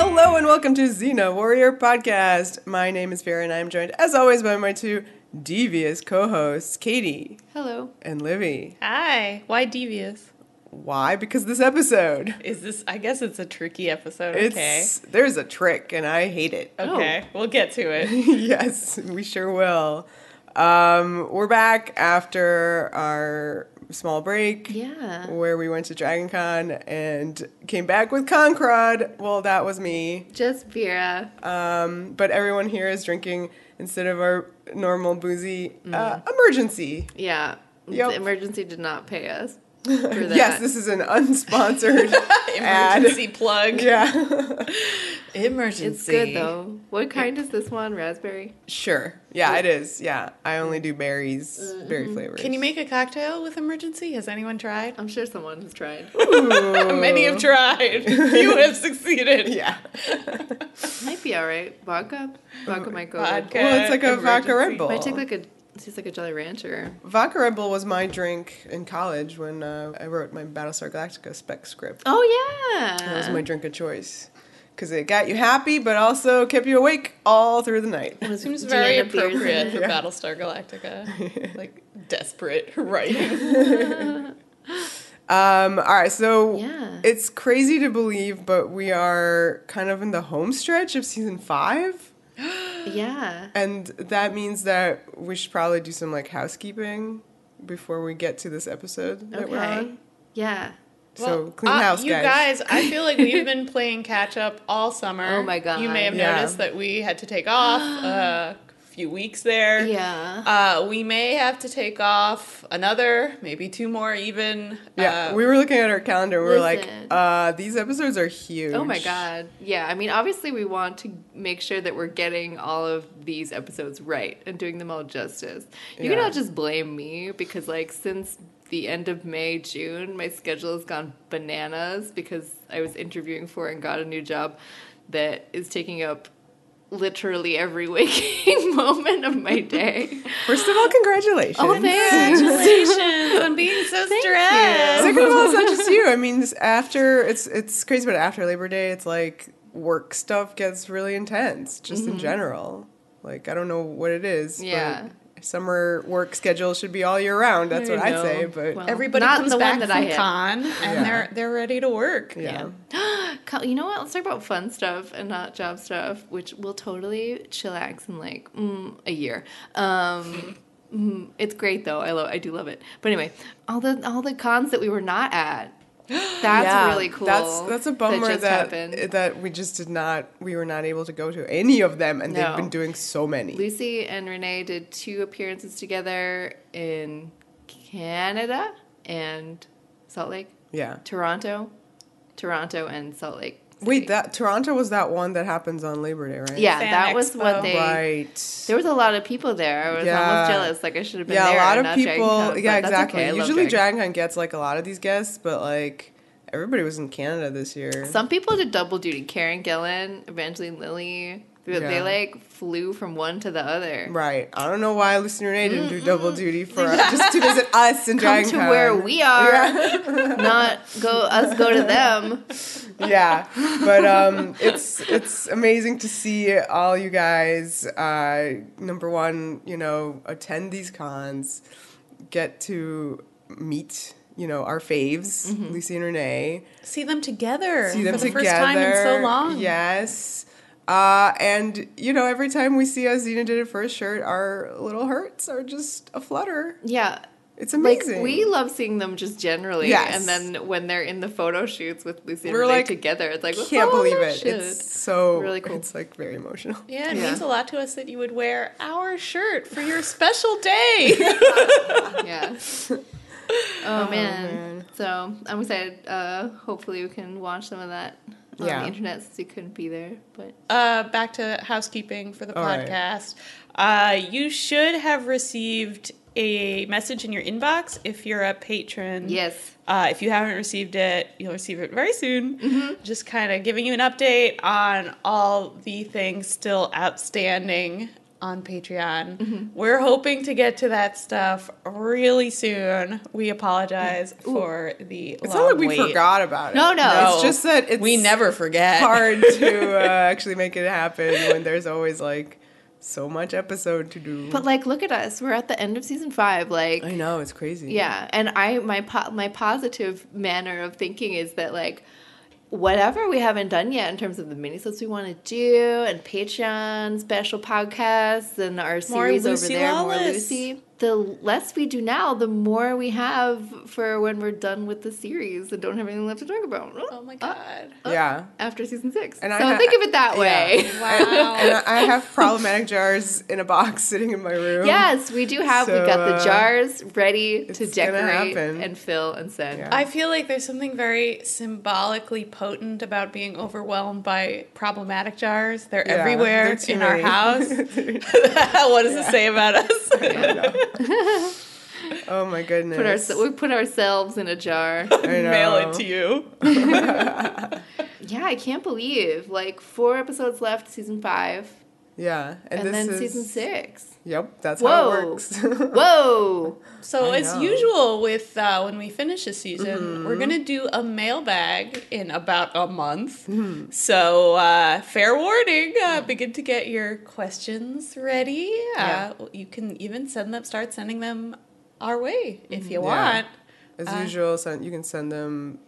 Hello and welcome to Xena Warrior Podcast. My name is Vera and I am joined, as always, by my two devious co-hosts, Katie. Hello. And Livy. Hi. Why devious? Why? Because this episode. I guess it's a tricky episode, okay. There's a trick and I hate it. Okay, we'll get to it. Yes, we sure will. We're back after our small break. Yeah. Where we went to Dragon Con and came back with Concrod. Well, that was me. Just Vera. But everyone here is drinking instead of our normal boozy emergency. Yeah. Yep. The emergency did not pay us for that. Yes, this is an unsponsored Emergency plug. Yeah. Emergency. It's good, though. What kind is this one? Raspberry? Sure. Yeah, it is. Yeah. I only do berries, berry flavors. Can you make a cocktail with emergency? Has anyone tried? I'm sure someone has tried. Many have tried. Few have succeeded. Yeah. Might be all right. Vodka? Vodka might go good. Vodka. Well, it's like a Emergency. vodka Red Bull. Might take like it tastes like a Jolly Rancher. Vodka Red Bull was my drink in college when I wrote my Battlestar Galactica spec script. Oh, yeah. That was my drink of choice. Because it got you happy, but also kept you awake all through the night. It seems Do very you end up beers appropriate for Yeah. Battlestar Galactica. Like, desperate writing. All right, so Yeah. it's crazy to believe, but we are kind of in the home stretch of season 5. Yeah. And that means that we should probably do some housekeeping before we get to this episode that we're Okay. on. Yeah. So clean house, you guys, I feel like we've been playing catch up all summer. Oh my God. You may have Yeah. noticed that we had to take off a few weeks there. Yeah. We may have to take off another, maybe 2 more even. Yeah, we were looking at our calendar and we were listen. like, these episodes are huge. Oh my God. Yeah, I mean, obviously we want to make sure that we're getting all of these episodes right and doing them all justice. You Yeah. cannot just blame me because, since the end of May, June, my schedule has gone bananas because I was interviewing for and got a new job that is taking up literally every waking moment of my day. First of all, congratulations. Oh, thanks. Congratulations on being so stressed. Second of all, it's not just you. I mean, it's crazy, but after Labor Day, it's like work stuff gets really intense, just in general. I don't know what it is. Yeah. But summer work schedule should be all year round. That's what I'd say. But Well, Everybody not comes the back one that from I had. con and Yeah. they're ready to work. yeah. You know what? Let's talk about fun stuff and not job stuff, which will totally chillax in a year. It's great though. I do love it. But anyway, all the cons that we were not at. That's really cool. That's a bummer just happened. that we were not able to go to any of them, and No. they've been doing so many. Lucy and Renee did 2 appearances together in Canada and Salt Lake. Yeah. Toronto and Salt Lake. City. Wait, that Toronto was that one that happens on Labor Day, right? Yeah, Fan that was Expo. what they. Right. There was a lot of people there. I was Yeah. almost jealous. I should have been Yeah, there. a lot and of not Dragon people. Con, Yeah, but that's exactly. okay. I love Usually, Dragon Dragon Con gets a lot of these guests, but everybody was in Canada this year. Some people did double duty. Karen Gillan, Evangeline Lilly. They flew from one to the other. Right. I don't know why Lucy and Renee didn't do double duty for just to visit us in Come Dragon to Con. where we are, not go to them. Yeah, but it's amazing to see all you guys. Number one, attend these cons, get to meet our faves, Lucy and Renee. See them together. See them for the together. first time in so long. Yes. And every time we see a Xena Did It First shirt, our little hearts are just aflutter. Yeah. It's amazing. We love seeing them just generally. Yes. And then when they're in the photo shoots with Lucy and We're Renee together, it's like, can't oh, believe no it. shit. It's so really cool. It's very emotional. Yeah, it Yeah. means a lot to us that you would wear our shirt for your special day. Yeah. Oh, man. So I'm excited. Hopefully we can watch some of that on Yeah. the internet since we couldn't be there. But Back to housekeeping for the All right. podcast. You should have received a message in your inbox if you're a patron. yes. If you haven't received it, you'll receive it very soon. Just kind of giving you an update on all the things still outstanding on Patreon. We're hoping to get to that stuff really soon. We apologize for the It's long not like we wait. forgot about it. No. It's just that we never forget. hard to actually make it happen when there's always like so much episode to do. But like, look at us. We're at the end of season 5. Like, I know, it's crazy. yeah. And my positive manner of thinking is that like, whatever we haven't done yet in terms of the minisodes we want to do and Patreon special podcasts and our series over there, More Lucy, the less we do now, the more we have for when we're done with the series and don't have anything left to talk about. Oh my God. Yeah. After season 6. And so think of it that way. Wow. And I have problematic jars in a box sitting in my room. Yes, we do have. So, We've got the jars ready to it's gonna decorate happen. and fill and send. Yeah. I feel like there's something very symbolically potent about being overwhelmed by problematic jars. They're everywhere they're too in our many. house. What does it say about us? I know. Oh my goodness. We put ourselves in a jar. I know. Mail it to you. Yeah, I can't believe. Like 4 episodes left, season 5. Yeah. And this then is, season 6. Yep, that's how it Whoa. works. Whoa! So I as know. usual with when we finish a season, we're going to do a mailbag in about a month. So fair warning, begin to get your questions ready. Yeah. You can even start sending them our way if you Yeah. want. As usual, you can send them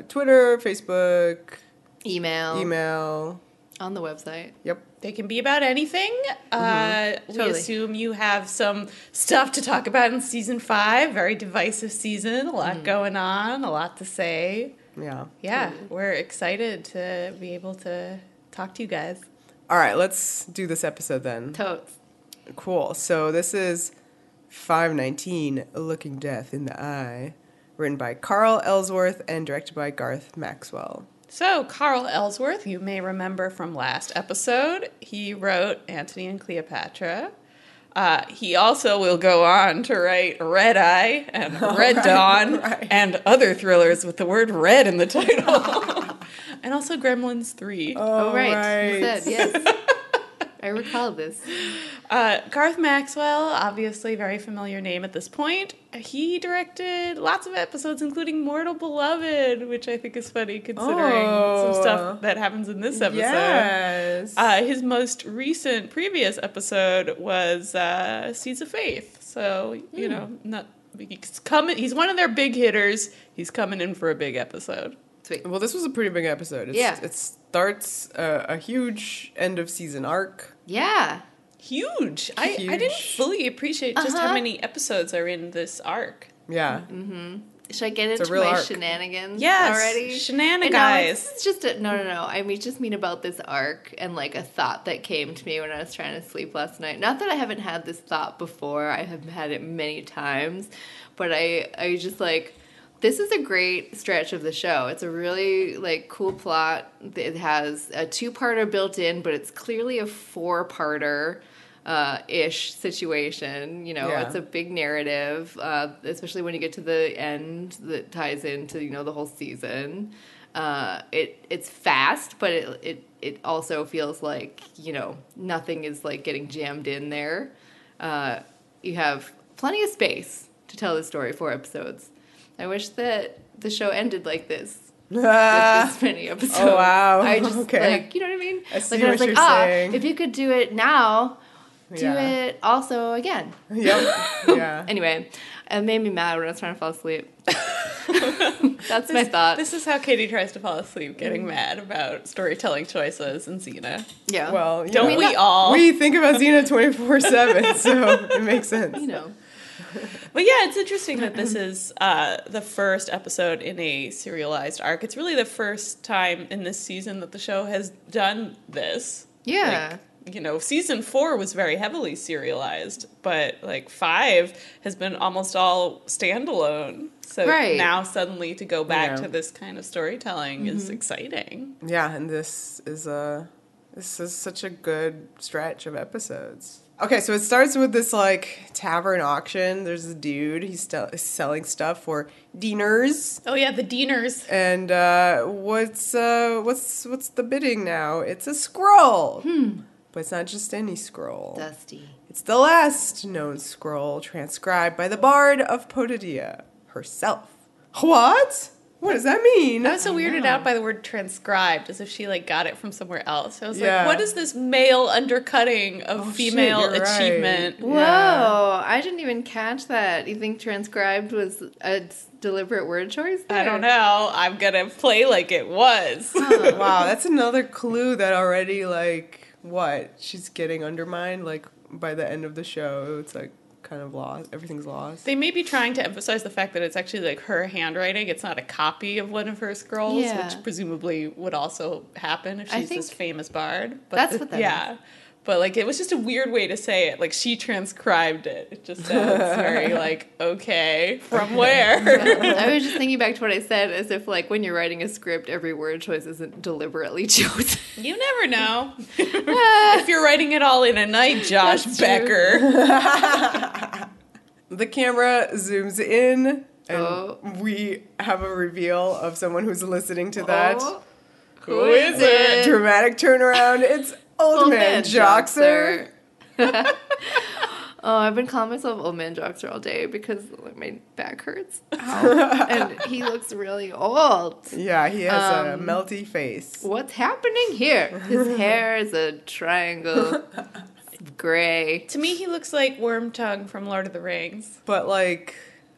Twitter, Facebook, email. On the website. Yep. They can be about anything. We Totally. assume you have some stuff to talk about in season 5. Very divisive season. A lot going on. A lot to say. Yeah. Yeah, we're excited to be able to talk to you guys. All right, let's do this episode then. Totes. Cool. So this is 519, Looking Death in the Eye, written by Carl Ellsworth and directed by Garth Maxwell. So, Carl Ellsworth, you may remember from last episode, he wrote Antony and Cleopatra. He also will go on to write Red Eye and Red Dawn and other thrillers with the word red in the title. And also Gremlins 3. Oh, right. You said, yes. I recall this. Garth Maxwell, obviously very familiar name at this point. He directed lots of episodes, including Mortal Beloved, which I think is funny considering some stuff that happens in this episode. Yes. His most recent previous episode was Seeds of Faith. So, you know, he's one of their big hitters. He's coming in for a big episode. Sweet. Well, this was a pretty big episode. It starts a huge end of season arc. Yeah. Huge. I didn't fully appreciate just how many episodes are in this arc. Yeah. Should I get It's a into real my arc. shenanigans Yes, already? shenanigans. It's just no. I mean, just mean about this arc and like a thought that came to me when I was trying to sleep last night. Not that I haven't had this thought before. I have had it many times, but I just like, this is a great stretch of the show. It's a really like cool plot. It has a 2-parter built in, but it's clearly a 4-parter. Ish situation, you know, Yeah. it's a big narrative, especially when you get to the end that ties into, you know, the whole season. It's fast, but it also feels like, you know, nothing is like getting jammed in there. You have plenty of space to tell the story, 4 episodes. I wish that the show ended like this. With this many episodes. Oh, wow. I just Okay. like, you know what I mean? I see like, I was what like, you're saying. if you could do it now, do Yeah. it also again. Yep. Yeah. Anyway, it made me mad when I was trying to fall asleep. That's my thought. This is how Katie tries to fall asleep, getting mad about storytelling choices in Xena. Yeah. Well, Don't know, we all? We think about Xena 24/7, so it makes sense. You know. But yeah, it's interesting that this is the first episode in a serialized arc. It's really the first time in this season that the show has done this. Yeah. Like, you know, season 4 was very heavily serialized, but like 5 has been almost all standalone. So Right. now suddenly to go back Yeah. to this kind of storytelling is exciting. Yeah, and this is such a good stretch of episodes. Okay, so it starts with this like tavern auction. There's a dude. He's selling stuff for diners. Oh yeah, the Deaners. And what's the bidding now? It's a scroll. But it's not just any scroll. Dusty. It's the last known scroll transcribed by the Bard of Potidia herself. What? What does that mean? I was so weirded out by the word transcribed, as if she like got it from somewhere else. I was Yeah. like, what is this male undercutting of female you're right. achievement? Whoa, Yeah. I didn't even catch that. You think transcribed was a deliberate word choice there? I don't know. I'm gonna play like it was. Wow, that's another clue that already, like, what? She's getting undermined, like, by the end of the show. It's, like, kind of lost. Everything's lost. They may be trying to emphasize the fact that it's actually like her handwriting. It's not a copy of one of her scrolls, Yeah. which presumably would also happen if I she's this think famous bard. But that's what that yeah. But like it was just a weird way to say it. Like she transcribed it. It just sounds very like, okay, from where? I was just thinking back to what I said, as if like when you're writing a script, every word choice isn't deliberately chosen. You never know. If you're writing it all in a night, Josh That's Becker. The camera zooms in, and Oh. we have a reveal of someone who's listening to that. Oh, Who is it? Dramatic turnaround. It's Old Man Joxer. Oh, I've been calling myself Old Man Joxer all day because like, my back hurts. Ow. And he looks really old. Yeah, he has a melty face. What's happening here? His hair is a triangle. It's gray. To me, he looks like Wormtongue from Lord of the Rings. But, like,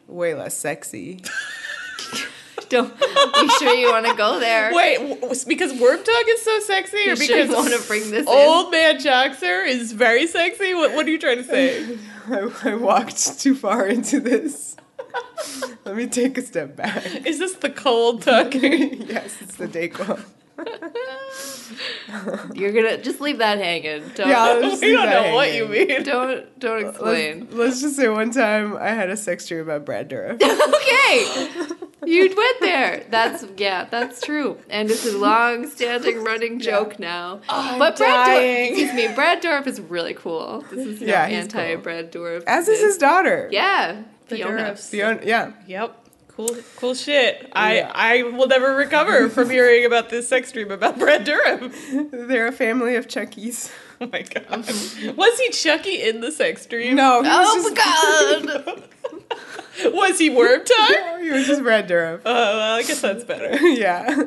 way less sexy. Don't be sure you want to go there. Wait, because Wormtongue is so sexy, or You because sure you want to bring this Old Man Joxer is very sexy? What are you trying to say? I walked too far into this. Let me take a step back. Is this the cold tucking? Yes, it's the Dayquil. You're gonna just leave that hanging. Don't, Yeah, I'll just We leave don't that know what hanging. you mean. don't explain. Let's just say one time I had a sex dream about Brad Dourif. Okay, you went there. That's true, and it's a long-standing running joke now. But Brad Dourif is really cool. This is no Yeah, he's anti-Brad Dourif. As is his daughter. Yeah, The Fiona. Dourifs. Fiona, yeah. Yep. Cool shit. I will never recover from hearing about this sex dream about Brad Dourif. They're a family of Chuckies. Oh my god. Was he Chucky in the sex dream? No, he was Oh just, my god! Was he Wormtongue? he was just Brad Dourif. Oh, well, I guess that's better. Yeah.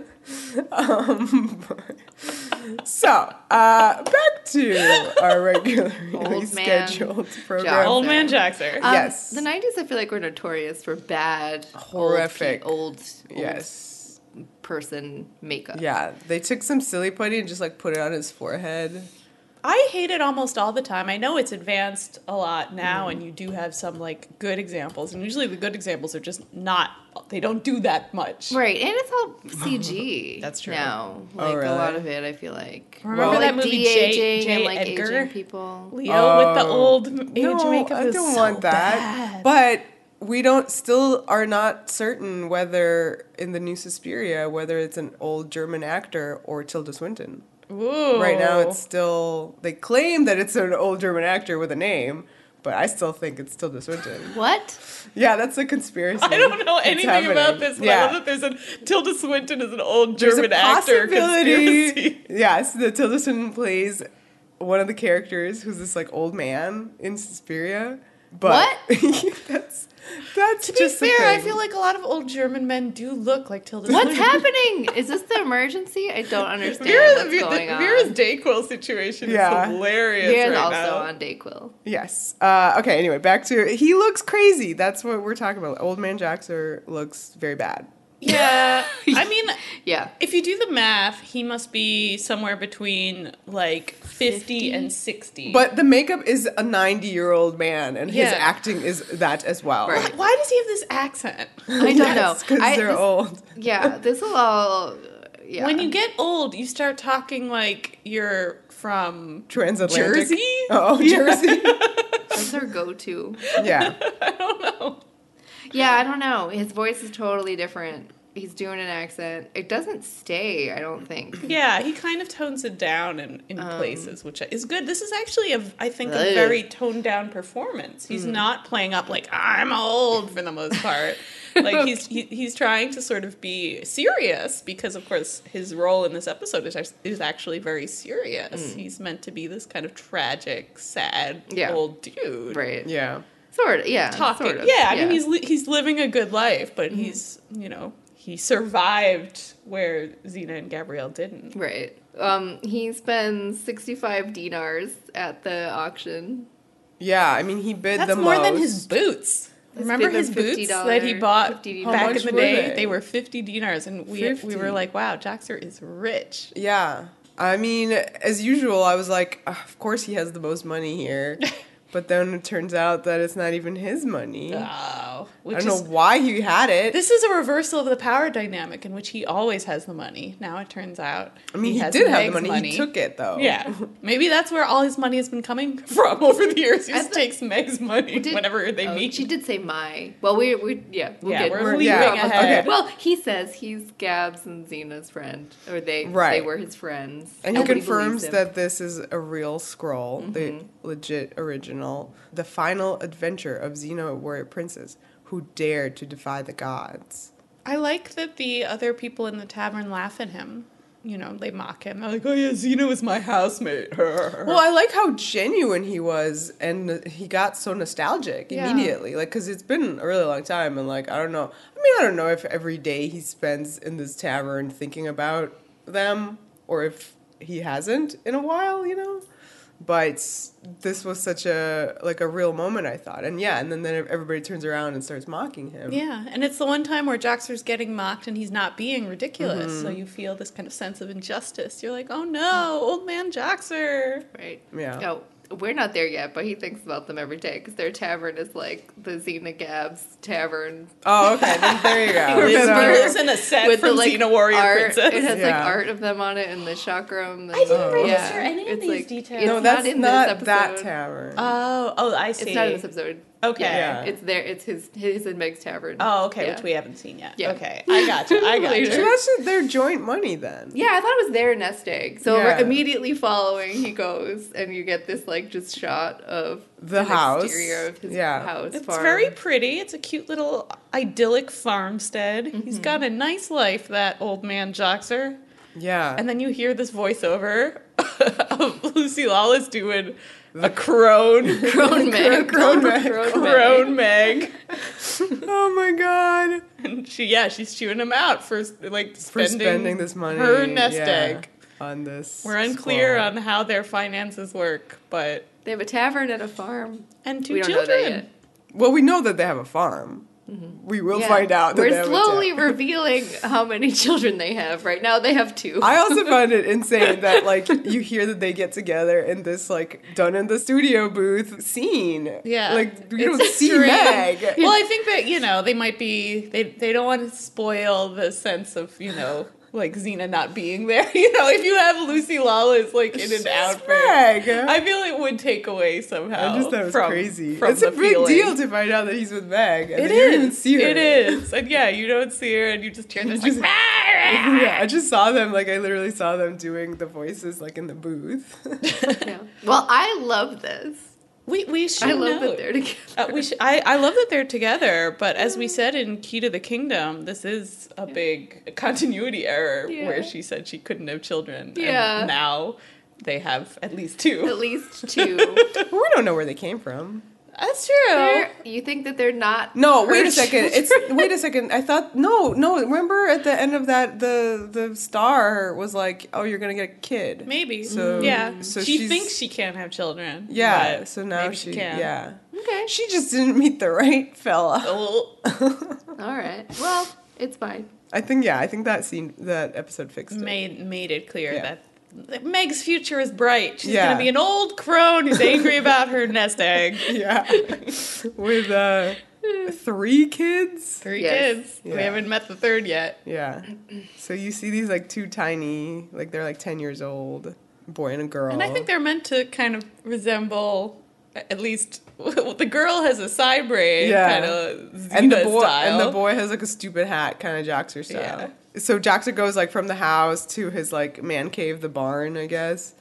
So, back to our regularly Old Man scheduled program. Old Man Joxer. Yes. The 90s, I feel like, were notorious for bad, Horrific. old Yes. person makeup. Yeah, they took some silly putty and just like put it on his forehead. I hate it almost all the time. I know it's advanced a lot now, and you do have some like good examples, and usually the good examples are just not. They don't do that much. Right, and it's all CG. That's true. Now, like really? a lot of it, I feel like. Remember Well, that like movie de-aging J. and like Edgar? aging people. Leo with the old age No, makeup I is don't so want that. bad. But we still are not certain whether in the new Suspiria, whether it's an old German actor or Tilda Swinton. Ooh. Right now, it's still, they claim that it's an old German actor with a name, but I still think it's Tilda Swinton. What? Yeah, that's a conspiracy. I don't know that's anything happening. about this, but I love that there's a Tilda Swinton is an old There's German a actor possibility. conspiracy. Yes, that Tilda Swinton plays one of the characters who's this like old man in Suspiria. But that's To be just the fair, I thing. feel like a lot of old German men do look like Tilda Swinton. What's happening? Is this the emergency? I don't understand what's going on. Vera's Dayquil situation Yeah. is hilarious Vera's right also now. on Dayquil. Yes. Okay, anyway, back to he looks crazy. That's what we're talking about. Old Man Joxer looks very bad. Yeah. I mean, Yeah. if you do the math, he must be somewhere between like 50 and 60. But the makeup is a 90-year-old man, and his Yeah. acting is that as well. Right. why does he have this accent? I don't know. Because they're old. Yeah, this will all. Yeah. When you get old, you start talking like you're from Transatlantic. Jersey? Oh, Jersey. That's our go-to. Yeah. I don't know. Yeah, I don't know. His voice is totally different. He's doing an accent. It doesn't stay, I don't think. Yeah, he kind of tones it down in places, which is good. This is actually, I think, a very toned down performance. He's not playing up like, I'm old, for the most part. Like, he's trying to sort of be serious because, of course, his role in this episode is actually very serious. He's meant to be this kind of tragic, sad old dude. Right. Yeah. Sort of, yeah. Talking. Sort of. Yeah, I mean, he's living a good life, but he's, he survived where Xena and Gabrielle didn't. Right. He spends 65 dinars at the auction. Yeah, I mean, he bid That's the more most. than his boots. Remember his boots that he bought $50 back in the day? they? They were 50 dinars, and we 50. were like, wow, Jaxer is rich. Yeah. I mean, as usual, I was like, of course he has the most money here. But then it turns out that it's not even his money. Oh. I don't know why he had it. This is a reversal of the power dynamic in which he always has the money. Now it turns out I mean, he has did have the Meg's money. He took it, though. Yeah. Maybe that's where all his money has been coming from over the years. He just takes Meg's money whenever they meet. She did say my. Well, we're leaving ahead. Okay. Well, he says he's Gab's and Xena's friend, or they were his friends. And he Nobody confirms believes him. that this is a real scroll, the legit original, the final adventure of Xena, warrior princess, who dared to defy the gods. I like that the other people in the tavern laugh at him. They mock him. They're like, oh yeah, Xena was my housemate. Well, I like how genuine he was, and he got so nostalgic immediately. Like, because it's been a really long time, and like, I don't know. I mean, I don't know if every day he spends in this tavern thinking about them, or if he hasn't in a while, But this was such a real moment, I thought. And then everybody turns around and starts mocking him. Yeah, and it's the one time where Jaxer's getting mocked and he's not being ridiculous. So you feel this kind of sense of injustice. You're like, oh no, old man Jaxer. Right. Yeah. Oh, we're not there yet, but he thinks about them every day because their tavern is like the Xena Gab's tavern. Oh, okay. Then there you go. He lives in a set from Xena Warrior art. Princess. It has art of them on it in the chakram. And, I didn't register any of it's these details. No, It's that's not in not this episode. that tavern. Oh, I see. It's not in this episode. Okay. Yeah. It's there. It's his and Meg's tavern. Oh, okay, Yeah. which we haven't seen yet. Yeah. Okay, I got you. Later. So that's their joint money then. Yeah, I thought it was their nest egg. So Yeah. immediately following, he goes and you get this just shot of The house. exterior of his Yeah. house. It's farm. very pretty. It's a cute little idyllic farmstead. He's got a nice life, that old man Jaxer. Yeah. And then you hear this voiceover of Lucy Lawless doing a crone Meg. crone Meg. Oh my god. And she's chewing him out for Spending this money. her nest egg. On this. We're unclear squirrel. on how their finances work, but They have a tavern and a farm. and two We don't children. know that yet. Well, we know that they have a farm. We will find out. That they We're have a slowly tavern. revealing how many children they have. Right now, they have 2. I also found it insane that you hear that they get together in this done in the studio booth scene. Yeah. You don't It's see strange. Meg. Well, I think that, they might be, they don't want to spoil the sense of, Xena not being there. If you have Lucy Lawless, in an outfit. Meg. I feel it would take away somehow. I just thought it was crazy. From It's a the big feeling. deal to find out that he's with Meg. And It then you don't is. even see her. It is. And you don't see her and you just hear this Yeah, I just saw them. I literally saw them doing the voices in the booth. Yeah. Well, I love this. We should I love note. that they're together. I love that they're together, but as we said in Key to the Kingdom, this is a big continuity error where she said she couldn't have children. Yeah. And now they have at least 2. At least 2. We don't know where they came from. That's true. You think that they're not? No, wait a her second. children? Wait a second. I thought no. Remember at the end of that, the star was like, "Oh, you're gonna get a kid." Maybe. So yeah. so she she's- thinks she can't have children. Yeah. but So now maybe she can. yeah. Okay. She just didn't meet the right fella. Oh. All right. Well, it's fine. I think that episode fixed it. made it clear Yeah. that Meg's future is bright. She's Yeah. gonna be an old crone who's angry about her nest egg. Yeah. With 3 kids. 3 Yes. kids. Yeah. We haven't met the 3rd yet. Yeah. So you see these 2 tiny, they're 10 years old, boy and a girl. And I think they're meant to kind of resemble at least the girl has a side braid, kind of Xena and the style. boy has like a stupid hat, kind of Jaxer style. Yeah. So Jaxer goes like from the house to his like man cave, the barn, I guess,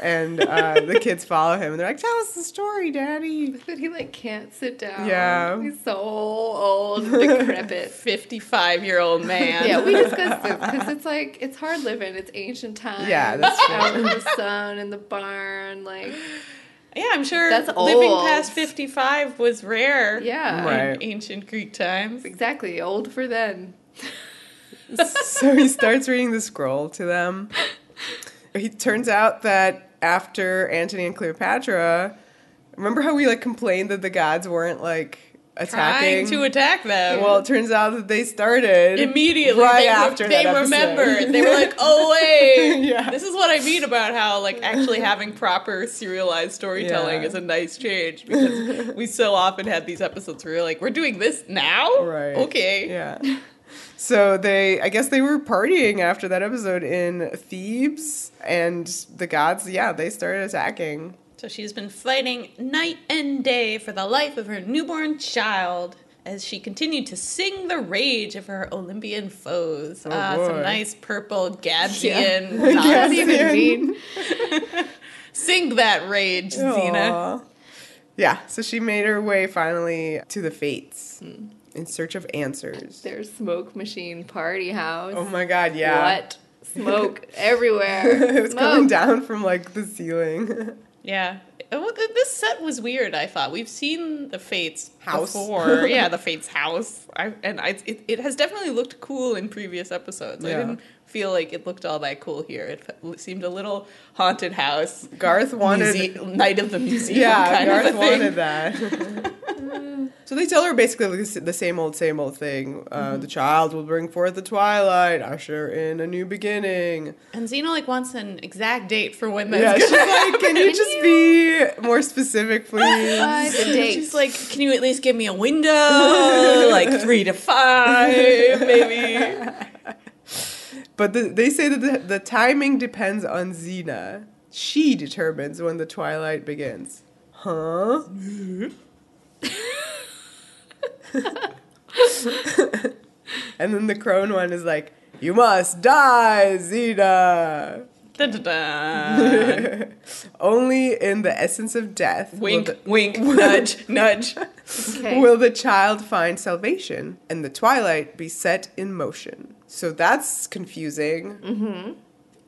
and the kids follow him, and they're like, "Tell us the story, Daddy." But he like can't sit down. Yeah. He's so old, and decrepit. 55-year-old man. Yeah, we discussed this because it's like it's hard living. It's ancient times. Yeah, that's true. Out in the sun in the barn, like. Yeah, I'm sure That's living old. past 55 was rare. Yeah. Right. In ancient Greek times. Exactly, old for then. So he starts reading the scroll to them. It turns out that after Antony and Cleopatra, remember how we like complained that the gods weren't like attacking? Trying to attack them. Well, it turns out that they started Immediately, right they, after they that remembered. episode. They were like, "Oh wait, Yeah. this is what I mean about how like actually having proper serialized storytelling Yeah. is a nice change because we so often had these episodes where we're like, we're doing this now, Right. Okay, Yeah. So I guess they were partying after that episode in Thebes, and the gods, they started attacking. So she's been fighting night and day for the life of her newborn child as she continued to sing the rage of her Olympian foes. Oh, Some boy. nice purple Gabsian Yeah. nonsense. What does that even mean? Sing that rage, Xena. Aw. Yeah, so she made her way finally to the Fates in search of answers. Their smoke machine party house. Oh my god, yeah. What? Smoke everywhere. It's coming Smoke. down from like the ceiling. Yeah. This set was weird, I thought. We've seen the Fates House. before. Yeah, the Fates house. It has definitely looked cool in previous episodes. I Yeah. didn't feel like it looked all that cool here. It seemed a little haunted house. Garth wanted Night of the Museum Yeah, kind Garth of a thing. wanted that. So they tell her basically the same old thing. The child will bring forth the twilight, usher in a new beginning. And Xena like wants an exact date for when Yeah, that's she's like, can you just be more specific, please? The date. She's like, can you at least give me a window? Like 3 to 5, maybe. But they say that the timing depends on Xena. She determines when the twilight begins. Huh? And then the crone one is like, you must die, Xena. Dun, dun, dun. Only in the essence of death Wink, wink, nudge, nudge. Okay. will the child find salvation and the twilight be set in motion. So that's confusing.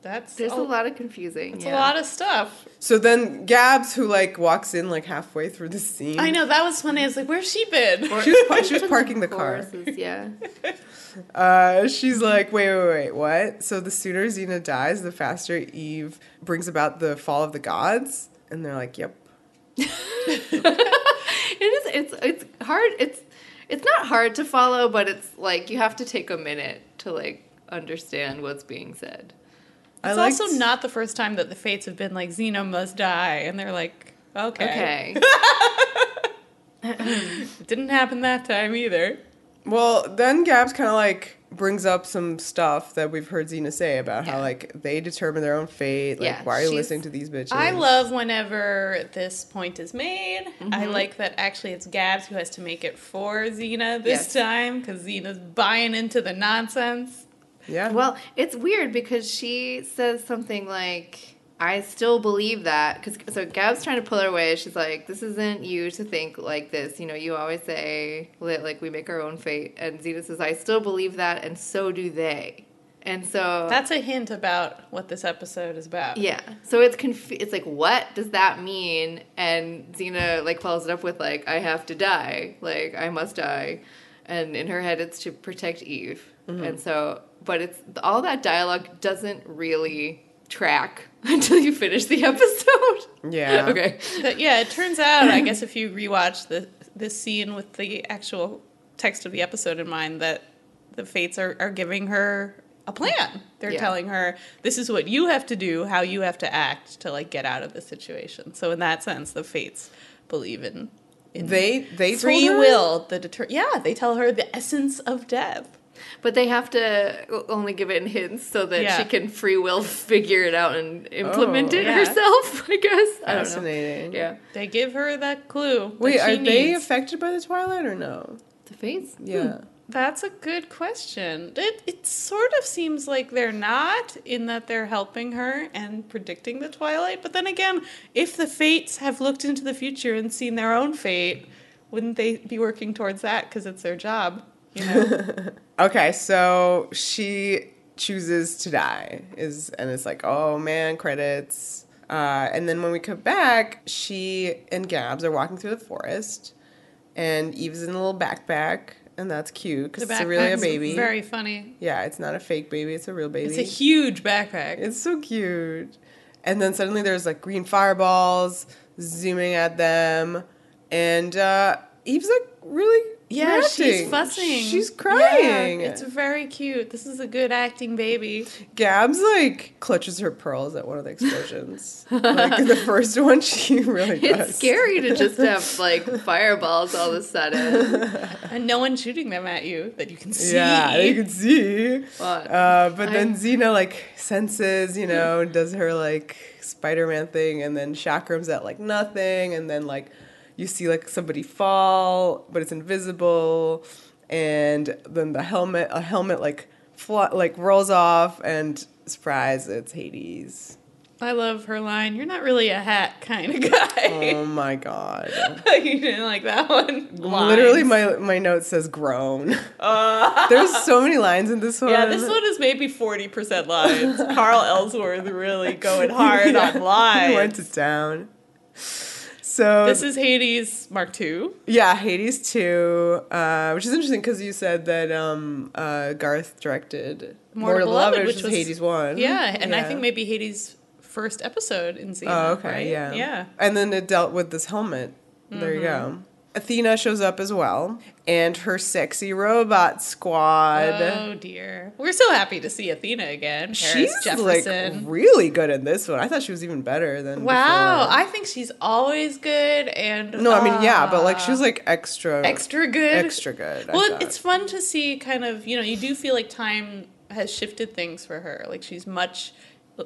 There's a lot of confusing. It's a lot of stuff. So then Gabs, who like walks in like halfway through the scene. I know, that was funny. I was like, where's she been? She was parking the car. Choruses, yeah. She's like, wait, what? So the sooner Xena dies, the faster Eve brings about the fall of the gods? And they're like, yep. It's hard. It's not hard to follow, but it's like you have to take a minute to like understand what's being said. It's also not the first time that the Fates have been like, Xena must die. And they're like, okay. It didn't happen that time either. Well, then Gabs kind of like brings up some stuff that we've heard Xena say about how like they determine their own fate. Like, Yeah, why are you listening to these bitches? I love whenever this point is made. I like that actually it's Gabs who has to make it for Xena this time because Xena's buying into the nonsense. Yeah. Well, it's weird because she says something like, I still believe that. So Gab's trying to pull her away. She's like, this isn't you to think like this. You know, you always say, like, we make our own fate. And Xena says, I still believe that, and so do they. And so... That's a hint about what this episode is about. Yeah. So it's like, what does that mean? And Xena, like, follows it up with, like, I have to die. Like, I must die. And in her head, it's to protect Eve. And so... But it's all that dialogue doesn't really track until you finish the episode. Yeah. Okay. But yeah, it turns out, I guess if you rewatch this scene with the actual text of the episode in mind, that the Fates are giving her a plan. They're telling her, this is what you have to do, how you have to act to like get out of the situation. So in that sense, the Fates believe in They free told her? will. They tell her the essence of death. But they have to only give it in hints so that she can free will figure it out and implement it herself, I guess. I don't know. Fascinating. Yeah. They give her that clue. Wait, that she are they needs. affected by the Twilight or no? The fates? Yeah. That's a good question. It sort of seems like they're not, in that they're helping her and predicting the Twilight. But then again, if the fates have looked into the future and seen their own fate, wouldn't they be working towards that because it's their job? You know? Okay, so she chooses to die, and it's like, oh man, credits. And then when we come back, she and Gabs are walking through the forest, and Eve's in a little backpack, and that's cute because it's really a baby. Very funny. Yeah, it's not a fake baby; it's a real baby. It's a huge backpack. It's so cute. And then suddenly there's like green fireballs zooming at them, and Eve's like really. Yeah, reacting. she's fussing. She's crying. Yeah, it's very cute. This is a good acting baby. Gabs, like, clutches her pearls at one of the explosions. Like, the first one, she really does. It's scary to just have, like, fireballs all of a sudden. And no one shooting them at you that you can see. Yeah, you can see. But then Xena, like, senses, does her, like, Spider-Man thing, and then chakrams at, like, nothing, and then, like, you see, like, somebody fall, but it's invisible, and then a helmet, like, rolls off, and surprise, it's Hades. I love her line, "You're not really a hat kind of guy." Oh, my God. You didn't like that one? Literally, my note says groan. There's so many lines in this one. Yeah, this one is maybe 40% lines. Carl Ellsworth really going hard on lines. He went to town. So this is Hades Mark II. Yeah, Hades 2, which is interesting because you said that Garth directed Mortal Beloved, which was Hades 1. Yeah, and I think maybe Hades' first episode in Xena. Oh, okay, right? yeah. And then it dealt with this helmet. There you go. Athena shows up as well, and her sexy robot squad. Oh dear, we're so happy to see Athena again. She's like really good in this one. I thought she was even better than before. I think she's always good. And no, I mean but like she was like extra good. Well, it's fun to see kind of you do feel like time has shifted things for her. Like she's much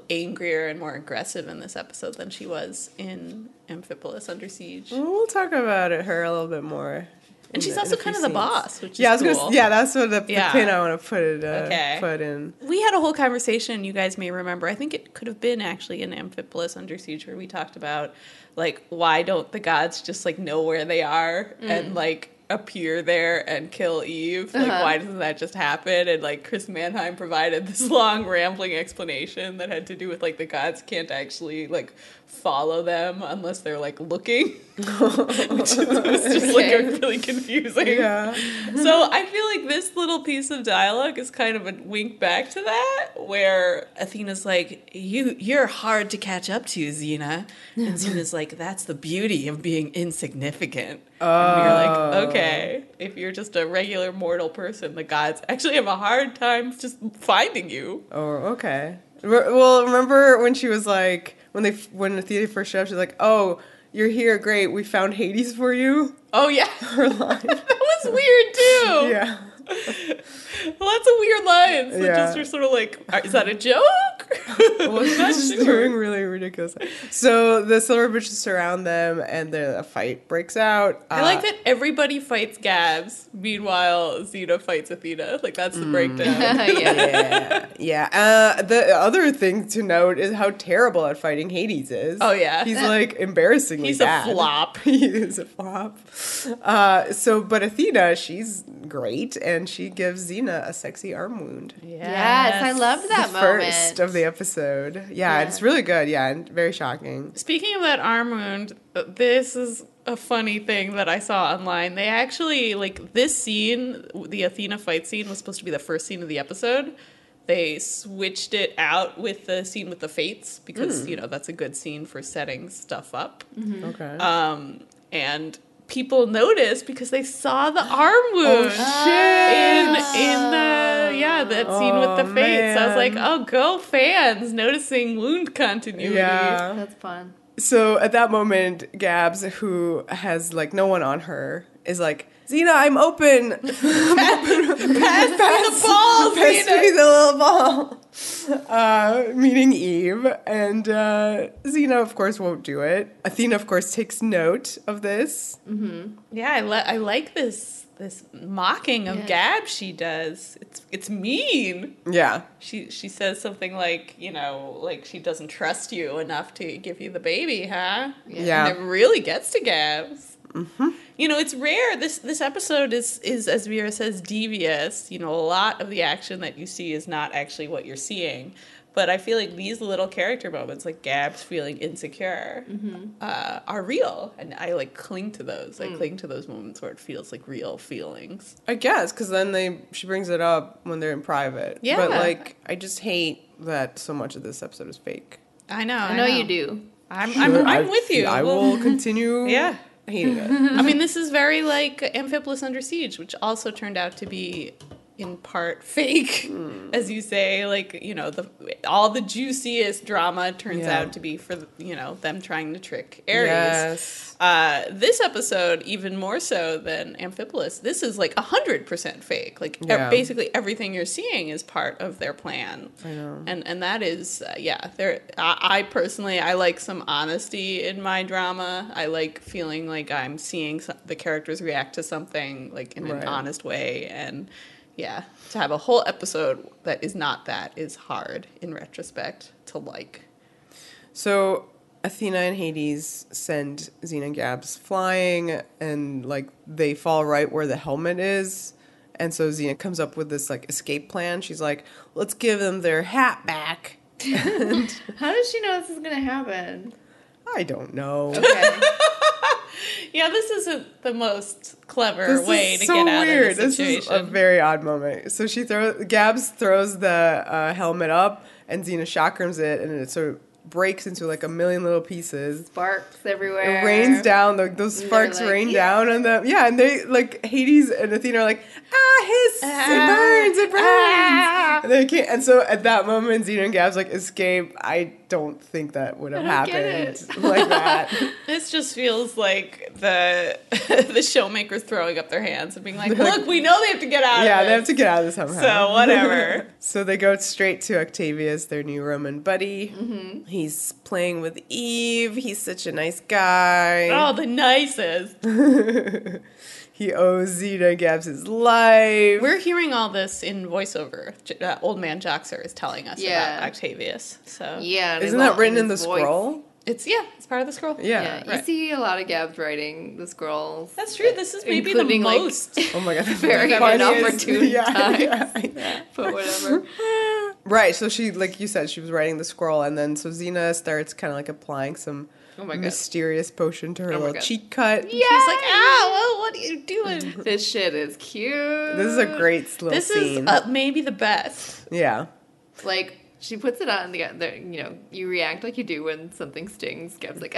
angrier and more aggressive in this episode than she was in Amphipolis Under Siege. We'll talk about her a little bit more. And she's also kind of the boss, which is cool. That's what the pin I want to put in. We had a whole conversation, you guys may remember. I think it could have been actually in Amphipolis Under Siege where we talked about, like, why don't the gods just, like, know where they are and, like, appear there and kill Eve? Like, why doesn't that just happen? And, like, Chris Mannheim provided this long, rambling explanation that had to do with, like, the gods can't actually, like, follow them unless they're, like, looking. Which was just, like, really confusing. Yeah. So I feel like this little piece of dialogue is kind of a wink back to that, where Athena's like, you're hard to catch up to, Xena. And Xena's like, that's the beauty of being insignificant. And we're like, okay, if you're just a regular mortal person, the gods actually have a hard time just finding you. Oh, okay. Well, remember when she was like, when Athena first showed up, she's like, oh, you're here, great, we found Hades for you? Oh, yeah. Her line. That was weird, too. Yeah. Lots of weird lines that just are sort of like, is that a joke? Well, she's just doing really ridiculous. So the silver bitches surround them, and a fight breaks out. I like that everybody fights Gabs. Meanwhile, Xena fights Athena. Like, that's the breakdown. Yeah. The other thing to note is how terrible at fighting Hades is. Oh, yeah. He's, like, embarrassingly bad. He's a flop. He is a flop. But Athena, she's great, and she gives Xena a sexy arm wound. Yes, I loved that moment. First of the episode. Yeah, it's really good. Yeah, and very shocking. Speaking of that arm wound, this is a funny thing that I saw online. They actually, like, this scene, the Athena fight scene, was supposed to be the first scene of the episode. They switched it out with the scene with the Fates because, that's a good scene for setting stuff up. Mm-hmm. Okay. And people noticed because they saw the arm wound in that scene with the Fates. So I was like, oh, go fans, noticing wound continuity. Yeah. That's fun. So at that moment, Gabs, who has, like, no one on her, is like, Xena, I'm open. the ball, Pass me the little ball. Meaning Eve. And Xena, of course, won't do it. Athena, of course, takes note of this. Yeah, I like this mocking of Gab she does. It's mean. Yeah. She says something like, like she doesn't trust you enough to give you the baby, huh? Yeah. And it really gets to Gabs. Mm-hmm. It's rare. This episode is, as Vera says, devious. A lot of the action that you see is not actually what you're seeing. But I feel like these little character moments, like Gab's feeling insecure, are real. And I, cling to those. I cling to those moments where it feels like real feelings. I guess, because then she brings it up when they're in private. Yeah. But, I just hate that so much of this episode is fake. I know. I know you do. I'm with you. I will continue hating it. I mean, this is very like Amphipolis Under Siege, which also turned out to be in part fake, as you say. All the juiciest drama turns out to be for them trying to trick Ares. Yes. This episode, even more so than Amphipolis, this is 100% fake. Basically everything you're seeing is part of their plan. I know. And that is, I personally, I like some honesty in my drama. I like feeling like I'm seeing the characters react to something in an honest way. And to have a whole episode that is not that is hard in retrospect to like. So Athena and Hades send Xena and Gabs flying, and they fall right where the helmet is. And so Xena comes up with this escape plan. She's like, let's give them their hat back. How does she know this is going to happen? I don't know. Okay. Yeah, this isn't the most clever This way is to so get out weird. of the situation. This is a very odd moment. So Gabs throws the helmet up, and Xena chakrams it, and it sort of breaks into a million little pieces. Sparks everywhere. It rains down. Those sparks rain down on them. Yeah, and they Hades and Athena are like, it burns. And they can't. And so at that moment, Xena and Gabs escape. I don't think that would have happened like that. This just feels like the showmakers throwing up their hands and being like, look, we know they have to get out of this. Yeah, they have to get out of this somehow. So whatever. So they go straight to Octavius, their new Roman buddy. Mm-hmm. He's playing with Eve. He's such a nice guy. Oh, the nicest. He owes Xena and Gabs his life. We're hearing all this in voiceover. Old Man Joxer is telling us about Octavius. So isn't that written in the scroll? It's part of the scroll. Yeah. You see a lot of Gabs writing the scrolls. That's true. This is maybe the most. Oh my god, very inopportune times. Yeah. But whatever. Right. So she, like you said, she was writing the scroll, and then so Xena starts kind of applying some mysterious potion to her little cheek cut. Yeah. She's like, "Ow! What are you doing?" This shit is cute. This is a great little scene. This is maybe the best. Yeah. She puts it on you react like you do when something stings. Gab's like,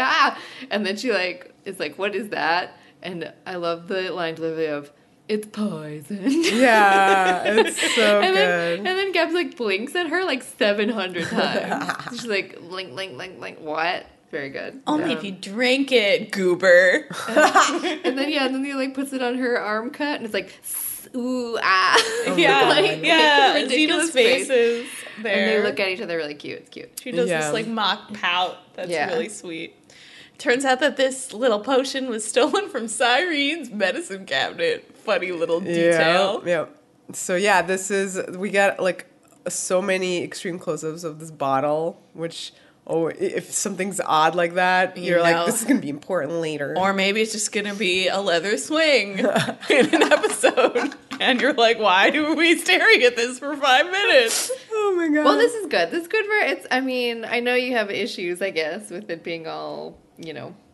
and then she is like, what is that? And I love the line delivery of, it's poison. Yeah, it's so good. And then Gabs blinks at her 700 times. She's like, blink, blink, blink, blink, what? Very good. Only if you drank it, goober. And then he puts it on her arm cut, and it's like, ooh, ah. Oh yeah. Xena's faces there. And they look at each other really cute. It's cute. She does this mock pout that's really sweet. Turns out that this little potion was stolen from Cyrene's medicine cabinet. Funny little detail. Yeah. So we got so many extreme close-ups of this bottle, which if something's odd like that, you're like, this is going to be important later. Or maybe it's just going to be a leather swing in an episode. And you're like, why are we staring at this for 5 minutes? Oh my god. Well, this is good. This is good for I know you have issues, I guess, with it being all,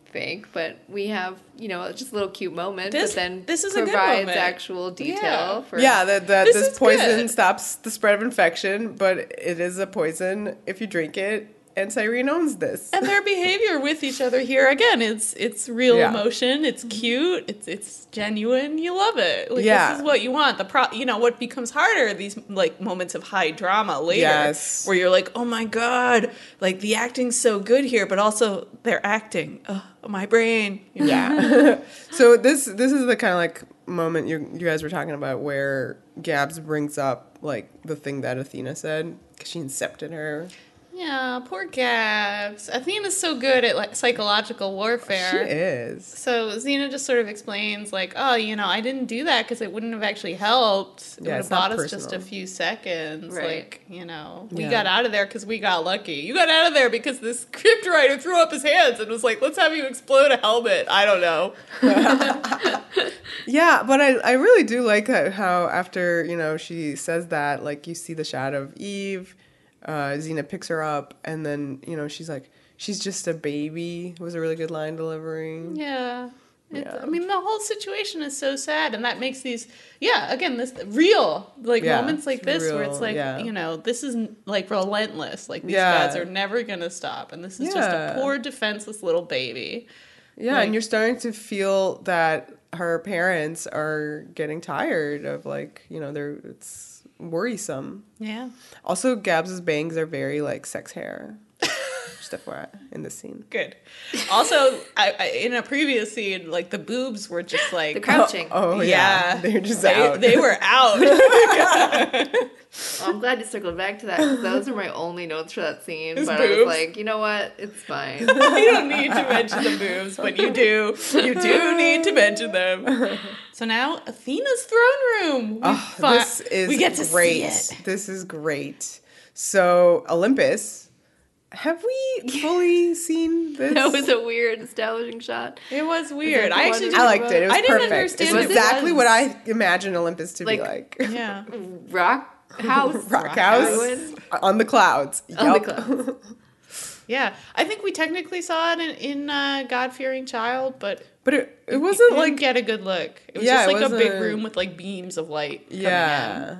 fake, but we have, just a little cute moment. This is provides actual detail. This poison stops the spread of infection, but it is a poison if you drink it. And Cyrene owns this. And their behavior with each other here, again, it's real emotion. It's cute. It's genuine. You love it. This is what you want. What becomes harder, these moments of high drama later, where you're like, oh my god, the acting's so good here, but also they're acting. Oh, my brain. Yeah. So this is the kind of moment you guys were talking about where Gabs brings up, like, the thing that Athena said, because she incepted her. Yeah, poor Gabs. Athena's so good at like psychological warfare. She is. So Xena just sort of explains, like, oh, I didn't do that because it wouldn't have actually helped. It would have bought us just a few seconds. Right. Like, we got out of there because we got lucky. You got out of there because this script writer threw up his hands and was like, let's have you explode a helmet. I don't know. Yeah, but I really do like how after, she says that, like, you see the shot of Eve. Xena picks her up, and then, she's like, she's just a baby. It was a really good line delivery. Yeah. I mean, the whole situation is so sad, and that makes these, again, this real, moments like this real, where it's like, this is, like, relentless. Like, these guys are never going to stop, and this is just a poor, defenseless little baby. Yeah, and you're starting to feel that her parents are getting tired of, like, it's worrisome. Yeah. Also, Gabs's bangs are very, like, sex hair. Just FYI, in this scene. Good. Also, I in a previous scene, like, the boobs were just like... The crouching. Oh yeah. They're just out. They were out. Well, I'm glad you circled back to that, because those are my only notes for that scene. His but boobs. I was like, you know what? It's fine. You don't need to mention the boobs, but you do. You do need to mention them. So now, Athena's throne room. This is we get to great. see it. This is great. So, Olympus... Have we fully seen this? That was a weird establishing shot. It was weird. I liked it. It was I didn't perfect. understand It's exactly what I imagine Olympus to be like. Yeah. Rock house. Rock house on the clouds. On the clouds. Yeah. I think we technically saw it in God-Fearing Child, but it wasn't didn't like... get a good look. It was Yeah, just it like a big wasn't- room with like beams of light coming in. Yeah.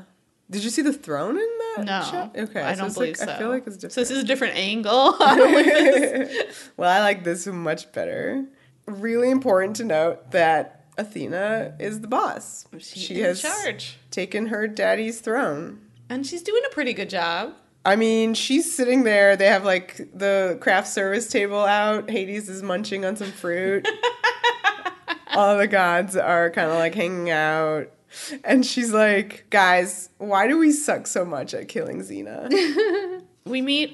Did you see the throne in that No, shot? Okay, I don't believe so. I feel like it's different. So this is a different angle. Well, I like this much better. Really important to note that Athena is the boss. She has in charge. taken her daddy's throne. And she's doing a pretty good job. I mean, she's sitting there. They have, like, the craft service table out. Hades is munching on some fruit. All the gods are kind of, like, hanging out. And she's like, guys, why do we suck so much at killing Xena? We meet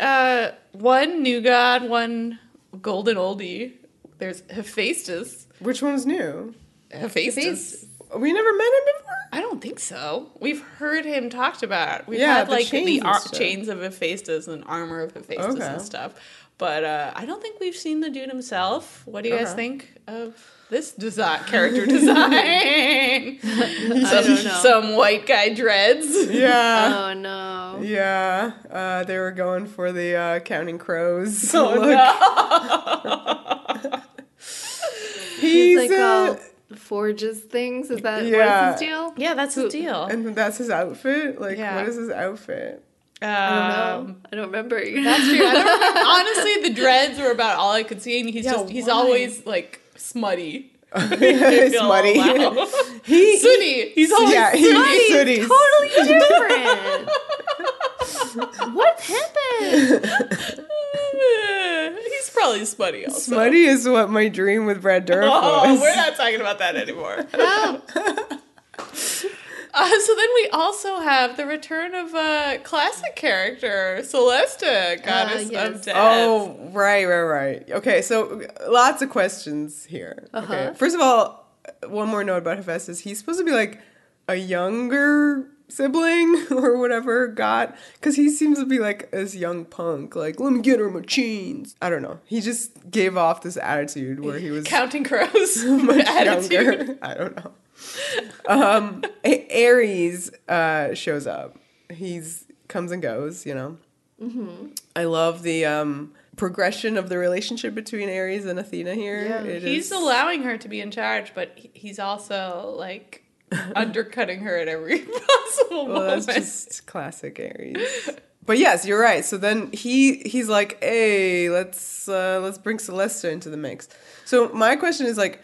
one new god, one golden oldie. There's Hephaestus. Which one's new? Hephaestus. We never met him before? I don't think so. We've heard him talked about. We've Yeah, had the like chains the and stuff. chains of Hephaestus and armor of Hephaestus Okay. and stuff. But I don't think we've seen the dude himself. What do you guys Okay. think of this character design? I don't know. Some white guy dreads. Yeah. Oh no. Yeah. They were going for the Counting Crows Oh, look. no. He's like all forges things. Is that Yeah. what's his deal? Yeah, that's his deal. And that's his outfit? Like, Yeah. what is his outfit? I don't know. I don't remember. That's true. I don't remember. Honestly, the dreads were about all I could see, and he's why? always like smuddy. It's muddy. Sooty. He's always he's sooty. sooty. Totally different. What happened? He's probably smutty also. Smutty is what my dream with Brad Dourif Oh, was. we're not talking about that anymore. No. So then we also have the return of a classic character, Celesta, goddess yes. of death. Oh, right. Okay, so lots of questions here. Uh-huh. Okay. First of all, one more note about Hephaestus. He's supposed to be like a younger sibling or whatever god, because he seems to be like this young punk, like, let me get her my chains. I don't know. He just gave off this attitude where he was Counting Crows. much attitude. younger. I don't know. Ares shows up. He's comes and goes, you know. Mm-hmm. I love the progression of the relationship between Ares and Athena here. Yeah. He's allowing her to be in charge, but he's also like undercutting her at every possible moment. That's just classic Ares. But yes, you're right. So then he's like, hey, let's bring Celesta into the mix. So my question is like,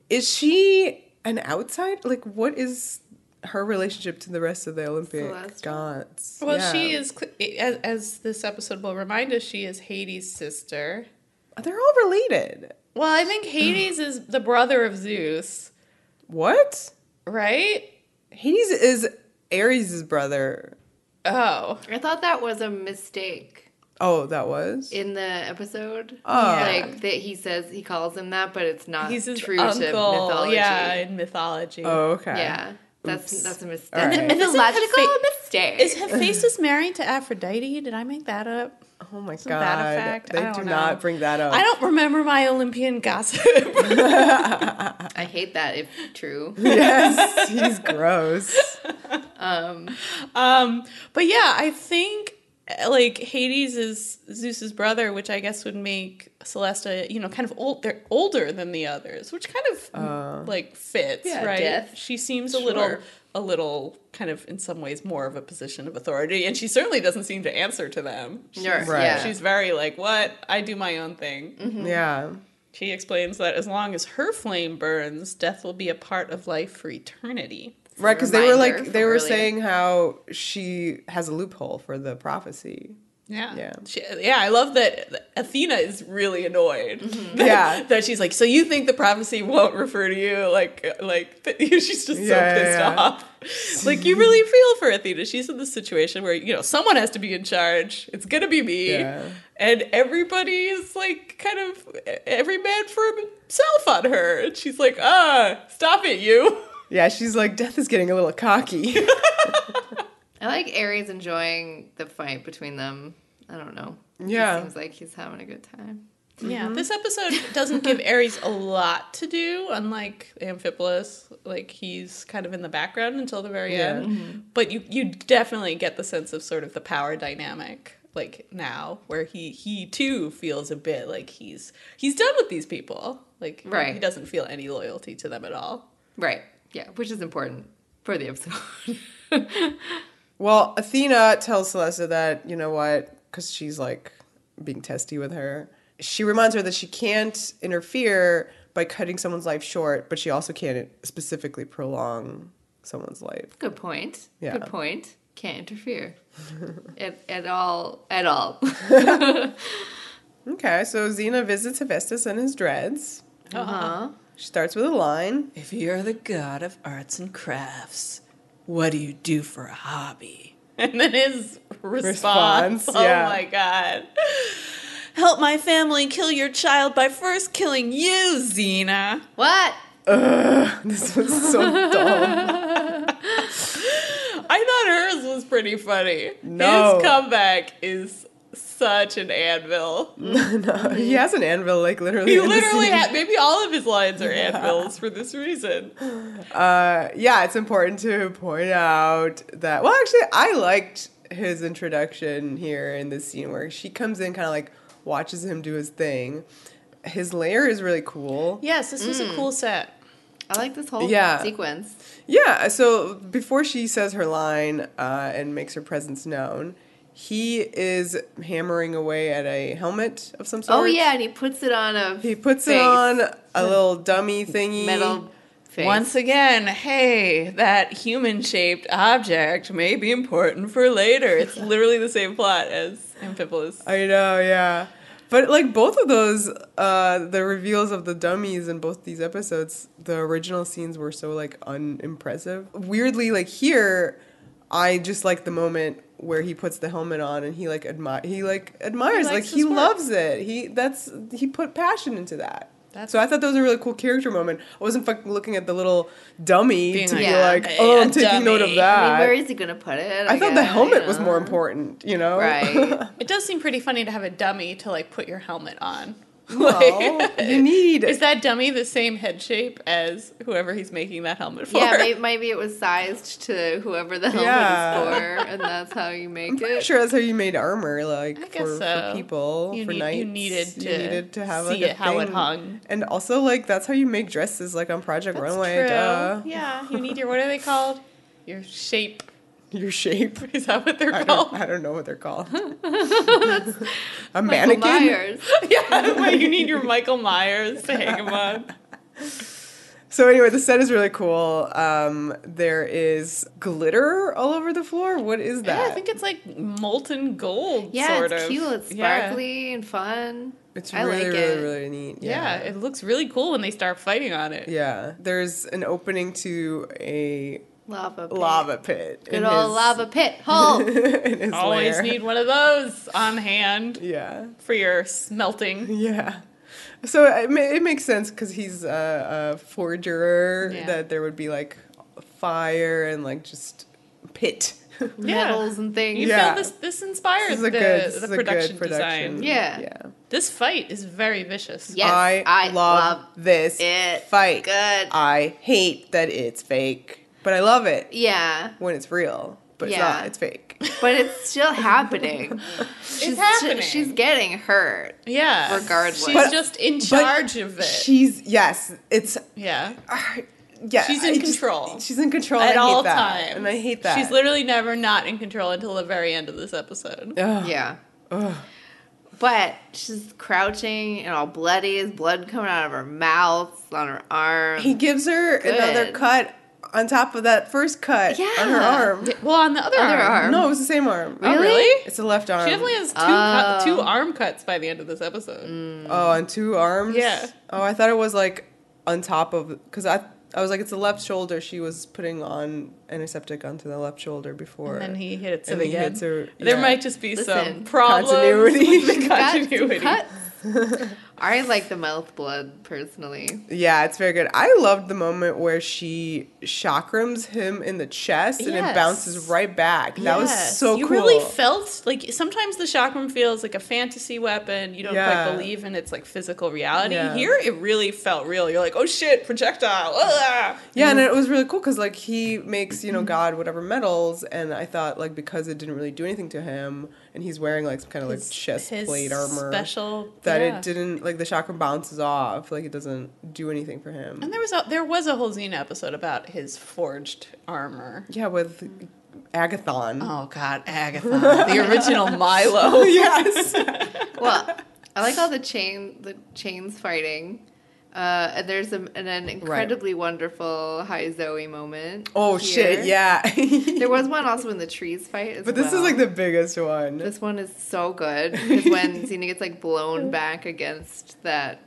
is she an outside? Like, what is her relationship to the rest of the Olympic Celeste. gods? Well, Yeah. she is, as this episode will remind us, she is Hades' sister. They're all related. Well, I think Hades is the brother of Zeus. What? Right? Hades is Ares' brother. Oh. I thought that was a mistake Oh, that was? in the episode. Oh. Like that he calls him that, but it's not He's his true uncle. to mythology. Yeah, in mythology. Oh, okay. Yeah. That's a mistake. All right. Mythological mistake. Is Hephaestus married to Aphrodite? Did I make that up? Oh my Isn't god. that a fact? They I do don't not know. bring that up. I don't remember my Olympian gossip. I hate that if true. Yes, he's gross. But yeah, I think like Hades is Zeus's brother, which I guess would make Celesta, kind of old. They're older than the others, which kind of like fits, Yeah, right? Death. She seems Sure. a little kind of in some ways more of a position of authority, and she certainly doesn't seem to answer to them. Sure. Right. Yeah. She's very like, what? I do my own thing. Yeah. She explains that as long as her flame burns, death will be a part of life for eternity. Right, because they were reminder they from were earlier. saying how she has a loophole for the prophecy. Yeah. Yeah. I love that Athena is really annoyed. Yeah. That she's like, so you think the prophecy won't refer to you? She's just so pissed off. Like, you really feel for Athena. She's in this situation where, someone has to be in charge. It's going to be me. Yeah. And everybody is like, kind of, every man for himself on her. And she's like, stop it, you. Yeah, she's like, death is getting a little cocky. I like Ares enjoying the fight between them. I don't know. Yeah. He seems like he's having a good time. Yeah, this episode doesn't give Ares a lot to do, unlike Amphipolis. Like, he's kind of in the background until the very Yeah. end. But you definitely get the sense of sort of the power dynamic, like, now, where he too feels a bit like he's done with these people. Like, Right. he doesn't feel any loyalty to them at all. Right. Yeah, which is important for the episode. Well, Athena tells Celesta that, you know what, because she's like being testy with her. She reminds her that she can't interfere by cutting someone's life short, but she also can't specifically prolong someone's life. Good point. Yeah. Good point. Can't interfere. at all. At all. Okay, so Xena visits Hephaestus and his dreads. Uh-huh. She starts with a line. If you're the god of arts and crafts, what do you do for a hobby? And then his response. yeah. Oh my god. Help my family kill your child by first killing you, Xena. What? This was so dumb. I thought hers was pretty funny. No. His comeback is such an anvil. No, he has an anvil, like literally. He in the literally scene. had, maybe all of his lines are anvils for this reason. Yeah, it's important to point out that. Well, actually, I liked his introduction here in this scene where she comes in, kind of like watches him do his thing. His lair is really cool. Yes, this was a cool set. I like this whole Yeah. sequence. Yeah, so before she says her line and makes her presence known, he is hammering away at a helmet of some sort. Oh, yeah, and he puts it on a He puts face. it on a little dummy thingy. Metal face. Once again, hey, that human-shaped object may be important for later. It's literally the same plot as Amphipolis. I know, yeah. But like both of those, the reveals of the dummies in both these episodes, the original scenes were so like unimpressive. Weirdly, like here, I just like the moment where he puts the helmet on and he admires, He like likes he his work. loves it. He put passion into that. So I thought that was a really cool character moment. I wasn't fucking looking at the little dummy Being to like, be yeah, like, hey, oh, a I'm taking note of dummy. that. I mean, where is he going to put it? I thought the guess, helmet you was know? more important, you know? Right. It does seem pretty funny to have a dummy to like put your helmet on. Well, you need. Is that dummy the same head shape as whoever he's making that helmet for? Yeah, maybe it was sized to whoever the helmet Yeah. is for, and that's how you make I'm pretty it. sure that's how you made armor, like I guess for so. people, You for need- knights. you needed to have see like a it, how it thing. hung. And also, like that's how you make dresses, like on Project That's Runway. true. Duh. Yeah, you need your, what are they called? Your shape. Your shape. Is that what they're I called? don't know what they're called. A Michael mannequin. Myers. Yeah, wait, you need your Michael Myers to hang him on. So anyway, the set is really cool. There is glitter all over the floor. What is that? Yeah, I think it's like molten gold, Yeah, sort it's of. cute. It's Yeah. sparkly and fun. It's I really, like really, it. really neat. Yeah, it looks really cool when they start fighting on it. Yeah. There's an opening to a Lava pit. in Good old his- lava pit hole. in his Always lair. need one of those on hand Yeah. for your smelting. Yeah. So it makes sense because he's a forger, Yeah. that there would be like fire and like just pit. Metals and things. You Yeah. feel this inspired This is a the, good, this is the a good production production. design. Yeah. Yeah. This fight is very vicious. Yes, I love this it. fight. Good. I hate that it's fake, but I love it Yeah. when it's real. But it's Yeah. not. It's fake. But it's still happening. She's happening. She's getting hurt. Yeah. Regardless. She's But- just in charge of it. It's Yeah. yeah. She's in control. She's in control At and I hate all that. times. And I hate that. She's literally never not in control until the very end of this episode. Ugh. Yeah. Ugh. But she's crouching and all bloody, is blood coming out of her mouth, on her arm. He gives her Good. another cut on top of that first cut on her Yeah. arm. Well, on the other arm. No, it was the same arm. Oh, really? It's the left arm. She definitely has two arm cuts by the end of this episode. Oh, on two arms? Yeah. Oh, I thought it was like on top of, because I was like, it's the left shoulder. She was putting on antiseptic onto the left shoulder before. And then he hits And it he again. hits her, There yeah. might just be some Listen, problems continuity. with the Got some continuity. cuts. I like the mouth blood personally. Yeah, it's very good. I loved the moment where she chakrams him in the chest and it Yes. bounces right back. That was Yes. so You cool. really felt like sometimes the chakram feels like a fantasy weapon. You don't Yeah. quite believe in its like physical reality. Yeah. Here, it really felt real. You're like, oh shit, projectile. Ah! Yeah, and it was really cool because like he makes, God whatever metals, and I thought like because it didn't really do anything to him, and he's wearing like some kind of like chest His plate armor, special that yeah. it didn't like the chakra bounces off, like it doesn't do anything for him. And there was a whole Xena episode about his forged armor. Yeah, with Agathon. Oh God, Agatha, the original Milo. Yes. Well, I like all the chains fighting. And there's an incredibly wonderful Hi Zoe moment. Oh here. shit! Yeah. There was one also in the trees fight as But this well. is like the biggest one. This one is so good because when Xena gets like blown back against that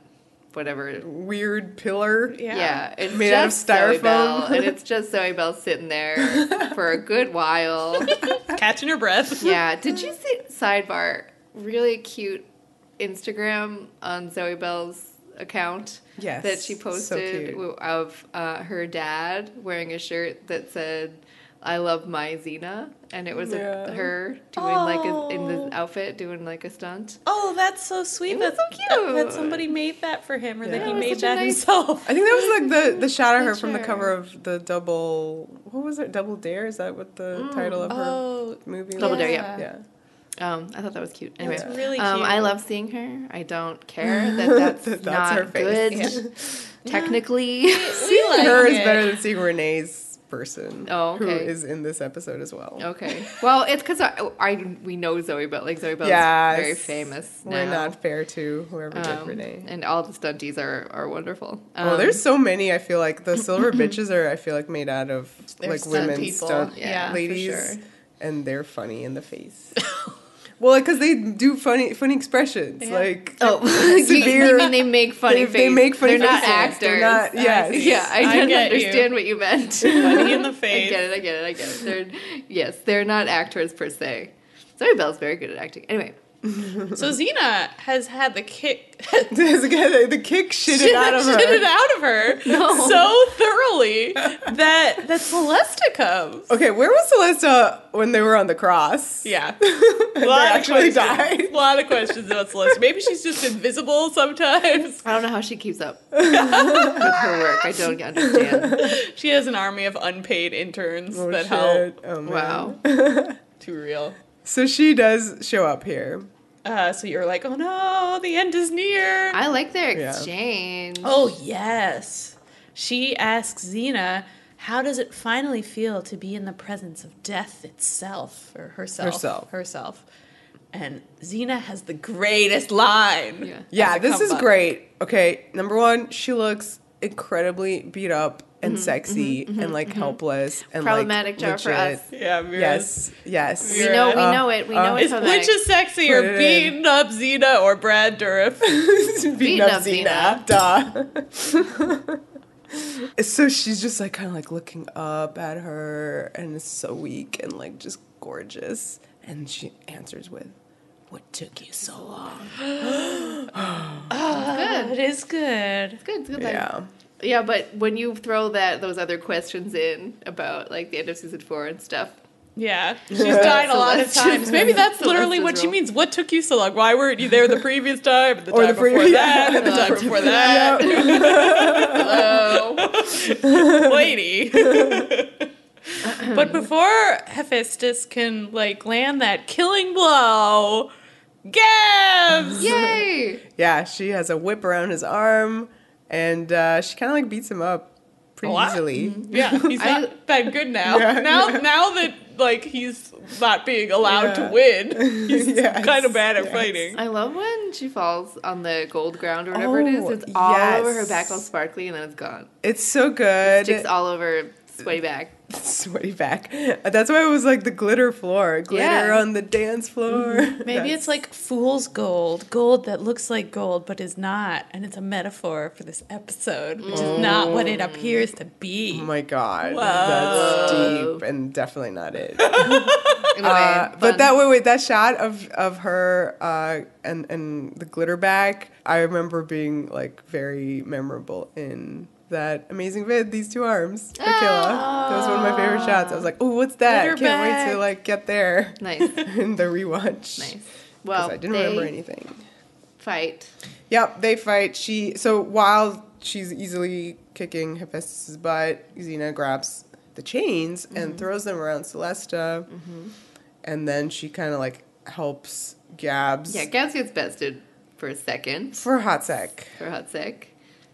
whatever. Weird pillar. Yeah, it's Made out of just Zoe styrofoam. Bell, and it's just Zoe Bell sitting there for a good while. Catching her breath. Yeah, did you see, sidebar, really cute Instagram on Zoe Bell's account? Yes, That she so posted cute. of her dad wearing a shirt that said, "I love my Xena," and it was her doing in the outfit doing like a stunt. Oh, that's so sweet. It was That's so cute. That somebody made that for him, or that Yeah. he It was made such a that nice- himself. I think that was like the shot of her from the Picture. cover of the What was it? Double Dare? Is that what the title of her Oh, movie was? Double Dare, yeah. Yeah. I thought that was cute. Anyway, It's really cute. I love seeing her. I don't care that that's not her face. good. Technically, we like Her is it. better than seeing Renee's person. Oh, Who okay. is in this episode as well. okay. Well, it's because we know Zoe Bell. Like Zoe Bell Yes. is very famous now. We're not fair to whoever did Renee. And all the stunties are wonderful. Oh, there's so many. I feel like the silver bitches are. I feel like made out of They're like stunt women people. stunt Yeah, for ladies, sure. and they're funny in the face. Well, because they do funny expressions, Yeah. like severe. You mean they make funny They faces? make funny They're not faces. actors. They're not- yes. Yeah, I I didn't get you. understand what you meant. Funny in the I face. get it. They're not actors per se. Zoe Bell's very good at acting. Anyway, So Xena has had the kick the kick shitted out of her. shitted out of her so thoroughly that Celesta comes. Okay, where was Celesta when they were on the cross? Yeah. They actually died. A lot of questions about Celeste. Maybe she's just invisible sometimes. I don't know how she keeps up with her work. I don't understand. She has an army of unpaid interns Oh, that shit. help. Oh, man. Wow. Too real. So she does show up here. So you're like, oh no, the end is near. I like their Yeah. exchange. Oh, yes. She asks Xena, how does it finally feel to be in the presence of death itself? Or herself. And Xena has the greatest line. Yeah. Yeah, As a this is comeback. great. Okay, number one, she looks incredibly beat up and sexy and like helpless and Problematic like job for us. Yeah, Yes. We know it. We know it's Which is sexier, Put it beating up Xena or Brad Dourif? beating up Xena. Duh. So she's just like kind of like looking up at her and is so weak and like just gorgeous. And she answers with, "What took you so long?" Good. It is good. It's good. It's good. Yeah. Yeah, but when you throw those other questions in about like the end of season 4 and stuff, Yeah, she's died a lot of times. Maybe that's literally what she means. What took you so long? Why weren't you there the previous time? And the time before that? And the time before that? Hello, lady. But before Hephaestus can like land that killing blow, Gabs! yay! Yeah, she has a whip around his arm and she kind of like beats him up pretty easily. Yeah, he's not that good now. Yeah. Now that like he's not being allowed to win, he's Yes. kind of bad at fighting. I love when she falls on the gold ground or whatever it is. It's all over her back, all sparkly, and then it's gone. It's so good. Sticks all over sweaty back. Sweaty back. That's why it was like the glitter floor. Glitter on the dance floor. Maybe it's like fool's gold. Gold that looks like gold but is not. And it's a metaphor for this episode, which is not what it appears to be. Oh my god. Whoa. That's deep and definitely not it. Anyway, But that shot of her and the glitter back, I remember being like very memorable in that amazing vid, These Two Arms, Aquila. That was one of my favorite shots. I was like, oh, what's that? Glitter Can't wait back. to like get there. Nice. In the rewatch. Nice. 'Cause Well, I didn't remember anything. Fight. Yep, they fight. So while she's easily kicking Hephaestus' butt, Xena grabs the chains and throws them around Celesta. And then she kind of like helps Gabs. Yeah, Gabs gets bested for a second. For a hot sec. For a hot sec.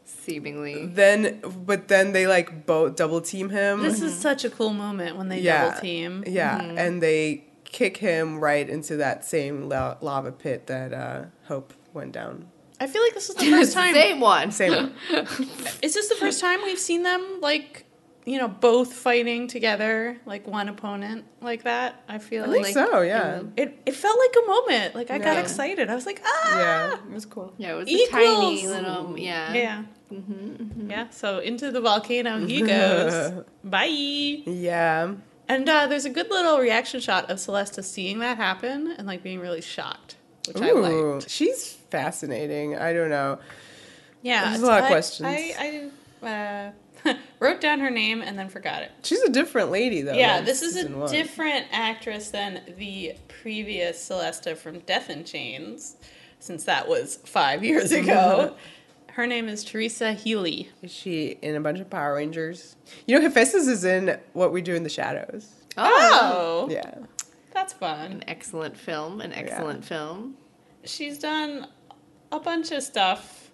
Seemingly. But then they like both double team him. This is such a cool moment when they double team. Yeah, and they kick him right into that same lava pit that Hope went down. I feel like this is the first time. Same one. Same one. Is this the first time we've seen them like, both fighting together, like one opponent like that? I feel I like think so, yeah. it felt like a moment. Like I got Yeah. excited. I was like, ah. Yeah, it was cool. Yeah, it was Equals. a tiny little, yeah. Yeah. Yeah. So into the volcano he goes. Bye. Yeah. And there's a good little reaction shot of Celesta seeing that happen and like being really shocked, which I Ooh, liked. she's fascinating. I don't know. Yeah, There's a lot of I- questions. I wrote down her name and then forgot it. She's a different lady, though. Yeah, than this is season a one. different actress than the previous Celesta from Death in Chains, since that was 5 years ago. Her name is Teresa Healy. Is she in a bunch of Power Rangers? Hephaestus is in What We Do in the Shadows. Oh, Yeah. that's fun. An excellent film. She's done a bunch of stuff.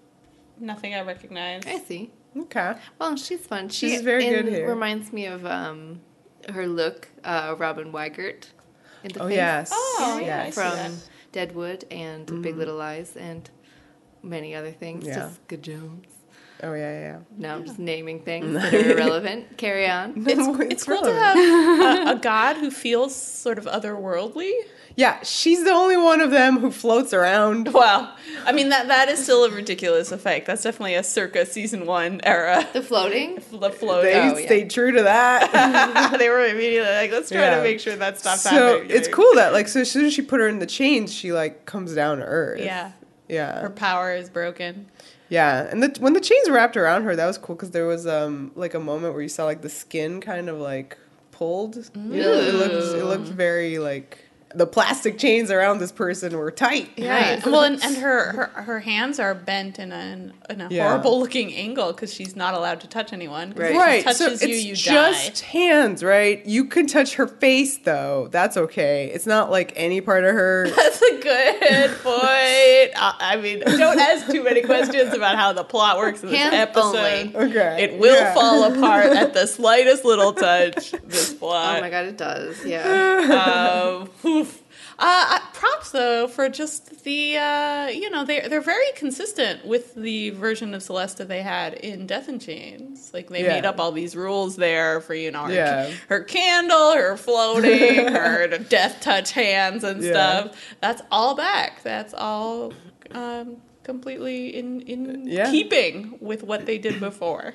Nothing I recognize. I see. Okay. Well, she's fun. She's very good here. Reminds me of her look, Robin Weigert. In the Oh, face. yes. Oh, yeah, I yes. see that. From Deadwood and Big Little Lies and many other things. Yeah. Jessica Jones. Oh, yeah. Now I'm just naming things that are irrelevant. Carry on. It's cool to relevant. have a god who feels sort of otherworldly. Yeah, she's the only one of them who floats around. Well, I mean, that is still a ridiculous effect. That's definitely a circa season 1 era. The floating? The float. They stayed true to that. They were immediately like, let's try to make sure that stops so happening. it's cool that, like, so as soon as she put her in the chains, she, like, comes down to earth. Yeah. Yeah. Her power is broken. Yeah, and when the chains wrapped around her, that was cool because there was like a moment where you saw like the skin kind of like pulled. It looked very like the plastic chains around this person were tight. Yeah. Nice. Well, and her hands are bent in a horrible looking angle because she's not allowed to touch anyone. 'Cause if she Right. touches So you, it's you just die. hands, right? You can touch her face though. That's okay. It's not like any part of her. That's a good point. I mean, don't ask too many questions about how the plot works in this Hands episode. only. Okay. It will Yeah. fall apart at the slightest little touch. This plot. Oh my god, it does. Yeah. Oof. props though for just the they're very consistent with the version of Celesta they had in Death and Chains. Like they made up all these rules there for her candle, her floating, her death touch hands and stuff. That's all back. That's all completely in keeping with what they did before.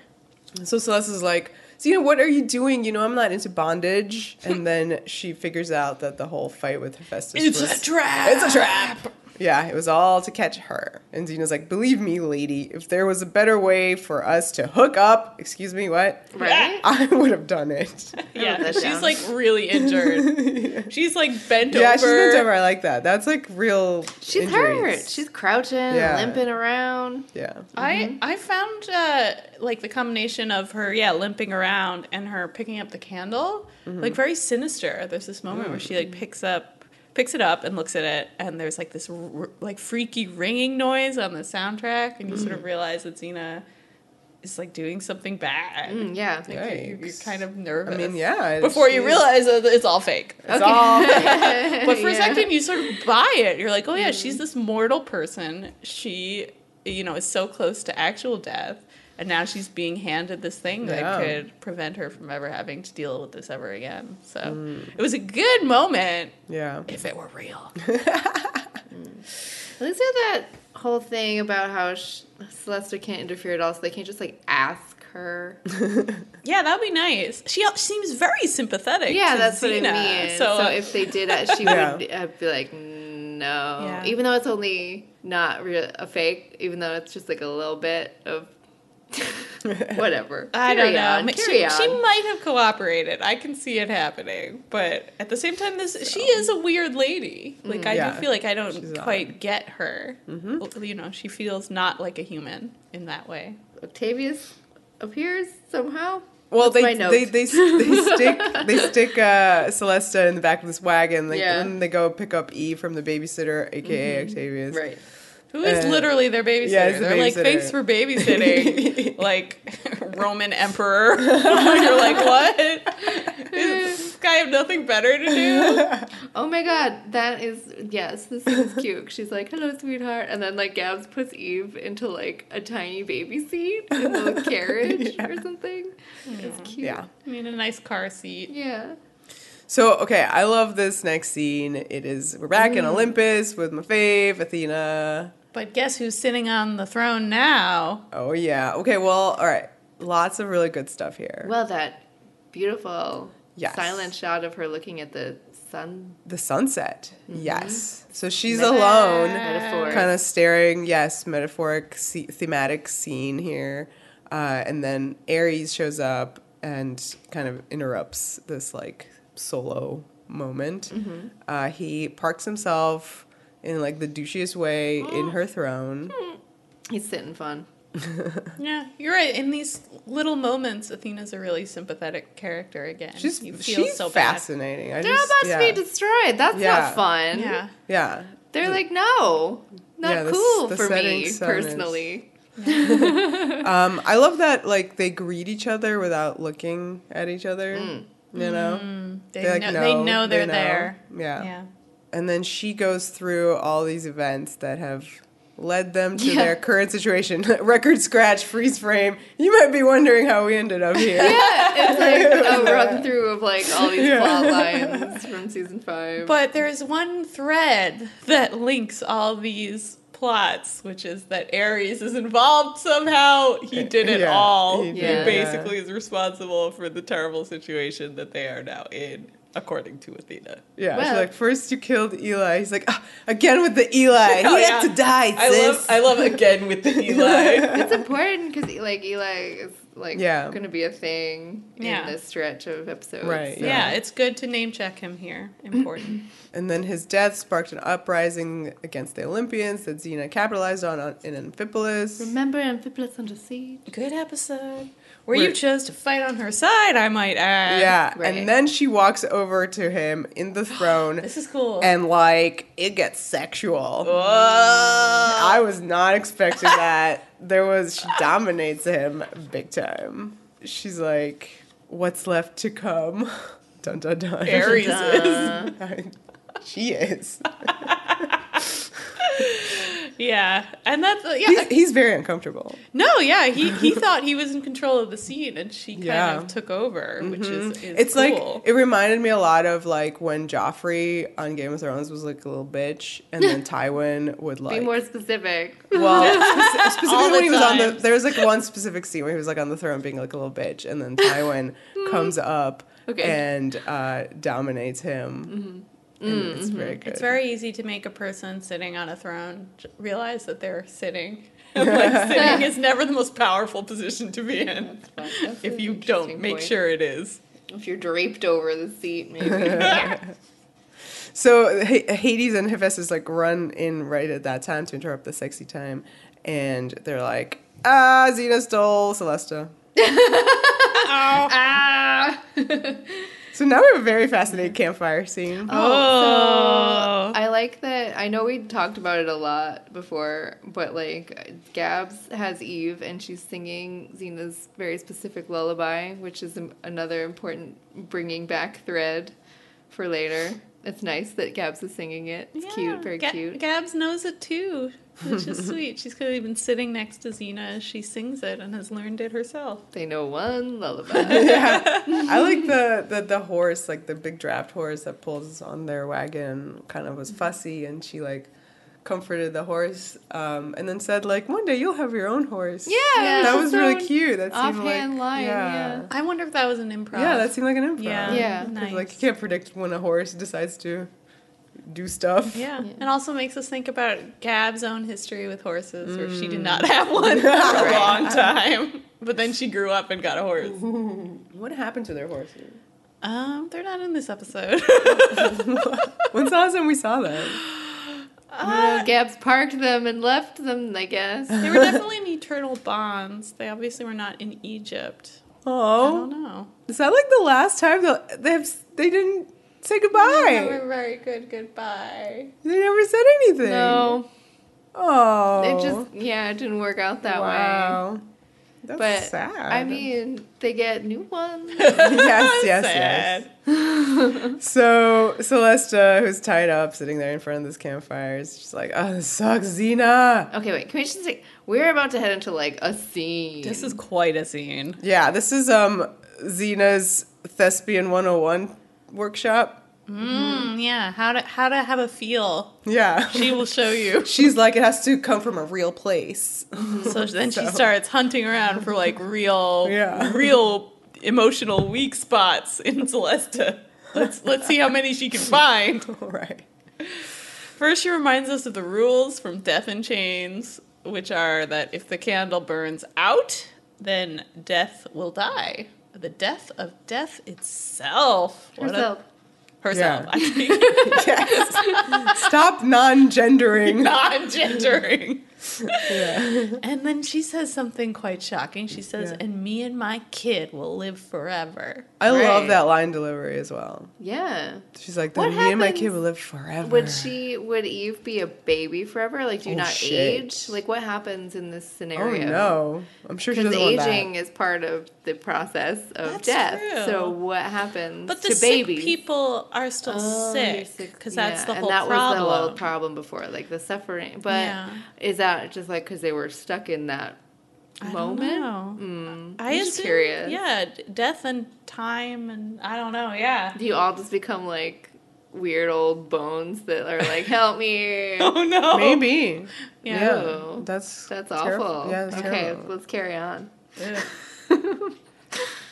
So Celesta's like, Xena, what are you doing? I'm not into bondage. And then she figures out that the whole fight with Hephaestus It's a trap! It's a trap! Yeah, it was all to catch her. And Xena's like, believe me, lady, if there was a better way for us to hook up, excuse me, what? Right? I would have done it. Yeah, she's like really injured. She's like bent over. Yeah, she's bent over. I like that. That's like real She's injuries. hurt. She's crouching, limping around. Yeah. I found like the combination of her limping around and her picking up the candle like very sinister. There's this moment where she like picks it up and looks at it, and there's like this like freaky ringing noise on the soundtrack, and you sort of realize that Xena is like doing something bad. Yeah. Like, you're kind of nervous. I mean, yeah. Before you realize that it's all fake. It's all fake. But for a second, you sort of buy it. You're like, oh yeah, she's this mortal person. She, is so close to actual death. And now she's being handed this thing that could prevent her from ever having to deal with this ever again. So it was a good moment. Yeah. If it were real. At least they had that whole thing about how Celesta can't interfere at all, so they can't just like ask her. Yeah, that'd be nice. She seems very sympathetic. Yeah, to that's Xena, what I mean. So if they did that, she would be like, no. Yeah. Even though it's only not a fake, even though it's just like a little bit of whatever. I don't know. Carry on. She might have cooperated. I can see it happening. But at the same time, she is a weird lady. Like, I do feel like I don't quite get her. She feels not like a human in that way. Octavius appears somehow. Well, That's they stick Celesta in the back of this wagon. Then they go pick up Eve from the babysitter, aka Octavius. Right. Who is literally their babysitter? Yeah, They're like, thanks for babysitting, like Roman emperor. You're like, what? Does this guy have nothing better to do? Oh my god, this scene is cute. She's like, hello, sweetheart. And then like Gabs puts Eve into like a tiny baby seat in the carriage or something. It's cute. Yeah. I mean, a nice car seat. Yeah. So, okay, I love this next scene. We're back in Olympus with my fave, Athena. But guess who's sitting on the throne now? Oh, yeah. Okay, well, all right. Lots of really good stuff here. Well, that beautiful silent shot of her looking at the sun. The sunset. Yes. So she's alone. Metaphor. Kind of staring, metaphoric, thematic scene here. And then Ares shows up and kind of interrupts this, like, solo moment. He parks himself in like the douchiest way in her throne. He's sitting fun. Yeah, you're right. In these little moments, Athena's a really sympathetic character again. She's so fascinating. They're about to be destroyed. That's not fun. Yeah. Yeah. They're like, no, not cool for me personally. I love that like they greet each other without looking at each other. You know? They know they're there. Yeah. And then she goes through all these events that have led them to their current situation. Record scratch, freeze frame. You might be wondering how we ended up here. Yeah, it's like a run through of like all these plot lines from season 5. But there's one thread that links all these plots, which is that Ares is involved somehow. He did it all. He basically is responsible for the terrible situation that they are now in, according to Athena. Yeah, she's like, first you killed Eli. He's like, again with the Eli. He had to die, sis. I love again with the Eli. It's important because like Eli is like going to be a thing in this stretch of episodes. Right. So. Yeah, it's good to name check him here. Important. And then his death sparked an uprising against the Olympians that Xena capitalized on in Amphipolis. Remember Amphipolis under siege? Good episode. Where you chose to fight on her side, I might add. Yeah, and then she walks over to him in the throne. This is cool. And, like, it gets sexual. Whoa. I was not expecting that. She dominates him big time. She's like, what's left to come? Dun, dun, dun. Ares is. She is. Yeah, and that's yeah. He's very uncomfortable. No, yeah, he thought he was in control of the scene, and she kind Yeah. of took over, which is It's cool. like, it reminded me a lot of like when Joffrey on Game of Thrones was like a little bitch, and then Tywin would like Be more specific. well, specifically All the when he was on the, times. there was like one specific scene where he was like on the throne being like a little bitch, and then Tywin comes up Okay. and dominates him. And it's very good. It's very easy to make a person sitting on a throne realize that they're sitting. Like, sitting is never the most powerful position to be in That's if an you interesting don't make point. sure it is. If you're draped over the seat, maybe. So Hades and Hephaestus like run in right at that time to interrupt the sexy time, and they're like, Xena stole Celesta. Ah! So now we have a very fascinating campfire scene. Oh. So I like that. I know we talked about it a lot before, but like Gabs has Eve and she's singing Xena's very specific lullaby, which is another important bringing back thread for later. It's nice that Gabs is singing it. It's cute, very cute. Gabs knows it too, which is sweet. She's clearly been sitting next to Xena as she sings it and has learned it herself. They know one lullaby. Yeah, I like the horse, like the big draft horse that pulls on their wagon, kind of was fussy, and she like comforted the horse, and then said like, one day you'll have your own horse. Yeah, that it's was so really cute. That seemed offhand like line, yeah. I wonder if that was an improv. Yeah, that seemed like an improv. Yeah, Yeah. 'Cause, nice. like you can't predict when a horse decides to do stuff. Yeah. And also makes us think about Gab's own history with horses, where she did not have one for a long time. But then she grew up and got a horse. What happened to their horses? They're not in this episode. When's the last time we saw them? Gabs parked them and left them, I guess. They were definitely in eternal bonds. They obviously were not in Egypt. I don't Oh, know. is that like the last time they didn't say goodbye? They were very good goodbye. They never said anything. No, Oh. it just, it didn't work out that way. Wow. That's But sad. I mean, they get new ones. yes. Sad. So Celesta, who's tied up, sitting there in front of this campfire, is just like, "Oh, this sucks, Xena." Okay, wait. Can we just say we're about to head into like a scene? This is quite a scene. Yeah, this is Xena's Thespian 101 workshop. Yeah, how to have a feel. Yeah. She will show you. She's like, it has to come from a real place. So then she starts hunting around for like real emotional weak spots in Celesta. Let's see how many she can find. Right. First, she reminds us of the rules from Death in Chains, which are that if the candle burns out, then death will die. The death of death itself. Herself, Yeah. I think. Yes. Stop non-gendering. Non-gendering. Yeah. And then she says something quite shocking. She says, Yeah. and me and my kid will live forever. I love Right. that line delivery as well. Yeah. She's like, What then me and my happens- kid will live forever. Would Eve be a baby forever? Like, do you Oh, not shit. age? Like, what happens in this Oh scenario? no. I'm sure she Because doesn't want aging that. is part of the process of That's death. true. So what happens But the to sick babies? people are still Oh, you're sick. Because that's the and whole that problem. was the whole problem before, like the suffering. But Yeah. is that just like because they were stuck in that I moment? don't know. I I'm just assume, curious. yeah, death and time and I don't know, yeah. Do you all just become like weird old bones that are like, help me? Oh no. Maybe. Yeah. Yeah. That's awful. Yeah, that's okay, terrible. let's carry on.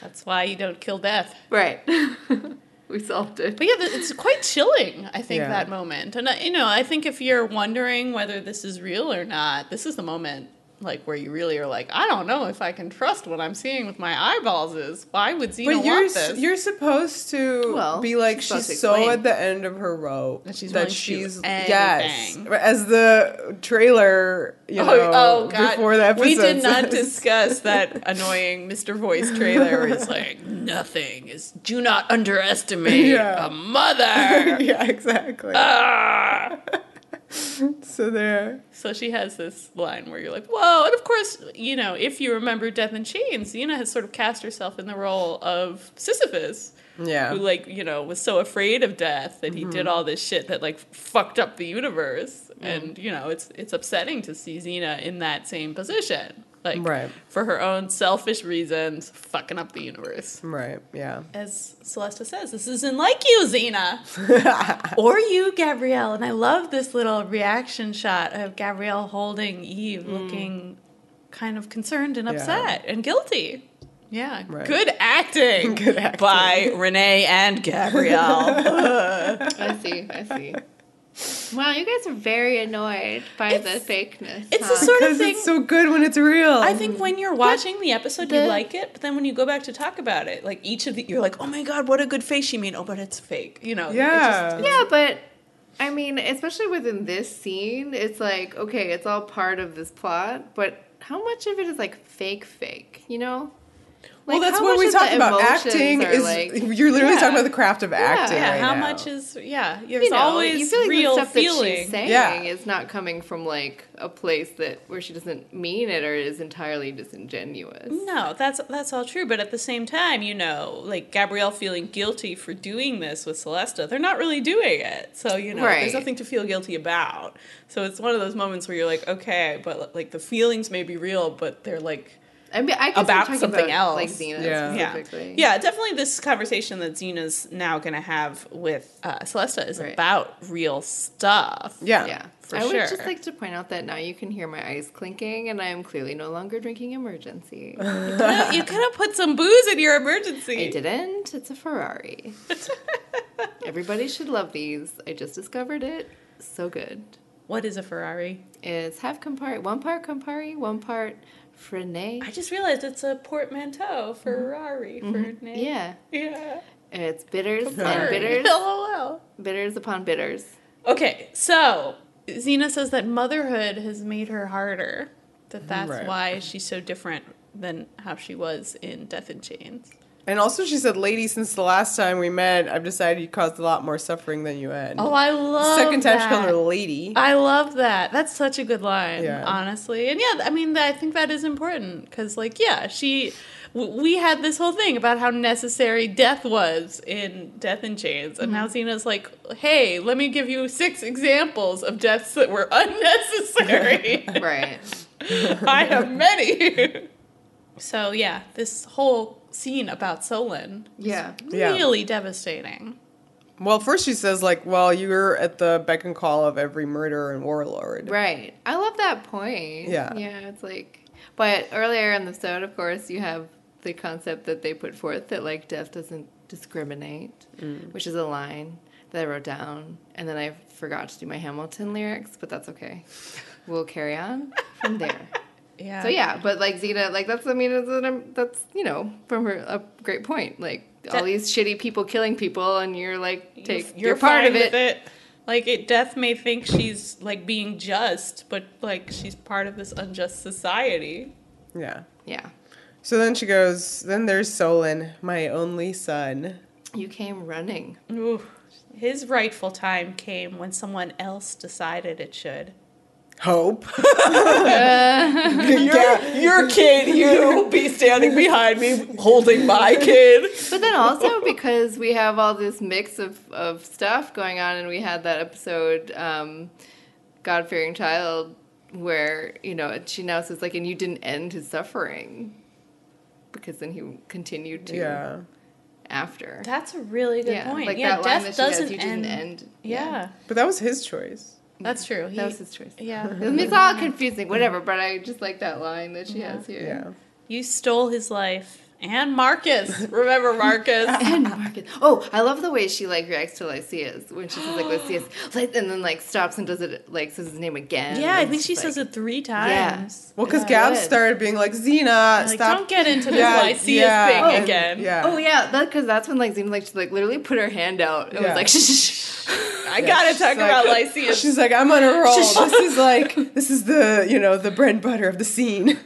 That's why you don't kill death. Right. We solved it. But yeah, it's quite chilling, I think, Yeah. that moment. And, I think if you're wondering whether this is real or not, this is the moment, like, where you really are like, I don't know if I can trust what I'm seeing with my eyeballs is. Why would Xena But want this? you're supposed to Well, be like, she's supposed she's to so explain. at the end of her rope That she's willing to do yes, anything. as the trailer, before the episode. We did not says. discuss that annoying Mr. Voice trailer where it's like, nothing is, do not underestimate Yeah. a mother. Yeah, exactly. Ah! So there. So she has this line where you're like, whoa. And of course, you know, if you remember Death in Chains, Xena has sort of cast herself in the role of Sisyphus. Yeah. Who, like, you know, was so afraid of death that he did all this shit that, like, fucked up the universe. And, you know, it's upsetting to see Xena in that same position. Like, Right. for her own selfish reasons, fucking up the universe. Right, yeah. As Celesta says, this isn't like you, Xena. Or you, Gabrielle. And I love this little reaction shot of Gabrielle holding Eve looking kind of concerned and upset and guilty. Yeah. Right. Good acting. Good acting. By Renee and Gabrielle. I see. Wow, you guys are very annoyed by the fakeness. It's the sort of Because thing. it's so good when it's real. I think when you're watching the episode, you like it, but then when you go back to talk about it, like each of the, you're like, oh my god, what a good face she made. Oh, but it's fake. You know. Yeah. Yeah, but I mean, especially within this scene, it's like, okay, it's all part of this plot, but how much of it is like fake, you know? Well, Like, that's how what much we of the talked about. emotions Acting are, is, like, you're literally talking about the craft of acting Yeah, right how now. much is, there's you know, always you feel like real the stuff feeling. that she's saying Yeah. is not coming from like a place where she doesn't mean it or is entirely disingenuous. No, that's all true. But at the same time, you know, like Gabrielle feeling guilty for doing this with Celesta, they're not really doing it. So, you know, Right. there's nothing to feel guilty about. So it's one of those moments where you're like, okay, but like the feelings may be real, but they're like I mean, I guess about I'm talking something about, else. like Xena Yeah. specifically. Yeah, definitely this conversation that Xena's now going to have with Celesta is Right. about real stuff. Yeah. Yeah. For I would sure. just like to point out that now you can hear my ice clinking, and I am clearly no longer drinking Emergency. You could have put some booze in your emergency. I didn't. It's a Ferrari. Everybody should love these. I just discovered it. So good. What is a Ferrari? It's half Campari, one part Frenet. I just realized it's a portmanteau, Ferrari, Fernet. Yeah. Yeah. And it's bitters and Campari. bitters. LOL. Bitters upon bitters. Okay, so Xena says that motherhood has made her harder. That's Right. why she's so different than how she was in Death in Chains. And also she said, lady, since the last time we met, I've decided you caused a lot more suffering than you had. Oh, I love Second time she that. called her lady. I love that. That's such a good line, Yeah. honestly. And yeah, I mean, I think that is important because, like, yeah, we had this whole thing about how necessary death was in Death in Chains, and now Xena's like, hey, let me give you 6 examples of deaths that were unnecessary. Right. I have many. So yeah, this whole scene about Solon Yeah. is really devastating. Well, first she says, like, well, you're at the beck and call of every murderer and warlord. Right. I love that point. Yeah. Yeah, it's like... But earlier in the episode, of course, you have the concept that they put forth that, like, death doesn't discriminate, which is a line that I wrote down. And then I forgot to do my Hamilton lyrics, but that's okay. We'll carry on from there. Yeah. So, yeah, but, like, Xena, like, that's, you know, from her, a great point. Like, all these shitty people killing people, and you're, like, you're part fine of with it. Like, Death may think she's, like, being just, but, like, she's part of this unjust society. Yeah. Yeah. So then she goes, then there's Solon, my only son. You came running. Ooh. His rightful time came when someone else decided it should. Hope. Your kid, you be standing behind me holding my kid. But then also because we have all this mix of stuff going on, and we had that episode, God-Fearing Child, where, you know, she now says, like, and you didn't end his suffering. Because then he continued to after. That's a really good point. Like yeah, that line death that she doesn't has, you didn't end. Yeah. But that was his choice. That's true. That was his choice. Yeah. It's all confusing, whatever, but I just like that line that she has here. Yeah. You stole his life. And Marcus. Remember Marcus? And Marcus. Oh, I love the way she, like, reacts to Lycius when she says, like, Lycius, like, and then, like, stops and does it, like, says his name again. Yeah, I and think it's she just, says like, it 3 times. Well, because Yeah, Gab good. started being like, Xena, Like, stop. don't get into this Yeah, Lycius yeah. thing Oh, again. Yeah. Oh, yeah, because that's when, like, Xena, like, she, like, literally put her hand out and was like, shh, shh, shh. I gotta talk about Lycius. She's like, I'm on a roll. This is the, you know, the bread and butter of the scene.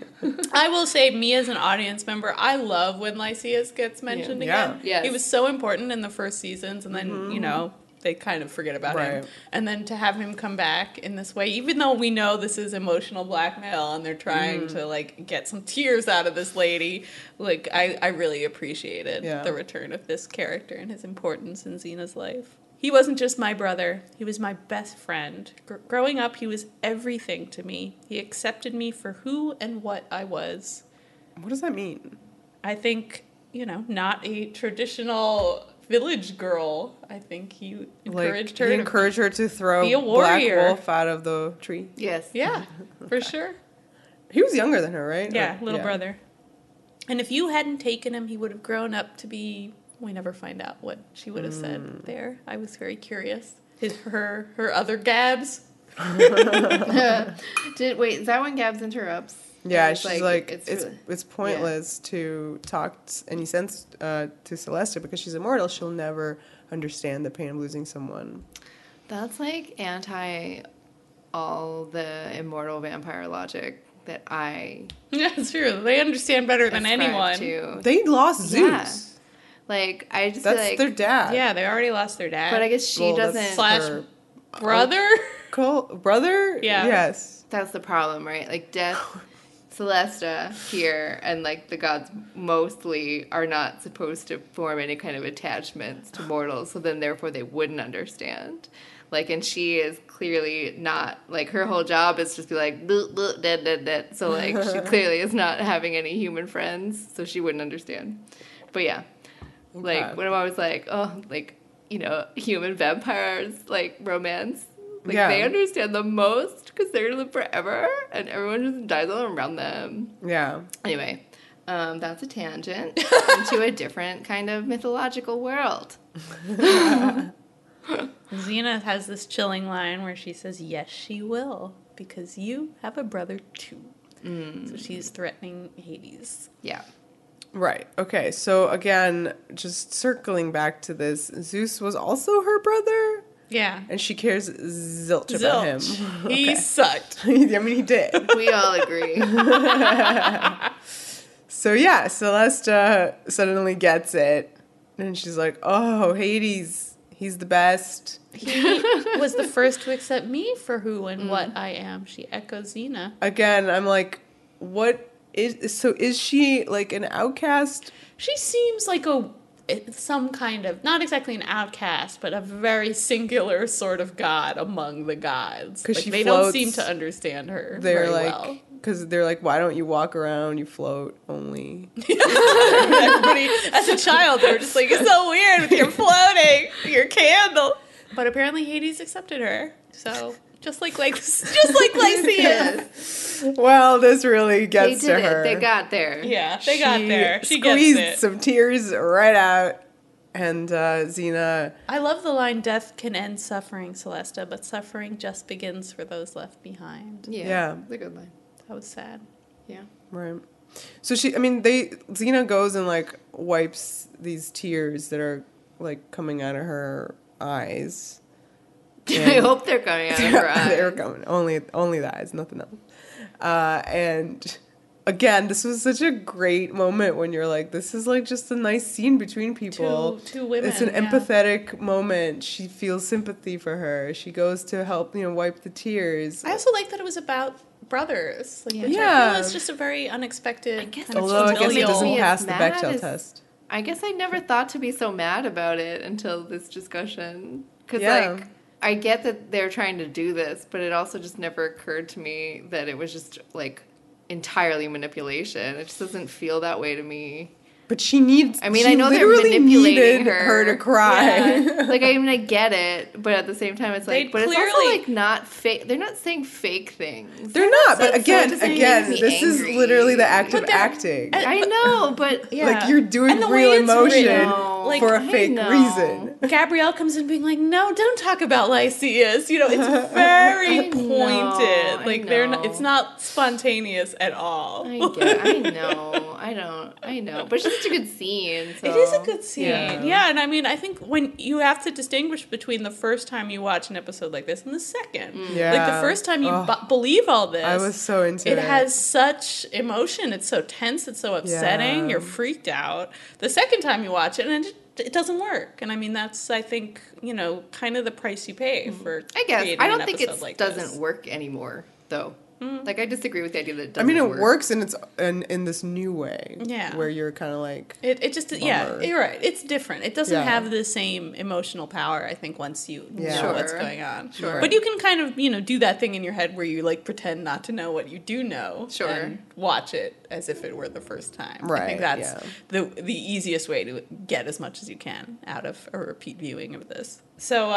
I will say, me as an audience member, I love when Lycius gets mentioned Yeah. again. Yes. He was so important in the first seasons, and then, you know, they kind of forget about him. Right. And then to have him come back in this way, even though we know this is emotional blackmail and they're trying to, like, get some tears out of this lady, like, I really appreciated the return of this character and his importance in Xena's life. He wasn't just my brother. He was my best friend. Growing up, he was everything to me. He accepted me for who and what I was. What does that mean? I think, not a traditional village girl. I think he encouraged her. He encouraged her to throw be a warrior. Black Wolf out of the tree. Yes. Yeah, for sure. He was younger than her, right? Yeah, little brother. And if you hadn't taken him, he would have grown up to be... We never find out what she would have said there. I was very curious. Her other Gabs. Wait, is that when Gabs interrupts? Yeah, she's like, it's it's pointless to talk any sense to Celesta because she's immortal. She'll never understand the pain of losing someone. That's like anti all the immortal vampire logic that I... Yeah, it's true. They understand better than anyone. They lost Zeus. Yeah. Like, I just that's feel like... their dad. Yeah, they already lost their dad. But I guess she doesn't... Slash brother? Brother? Yeah. Yes. That's the problem, right? Like, Death, Celesta here, and, like, the gods mostly are not supposed to form any kind of attachments to mortals, so then, therefore, they wouldn't understand. Like, and she is clearly not... Like, her whole job is just be like, dead, dead, dead. So, like, she clearly is not having any human friends, so she wouldn't understand. But, yeah. Okay. Like, when I'm always like, oh, like, human vampires, like, romance. Like, they understand the most because they're going to live forever and everyone just dies all around them. Yeah. Anyway, that's a tangent into a different kind of mythological world. Xena has this chilling line where she says, yes, she will, because you have a brother too. So she's threatening Hades. Yeah. Right. Okay. So again, just circling back to this, Zeus was also her brother? Yeah. And she cares zilch about him. He sucked. I mean, he did. We all agree. So yeah, Celesta suddenly gets it. And she's like, oh, Hades, he's the best. He was the first to accept me for who and what I am. She echoes Xena. Again, I'm like, is she like an outcast? She seems like some kind of, not exactly an outcast, but a very singular sort of god among the gods. Because they don't seem to understand her very well. Because they're like, why don't you walk around? You float only. Everybody, as a child, they were just like, it's so weird with your floating, your candle. But apparently Hades accepted her. So... Just like Lycius. Well, this really gets to her. They got there. Yeah, they got there. She squeezed gets it. Some tears right out. And Xena... I love the line, death can end suffering, Celesta, but suffering just begins for those left behind. Yeah. That's a good line. That was sad. Yeah. Right. So Xena goes and, like, wipes these tears that are, like, coming out of her eyes. I hope they're coming out of her eyes. They're coming. Only the eyes, nothing else. And again, this was such a great moment when you're like, this is like just a nice scene between people. Two women. It's an empathetic moment. She feels sympathy for her. She goes to help, wipe the tears. I also like that it was about brothers. Like, which I feel is just a very unexpected. Although I guess it doesn't pass the Bechdel test. I guess I never thought to be so mad about it until this discussion. Because I get that they're trying to do this, but it also just never occurred to me that it was just, like, entirely manipulation. It just doesn't feel that way to me. But she needs... I mean, I know they're manipulating her to cry. Yeah. Like, I get it, but at the same time, it's like... But it's also, like, not fake... They're not saying fake things. They're not, but again, this is literally the act of acting. I know, but... Yeah. Like, you're doing real emotion for a fake reason. Gabrielle comes in being like, no, don't talk about Lycius. It's very pointed. Like, they're not, it's not spontaneous at all. I know. But it's just a good scene. So. It is a good scene. Yeah, and I mean, I think when you have to distinguish between the first time you watch an episode like this and the second. Yeah. Like, the first time you believe all this. I was so into it. It has such emotion. It's so tense. It's so upsetting. You're freaked out. The second time you watch it, and it it doesn't work. And I mean, that's, I think, kind of the price you pay for I guess. creating I don't an think episode it like doesn't this. work anymore, though. Like, I disagree with the idea that it I doesn't mean, it work. works and it's in this new way. Yeah. Where you're kind of like... It just, Bummer. you're right. It's different. It doesn't Yeah. have the same emotional power, I think, once you Yeah. know what's Sure. going on. Sure. But you can kind of, do that thing in your head where you, like, pretend not to know what you do know. Sure. And watch it as if it were the first time. I Right, think that's yeah. the easiest way to get as much as you can out of a repeat viewing of this. So,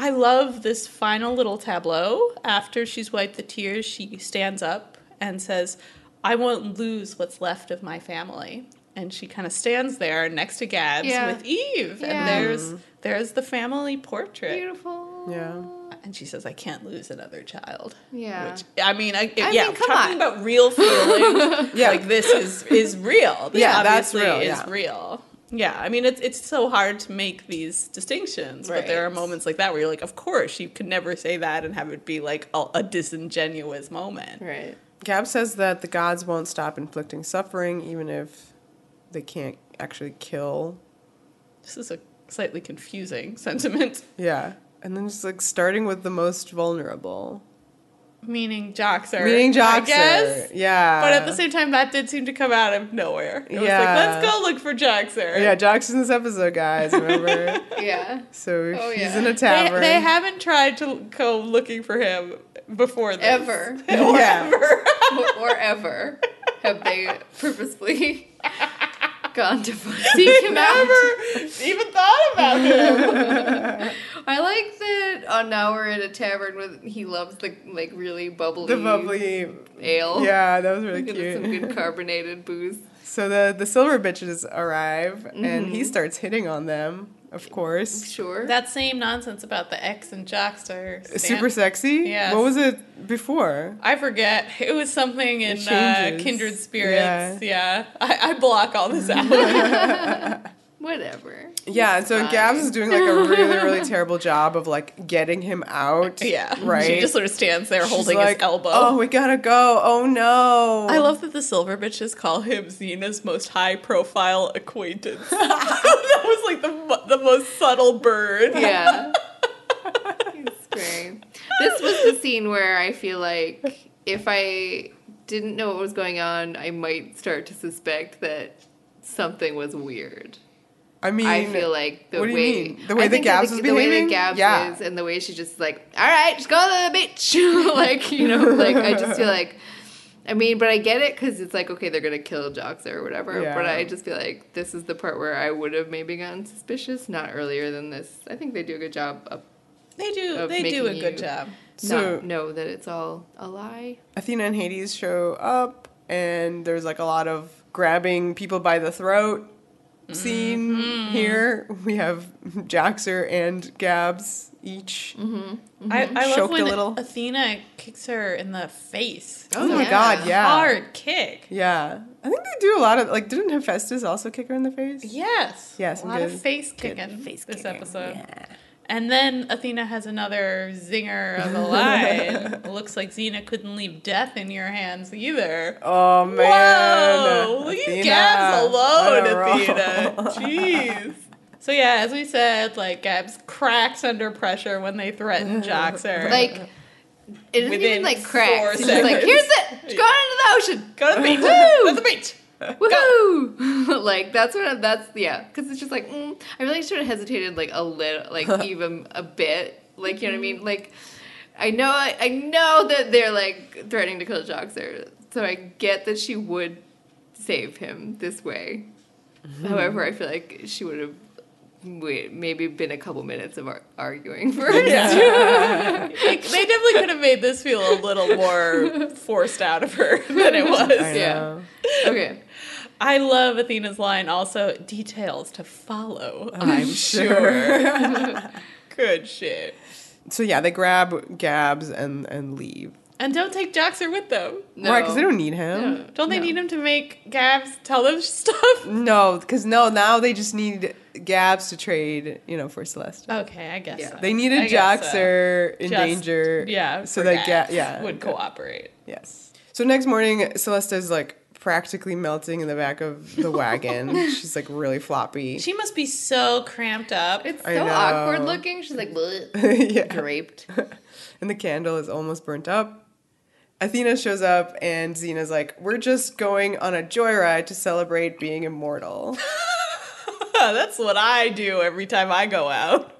I love this final little tableau. After she's wiped the tears, she stands up and says, I won't lose what's left of my family. And she kind of stands there next to Gabs with Eve. Yeah. And there's the family portrait. Beautiful. Yeah. And she says, I can't lose another child. Yeah. Which, I mean, mean, come talking on. about real feelings, Yeah. like this is real. This Yeah, that's obviously real, is yeah. real. Yeah, I mean, it's so hard to make these distinctions, but there are Right. moments like that where you're like, of course, you could never say that and have it be like a disingenuous moment. Right. Gab says that the gods won't stop inflicting suffering even if they can't actually kill. This is a slightly confusing sentiment. Yeah. And then just like starting with the most vulnerable. Meaning Joxer. Meaning I Joxer. guess. Yeah. But at the same time, that did seem to come out of nowhere. It was Yeah. like, let's go look for Joxer. Yeah, Joxer's in this episode, guys, remember? Yeah. So Oh, he's yeah. in a tavern. They haven't tried to go looking for him before this. Ever. Yeah. Or ever have they purposefully gone to seek him out. Never even thought about him. I like that now we're at a tavern with he loves the like really bubbly, The bubbly ale. Yeah, that was really Get cute. some good carbonated booze. So the silver bitches arrive and he starts hitting on them, of course. Sure. That same nonsense about the X and Joxer. Super sexy? Yes. What was it before? I forget. It was something in changes. Kindred Spirits. Yeah. I block all this out. Whatever. Yeah, and so Fine. Gabs is doing like a really, really terrible job of like getting him out. Yeah. Right? She just sort of stands there She's holding like, his elbow. Oh, we gotta go. Oh no. I love that the silver bitches call him Xena's most high-profile acquaintance. That was like the most subtle bird. Yeah. It's great. This was the scene where I feel like if I didn't know what was going on, I might start to suspect that something was weird. I mean, I feel like the what do you way mean? The way I that think Gabs was the way behaving? that Gabs Yeah. is, and the way she's just like, all right, just go to the beach, like like I just feel like, I mean, but I get it because it's like okay, they're gonna kill Joxer or whatever. Yeah. But I just feel like this is the part where I would have maybe gotten suspicious, not earlier than this. I think they do a good job of They do Of a making good you- job. So- not know that it's all a lie. Athena and Hades show up, and there's like a lot of grabbing people by the throat scene here. We have Joxer and Gabs each. I love Choked when a little. Athena kicks her in the face. Oh Oh, my yeah. god, yeah. Hard kick. Yeah. I think they do a lot of, like, didn't Hephaestus also kick her in the face? Yes. Yes, A lot of good- face good kicking face this kicking, episode. yeah. And then Athena has another zinger of a line. It looks like Xena couldn't leave death in your hands either. Oh, man. Whoa! Leave Athena, Gabs alone, on a roll. Athena. Jeez. So yeah, as we said, like Gabs cracks under pressure when they threaten Joxer. Like it isn't Within even like 4 cracks. It's just like seconds. here's it. Just go into the ocean. go to the beach. Woo! Go to the beach. Woohoo! Like that's yeah, because it's just like I really sort of hesitated like a little, like even a bit, like you know what I mean. Like I know that they're like threatening to kill Joxer, so I get that she would save him this way. However, I feel like she would have maybe been a couple minutes of arguing first. They definitely could have made this feel a little more forced out of her than it was. I Yeah. know. Okay. I love Athena's line also, details to follow, I'm sure. sure. Good shit. So, yeah, they grab Gabs and leave. And don't take Joxer with them. No. Right, because they don't need him. Don't they No. need him to make Gabs tell them stuff? No, because now they just need Gabs to trade, for Celeste. Okay, I guess Yeah. so. They needed I guess so. Joxer in Just- danger. Yeah, So for that Gabs yeah. would cooperate. Yes. So next morning, Celeste is like practically melting in the back of the wagon. She's like really floppy. She must be so cramped up. It's I so know. awkward looking. She's like, bleh, Yeah. draped. And the candle is almost burnt up. Athena shows up and Xena's like, we're just going on a joyride to celebrate being immortal. That's what I do every time I go out.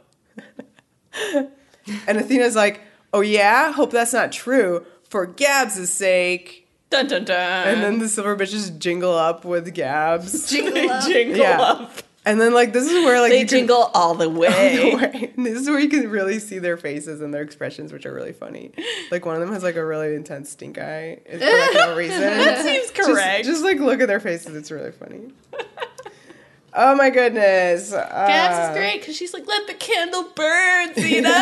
And Athena's like, oh yeah? Hope that's not true. For Gabs' sake. Dun dun dun. And then the silver bitches jingle up with Gabs. Jingle up. Jingle Yeah. up. And then like this is where like They you can- jingle all the way. And this is where you can really see their faces and their expressions, which are really funny. Like one of them has like a really intense stink eye for like no reason. That seems correct. Just like look at their faces. It's really funny. Oh my goodness. Gabs is great because she's like, let the candle burn, Xena.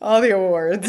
All the awards.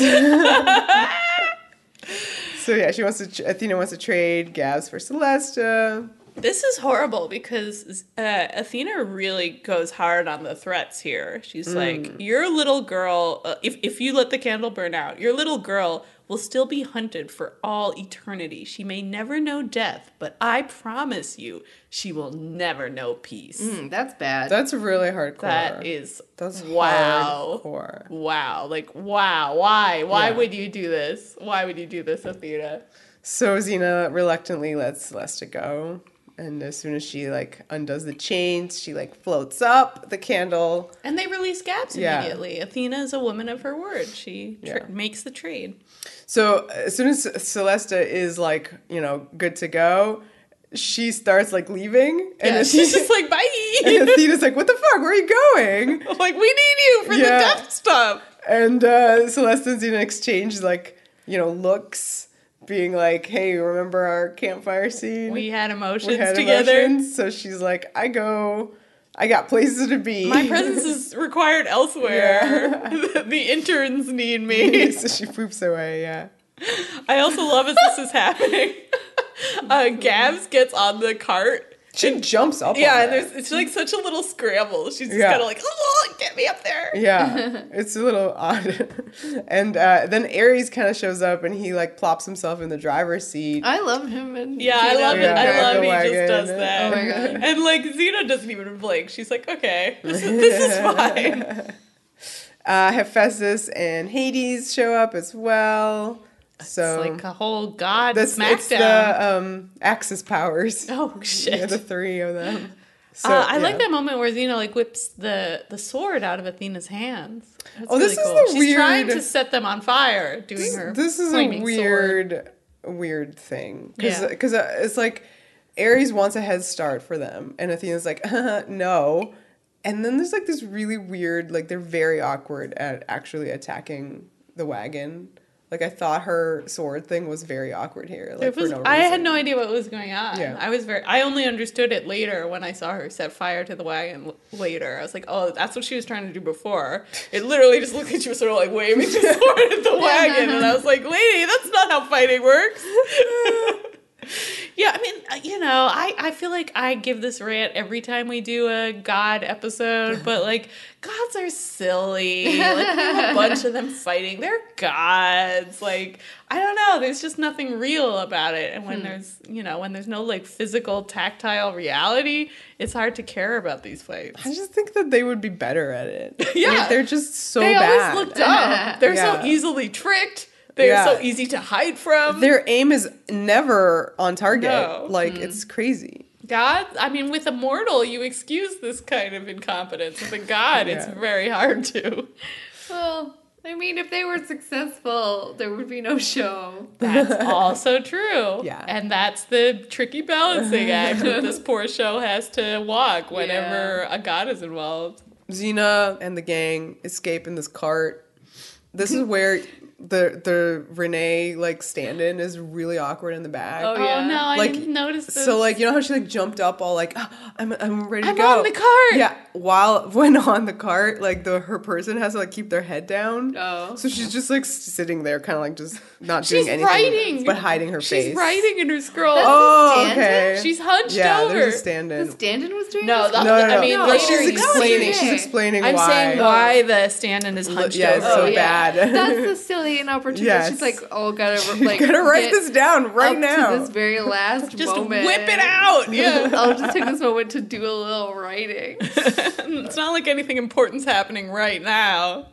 So yeah, she wants to. Athena wants to trade Gabs for Celesta. This is horrible because Athena really goes hard on the threats here. She's like, your little girl, if you let the candle burn out, your little girl will still be hunted for all eternity. She may never know death, but I promise you, she will never know peace. That's bad. That's really hardcore. That's wow. wow. Wow. Like, wow. Why? Why Yeah. would you do this? Why would you do this, Athena? So Xena reluctantly lets Celesta go. And as soon as she like undoes the chains, she like floats up the candle. And they release Gabs Yeah. immediately. Athena is a woman of her word. She Yeah. makes the trade. So as soon as Celesta is like, good to go, she starts like leaving. And then she's just like, bye. and Athena's like, what the fuck? Where are you going? Like, we need you for the Yeah. death stuff. And Celeste and Xena exchange like, looks, being like, hey, remember our campfire scene? We had emotions We had together. emotions. So she's like, I got places to be. My presence is required elsewhere. The interns need me. So she poops away, yeah. I also love as this is happening. Gabs gets on the cart. She jumps up. Yeah, on and it. it's like such a little scramble. She's just Yeah. kind of like, oh, get me up there. Yeah, it's a little odd. And then Ares kind of shows up and he like plops himself in the driver's seat. I love him. And Yeah, I love it. Yeah, I love the he wagon. just does that. Oh my God. And like Xena doesn't even blink. She's like, okay, this is fine. Hephaestus and Hades show up as well. So It's like a whole god it's smackdown. the Axis powers. Oh shit. Yeah, the three of them. So, I yeah. like that moment where Xena like whips the sword out of Athena's hands. That's Oh, this is the She's weird- trying to set them on fire, doing her. This is a flaming sword. weird thing. Yeah. Because it's like Ares wants a head start for them. And Athena's like, no. And then there's like this really weird, like they're very awkward at actually attacking the wagon. Like I thought her sword thing was very awkward here. Like for no reason. I had no idea what was going on. Yeah. I only understood it later when I saw her set fire to the wagon later. I was like, oh, that's what she was trying to do before. It literally just looked like she was sort of like waving the sword at the wagon, and I was like, lady, that's not how fighting works. Yeah, I mean, I feel like I give this rant every time we do a God episode, but like, gods are silly. Like, we have a bunch of them fighting. They're gods. Like, I don't know. There's just nothing real about it. And when there's no like physical, tactile reality, it's hard to care about these fights. I just think that they would be better at it. Yeah. Like, they're just so They bad. always look dumb. They're Yeah. so easily tricked. They're Yeah. so easy to hide from. Their aim is never on target. No. Like, it's crazy. God, I mean, with a mortal, you excuse this kind of incompetence. With a god, it's Yeah. very hard to. Well, I mean, if they were successful, there would be no show. That's also true. Yeah. And that's the tricky balancing act that this poor show has to walk whenever a god is involved. Xena and the gang escape in this cart. This is where the Renee like stand-in is really awkward in the back. Oh, yeah. Oh no, I Like, didn't notice this. So like, you know how she like jumped up all like, I'm ready to I'm go. on the cart. Yeah. When on the cart, like her person has to like keep their head down. Oh. So she's just like sitting there, kind of like just not She's doing anything, writing. but hiding her face. She's writing in her scroll. That's Oh, the stand-in? okay. She's hunched yeah, over. there's a stand-in. The stand-in was doing No, this? the- No. I mean, like later she's you explaining. see. She's explaining I'm why. saying why the stand-in is hunched Yeah, it's over. so Oh, yeah. bad. That's the silly really inopportune. Yes. She's like, oh, gotta write get this down right up now. to this very last Just moment. whip it out. Yeah. I'll just take this moment to do a little writing. It's not like anything important's happening right now.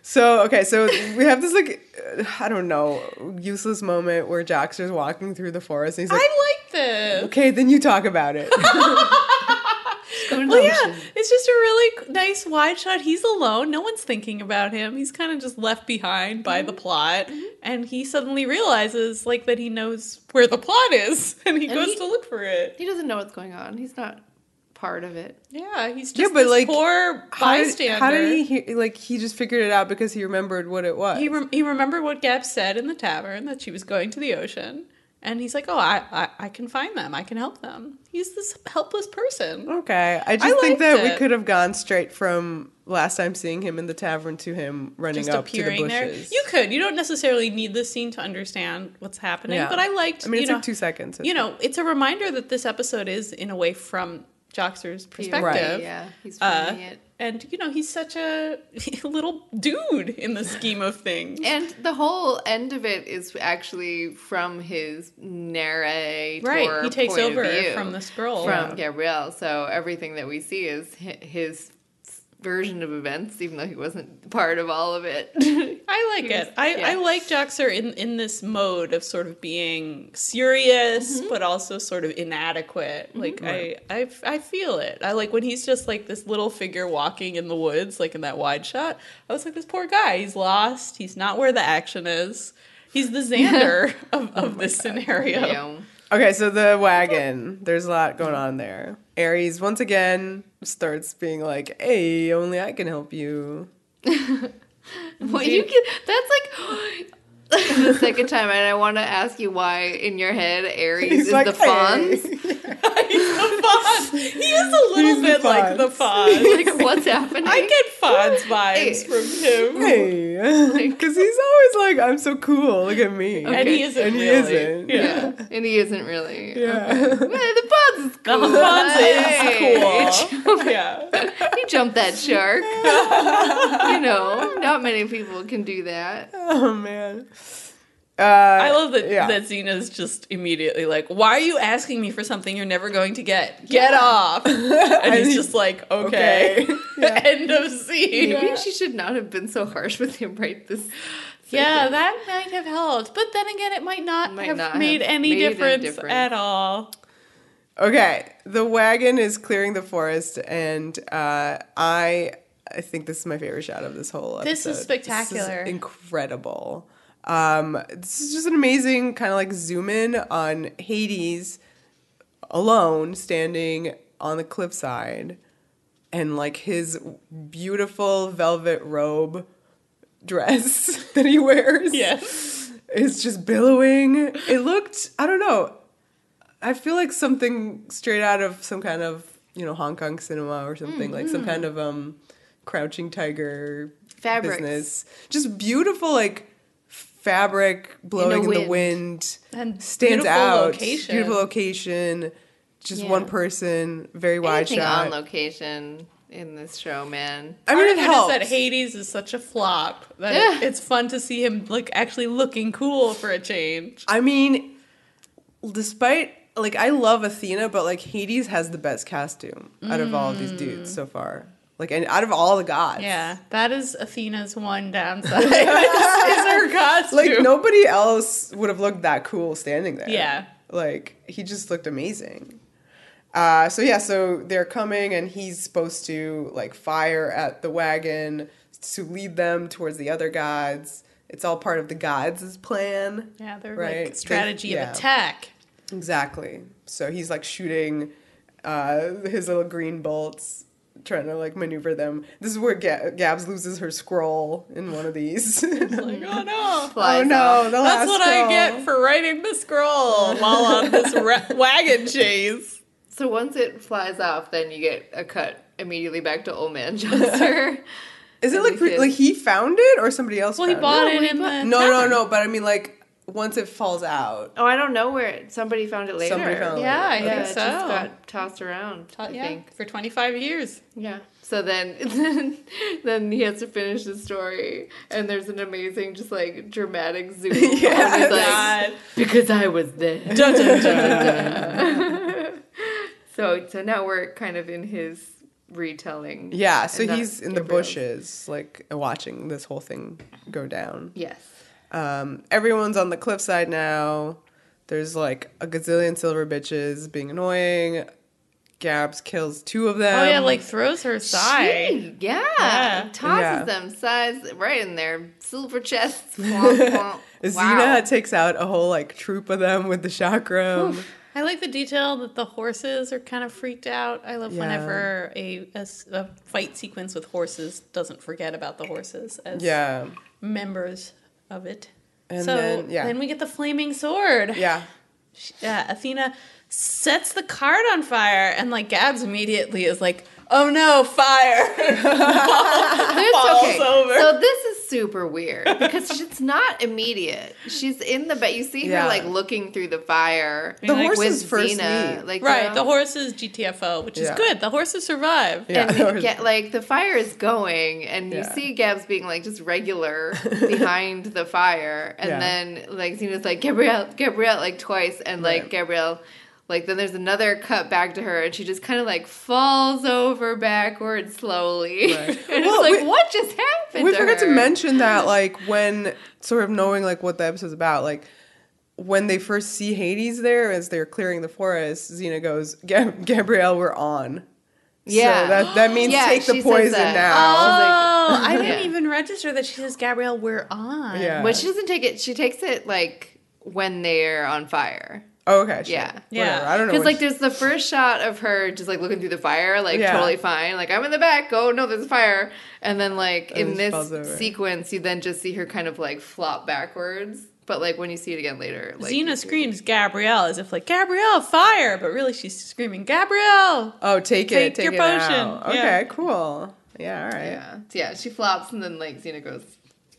So we have this like I don't know, useless moment where Joxer's walking through the forest and he's like, I like this. okay, then you talk about it. Well, yeah, it's just a really nice wide shot. He's alone. No one's thinking about him. He's kind of just left behind by the plot. And he suddenly realizes, like, that he knows where the plot is. And he goes to look for it. He doesn't know what's going on. He's not part of it. Yeah, he's just but this like, poor bystander. How did he just figured it out because he remembered what it was? He remembered what Gab said in the tavern, that she was going to the ocean. And he's like, oh, I can find them. I can help them. He's this helpless person. Okay. I just think that we it. could have gone straight from last time seeing him in the tavern to him running Just up to the bushes. there. You could. You don't necessarily need this scene to understand what's happening. Yeah. But I liked, it's like 2 seconds. It's a reminder that this episode is, in a way, from Joxer's perspective. Right, yeah. He's filming it. And, he's such a little dude in the scheme of things. And the whole end of it is actually from his narrator. Right, he takes point over of view, from the scroll. from Gabrielle. So everything that we see is his version of events, even though he wasn't part of all of it. I like it. I like Joxer in this mode of sort of being serious, but also sort of inadequate. Like, I feel it. I like when he's just like this little figure walking in the woods, like in that wide shot. I was like, this poor guy, he's lost. He's not where the action is. He's the Xander of this scenario. Yeah. Okay, so the wagon. There's a lot going on there. Ares, once again, starts being like, hey, only I can help you. What you get? That's like the second time, and I want to ask you why in your head Ares is like, the Fonz. He's the Fonz. He is a little bit like the Fonz. Like, what's happening? I get Fonz vibes from him. Hey, because he's always like, I'm so cool, look at me. Okay. And he isn't And he really. isn't. Yeah, and he isn't really. Yeah. Okay. Well, the Fonz is cool. The Fonz Hey. is cool. Yeah. He jumped that shark. Not many people can do that. Oh, man. I love that yeah. that Xena's just immediately like, why are you asking me for something you're never going to get? Get off. And he's just like, okay. Yeah. End of scene. Maybe she should not have been so harsh with him right this Yeah, that might have helped. But then again, it might not have made any difference at all. Okay, the wagon is clearing the forest, and I think this is my favorite shot of this whole episode. This is spectacular. This is incredible. This is just an amazing kind of like zoom in on Hades alone standing on the cliffside, and like his beautiful velvet robe dress that he wears. Yes. Is just billowing. It looked, I don't know, I feel like something straight out of some kind of, Hong Kong cinema or something, like some kind of Crouching Tiger Fabrics. business. Just beautiful, like, fabric blowing in the wind. And stands beautiful out. location. Beautiful location. Just one person, very wide Anything shot. on location in this show, man. I mean, it Part of helps. is that Hades is such a flop that it's fun to see him like actually looking cool for a change. I mean, despite, like, I love Athena, but, like, Hades has the best costume out of all of these dudes so far. Like, and out of all the gods. Yeah, that is Athena's one downside. is her costume. Like, nobody else would have looked that cool standing there. Yeah. Like, he just looked amazing. So they're coming, and he's supposed to, like, fire at the wagon to lead them towards the other gods. It's all part of the gods' plan. Yeah, they're right? like strategy of attack. Exactly. So he's, like, shooting his little green bolts, trying to, like, maneuver them. This is where Gabs loses her scroll in one of these. Like, oh no. Oh no, the last That's what scroll. I get for writing the scroll while on this wagon chase. So once it flies off, then you get a cut immediately back to Old Man Johnster. Is it like he found it or somebody else Well, he found bought it? it in the No. But I mean, like, once it falls out. Oh, I don't know where somebody found it later. Somebody found it Yeah, later. I think It so. just got tossed around. I think. For 25 years. Yeah. So then he has to finish the story, and there's an amazing, just like dramatic zoom. Yeah. And he's God. like, because I was there. Dun, dun, dun. So now we're kind of in his retelling. Yeah, so and not he's in the Gabriel's. bushes, like, watching this whole thing go down. Yes. Everyone's on the cliffside now. There's, like, a gazillion silver bitches being annoying. Gabs kills 2 of them. Oh, yeah, like throws her side. Yeah. Tosses Yeah. them sides right in their silver chests. Womp, womp. Xena takes out a whole, like, troop of them with the chakram. I like the detail that the horses are kind of freaked out. I love Yeah. whenever a fight sequence with horses doesn't forget about the horses as Yeah. members of it. And so then we get the flaming sword. Yeah. Athena sets the cart on fire, and like Gabs immediately is like, "Oh no, fire!" falls over. So this is super weird because it's not immediate. She's in the bed. You see Yeah. her like looking through the fire. The like, horses with first Xena, leave. like Right, the horses GTFO, which is Yeah. good. The horses survive. Yeah. And like the fire is going, and you Yeah. see Gabs being like just regular behind the fire, and Yeah. then like Xena's like Gabrielle, like twice, and like Right. Gabrielle, like then there's another cut back to her, and she just kind of like falls over backwards slowly, Right. and Well, it's like we- what just happened? We to forgot to her? mention that, like, when sort of knowing, like, what the episode's about, like, when they first see Hades there as they're clearing the forest, Xena goes, Gabrielle, we're on. Yeah. So that means Yeah, take the she says poison that. now. Oh, I didn't Yeah. even register that she says, "Gabrielle, we're on." Yeah. But she doesn't take it. She takes it like when they're on fire. Oh, okay. Sure. Yeah. Yeah. Whatever. I don't know. Because, what like, there's the first shot of her just, like, looking through the fire, like, Yeah. totally fine. Like, I'm in the back. Oh, no, there's a fire. And then, like, And in then she this falls over. sequence, you then just see her kind of, like, flop backwards. But, like, when you see it again later, like... Xena screams Gabrielle as if like, "Gabrielle, fire!" But really she's screaming, "Gabrielle!" Oh, take it. Take Take your it potion. out. Yeah. Okay, cool. Yeah, all right. Yeah. So, yeah, she flops, and then, like, Xena goes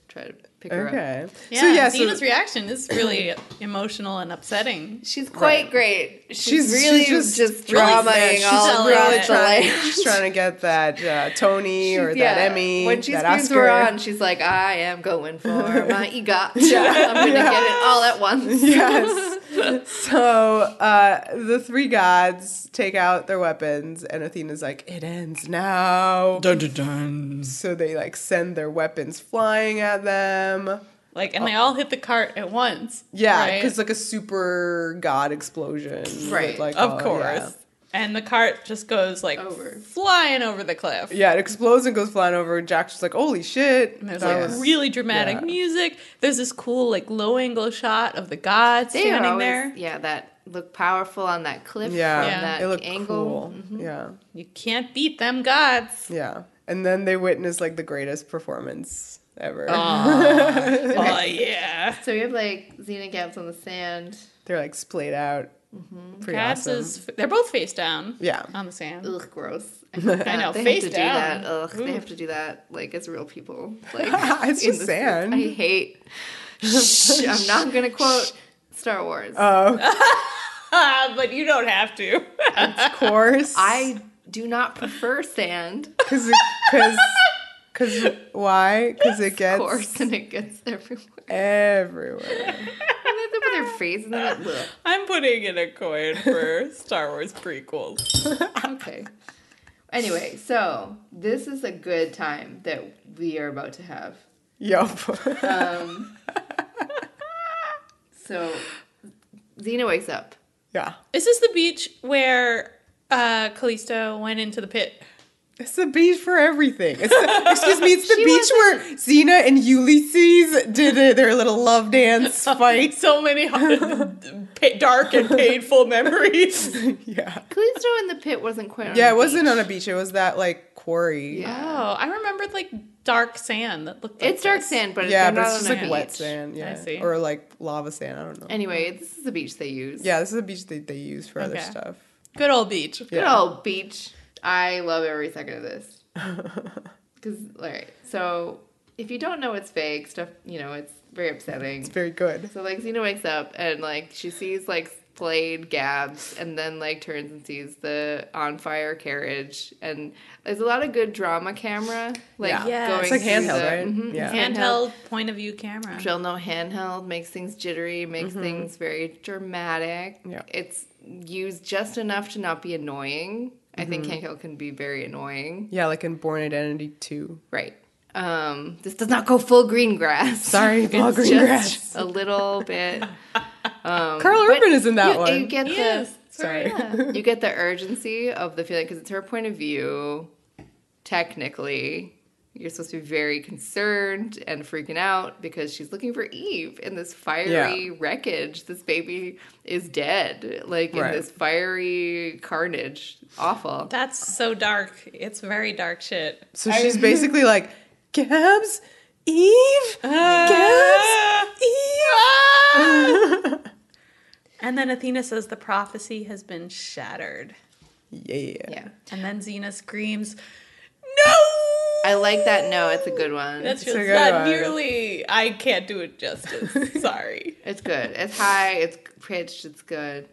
try to pick her up. Okay. Yeah, So, yeah, Xena's reaction is really emotional and upsetting. She's quite Right. great. She's really really just really dramaing she's all selling across it. the land. she's trying to get that Tony or that Emmy, When she that screams Oscar. we're on, she's like, I am going for my EGOT. I'm going to get it all at once. Yes. So the 3 gods take out their weapons, and Athena's like, "It ends now." Dun dun dun. So they like send their weapons flying at them. Like, and they all hit the cart at once. Yeah, right? because like a super god explosion. with, Right. like, Of all- course. And the cart just goes like Over. flying over the cliff. Yeah, it explodes and goes flying over. And Jack's just like, "Holy shit!" And there's That like was- really dramatic yeah. music. There's this cool like low angle shot of the gods They are standing always, there. yeah, that look powerful on that cliff Yeah, from Yeah. that it looked angle. cool. Yeah, You can't beat them gods. yeah. And then they witness like the greatest performance ever. Oh yeah. So we have like Xena Gabs on the sand. They're like splayed out. Pretty Gabs awesome. is they're both face down. Yeah. On the sand. Ugh, gross. I know, They face have to down. do that. Ugh, Ooh. they have to do that like as real people. Like It's in just the- sand. I hate. Shh, I'm not gonna quote Star Wars. But you don't have to. Of course. I do not prefer sand. Because why? Because it Of gets course, and it gets everywhere. everywhere. And they have to put their face in it. Ugh. I'm putting in a coin for Star Wars prequels. Okay. Anyway, so this is a good time that we are about to have. Yup. So Xena wakes up. Yeah. Is this the beach where Callisto went into the pit? It's the beach for everything. It's the, excuse me, it's the She beach where Xena and Ulysses did their little love dance fight. So many dark and painful memories. Yeah. Callisto in the pit wasn't quite on Yeah, the it wasn't beach. on a beach. It was that like quarry. Yeah. Oh, I remembered like dark sand that looked like It's dark this. sand, but Yeah, they're but not it's on just a like wet beach. sand. Yeah. I see. Or like lava sand. I don't know. Anyway, this is the beach they use. Yeah, this is a beach they use for other Okay. stuff. Good old beach. Good Yeah. old beach. I love every second of this. Because, all right, so if you don't know it's fake, stuff, you know, it's very upsetting. It's very good. So, like, Xena wakes up and, like, she sees, like, flayed Gabs and then, like, turns and sees the on-fire carriage. And there's a lot of good drama camera, like, Yeah. going It's like through handheld, the, right? Mhm, Yeah. Handheld point of view camera. She'll know handheld makes things jittery, makes things very dramatic. Yeah. It's used just enough to not be annoying. I think handheld can be very annoying. Yeah, like in Born Identity 2. Right. This does not go full green grass. Sorry, all It's green just grass. a little bit. Carl Urban is in that one. You get Yes. Sorry. you get the urgency of the feeling because it's her point of view. Technically, you're supposed to be very concerned and freaking out because she's looking for Eve in this fiery wreckage. This baby is dead, like in this fiery carnage. Awful. That's so dark. It's very dark shit. So she's basically like, Gabs, Eve, Gabs, Eve. And then Athena says the prophecy has been shattered. Yeah. And then Xena screams, "No!" I like that. No, it's a good one. That's It's a just good not one. nearly. I can't do it justice. Sorry. It's good. It's high. It's pitched. It's good.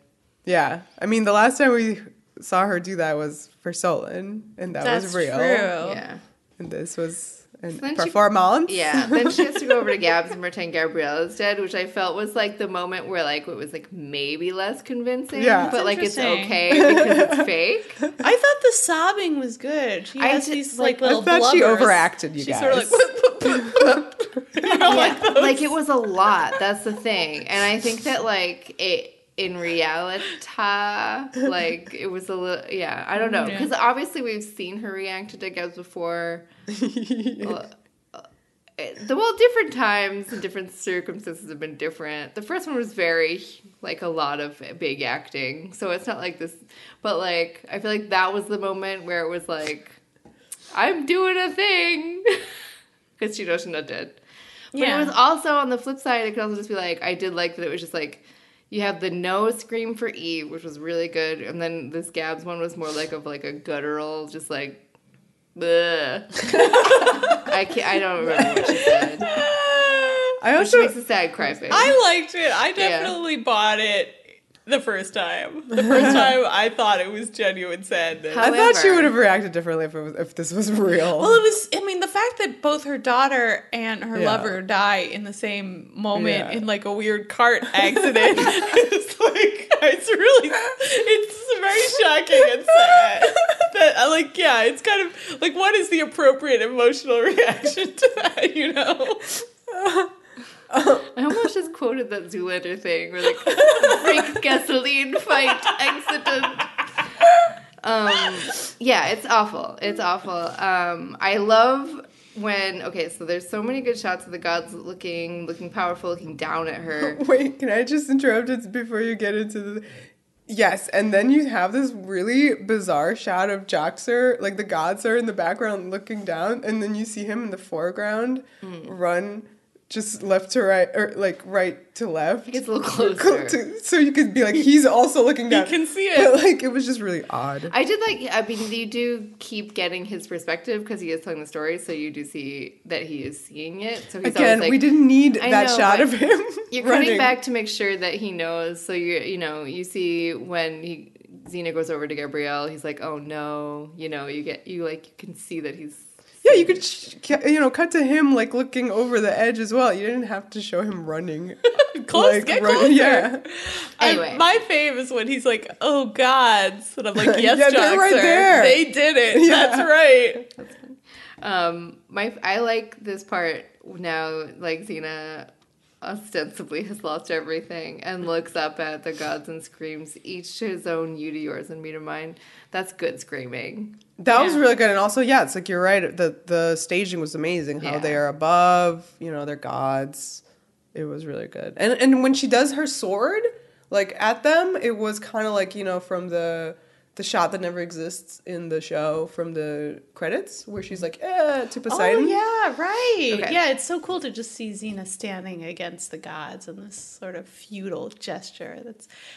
Yeah. I mean, the last time we saw her do that was for Solon, and that That's was real. true. Yeah. And this was an then she- performance. Yeah, then she has to go over to Gabs and pretend Gabrielle is dead, which I felt was like the moment where like it was like maybe less convincing. Yeah. But like it's Interesting. okay because it's fake. I thought the sobbing was good. She I has did- these like, like little I thought she blubbers. overacted, you She's guys. sort of like, you know, like those. Like it was a lot. That's the thing. And I think that like it in reality, like it was a little, yeah, I don't know. Because obviously we've seen her react to Gabs before. Well, different times and different circumstances have been different. The first one was very, like, a lot of big acting. So it's not like this, but, like, I feel like that was the moment where it was like, I'm doing a thing. Because she knows she's not dead. But Yeah. it was also, on the flip side, it could also just be like, I did like that it was just like, you have the no scream for Eve, which was really good. And then this Gabs one was more like of like a guttural, just like, bleh. I don't remember what she said. I Which also makes a sad cry face. I liked it. I definitely bought it the first time. The first time I thought it was genuine sadness. How- I thought she However- would have reacted differently if this was real. Well, it was, I mean, the fact that both her daughter and her Yeah. lover die in the same moment Yeah. in like a weird cart accident is like, it's very shocking and sad. That, like, yeah, it's kind of like, what is the appropriate emotional reaction to that, you know? I almost just quoted that Zoolander thing where like freak gasoline fight accident. Yeah, it's awful. It's awful. I love when so there's so many good shots of the gods looking powerful, looking down at her. Wait, can I just interrupt it before you get into the... Yes, and then you have this really bizarre shot of Joxer, like the gods are in the background looking down, and then you see him in the foreground run just left to right, or like right to left. It gets a little closer. So you could be like, he's also looking down. You can see it. But like, it was just really odd. I did like, I mean, you do keep getting his perspective because he is telling the story, so you do see that he is seeing it. So he's Again, always like, we didn't need I that know, shot but of him You're running. cutting back to make sure that he knows. So you see when Xena goes over to Gabrielle, he's like, "Oh no," you can see that he's. Yeah, you could, cut to him like looking over the edge as well. You didn't have to show him running. Get closer. Yeah. Anyway. My fave is when he's like, "Oh gods," and I'm like, "Yes, Yeah, they're right Joxer, there. they did it. Yeah. That's right." I like this part now. Like Xena ostensibly has lost everything and looks up at the gods and screams, "Each to his own, you to yours, and me to mine." That's good screaming. That was really good. And also, yeah, it's like you're right. The staging was amazing. How Yeah. they are above, they're gods. It was really good. And when she does her sword, like at them, it was kind of like, from the the shot that never exists in the show from the credits, where she's like, to Poseidon. Oh, yeah, right. Okay. Yeah, it's so cool to just see Xena standing against the gods in this sort of feudal gesture.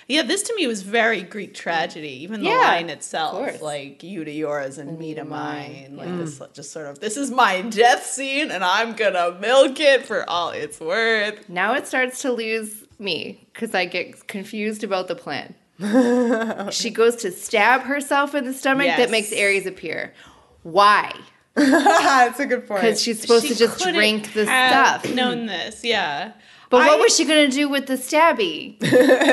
This to me was very Greek tragedy, even the line itself, like, you to yours and me to mine. Like, this just sort of, this is my death scene, and I'm gonna milk it for all it's worth. Now it starts to lose me, because I get confused about the plan. She goes to stab herself in the stomach. That makes Ares appear. Why? That's a good point. Because she's supposed to just drink the stuff. Known this, yeah. But what was she gonna do with the stabby?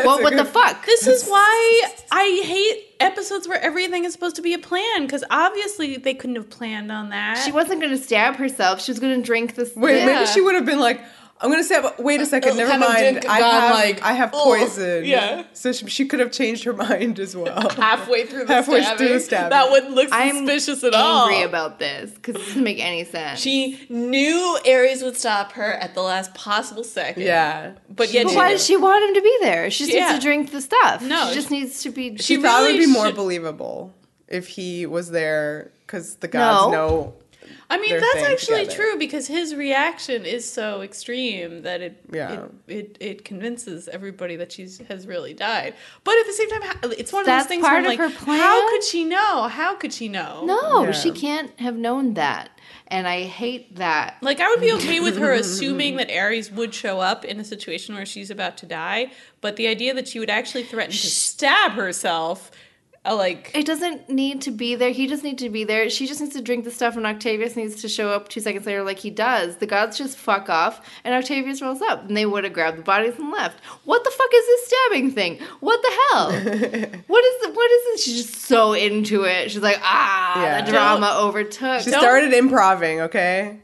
What the fuck? This is why I hate episodes where everything is supposed to be a plan, because obviously they couldn't have planned on that. She wasn't gonna stab herself. She was gonna drink this. Wait, maybe she would have been like, I'm gonna say, wait a second, never mind. I have poison. Yeah. So she could have changed her mind as well. Halfway through the stabbing. That wouldn't look suspicious at all. I'm angry about this because it doesn't make any sense. She knew Ares would stop her at the last possible second. Yeah. But why does she want him to be there? She just needs to drink the stuff. No. She just needs to be... She thought it would be more believable if he was there, because the gods know... I mean, that's actually true, because his reaction is so extreme that it convinces everybody that she has really died. But at the same time, it's one of those things where I'm like, how could she know? How could she know? No, she can't have known that. And I hate that. Like, I would be okay with her assuming that Ares would show up in a situation where she's about to die, but the idea that she would actually threaten to stab herself... it doesn't need to be there. He doesn't need to be there. She just needs to drink the stuff, and Octavius needs to show up 2 seconds later like he does. The gods just fuck off, and Octavius rolls up, and they would have grabbed the bodies and left. What the fuck is this stabbing thing? What the hell? What is this? She's just so into it. She's like, the drama overtook. She started improving, okay?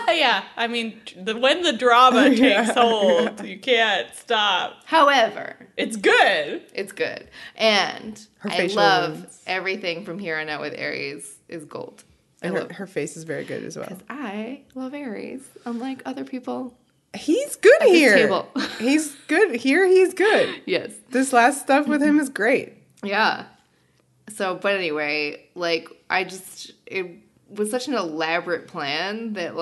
Yeah, I mean, when the drama takes hold, you can't stop. However, it's good. It's good. And I love everything from here on out with Ares is gold. And her face is very good as well. Because I love Ares, unlike other people. He's good here. He's good here. He's good. Yes. This last stuff with him is great. Yeah. So, but anyway, it was such an elaborate plan that,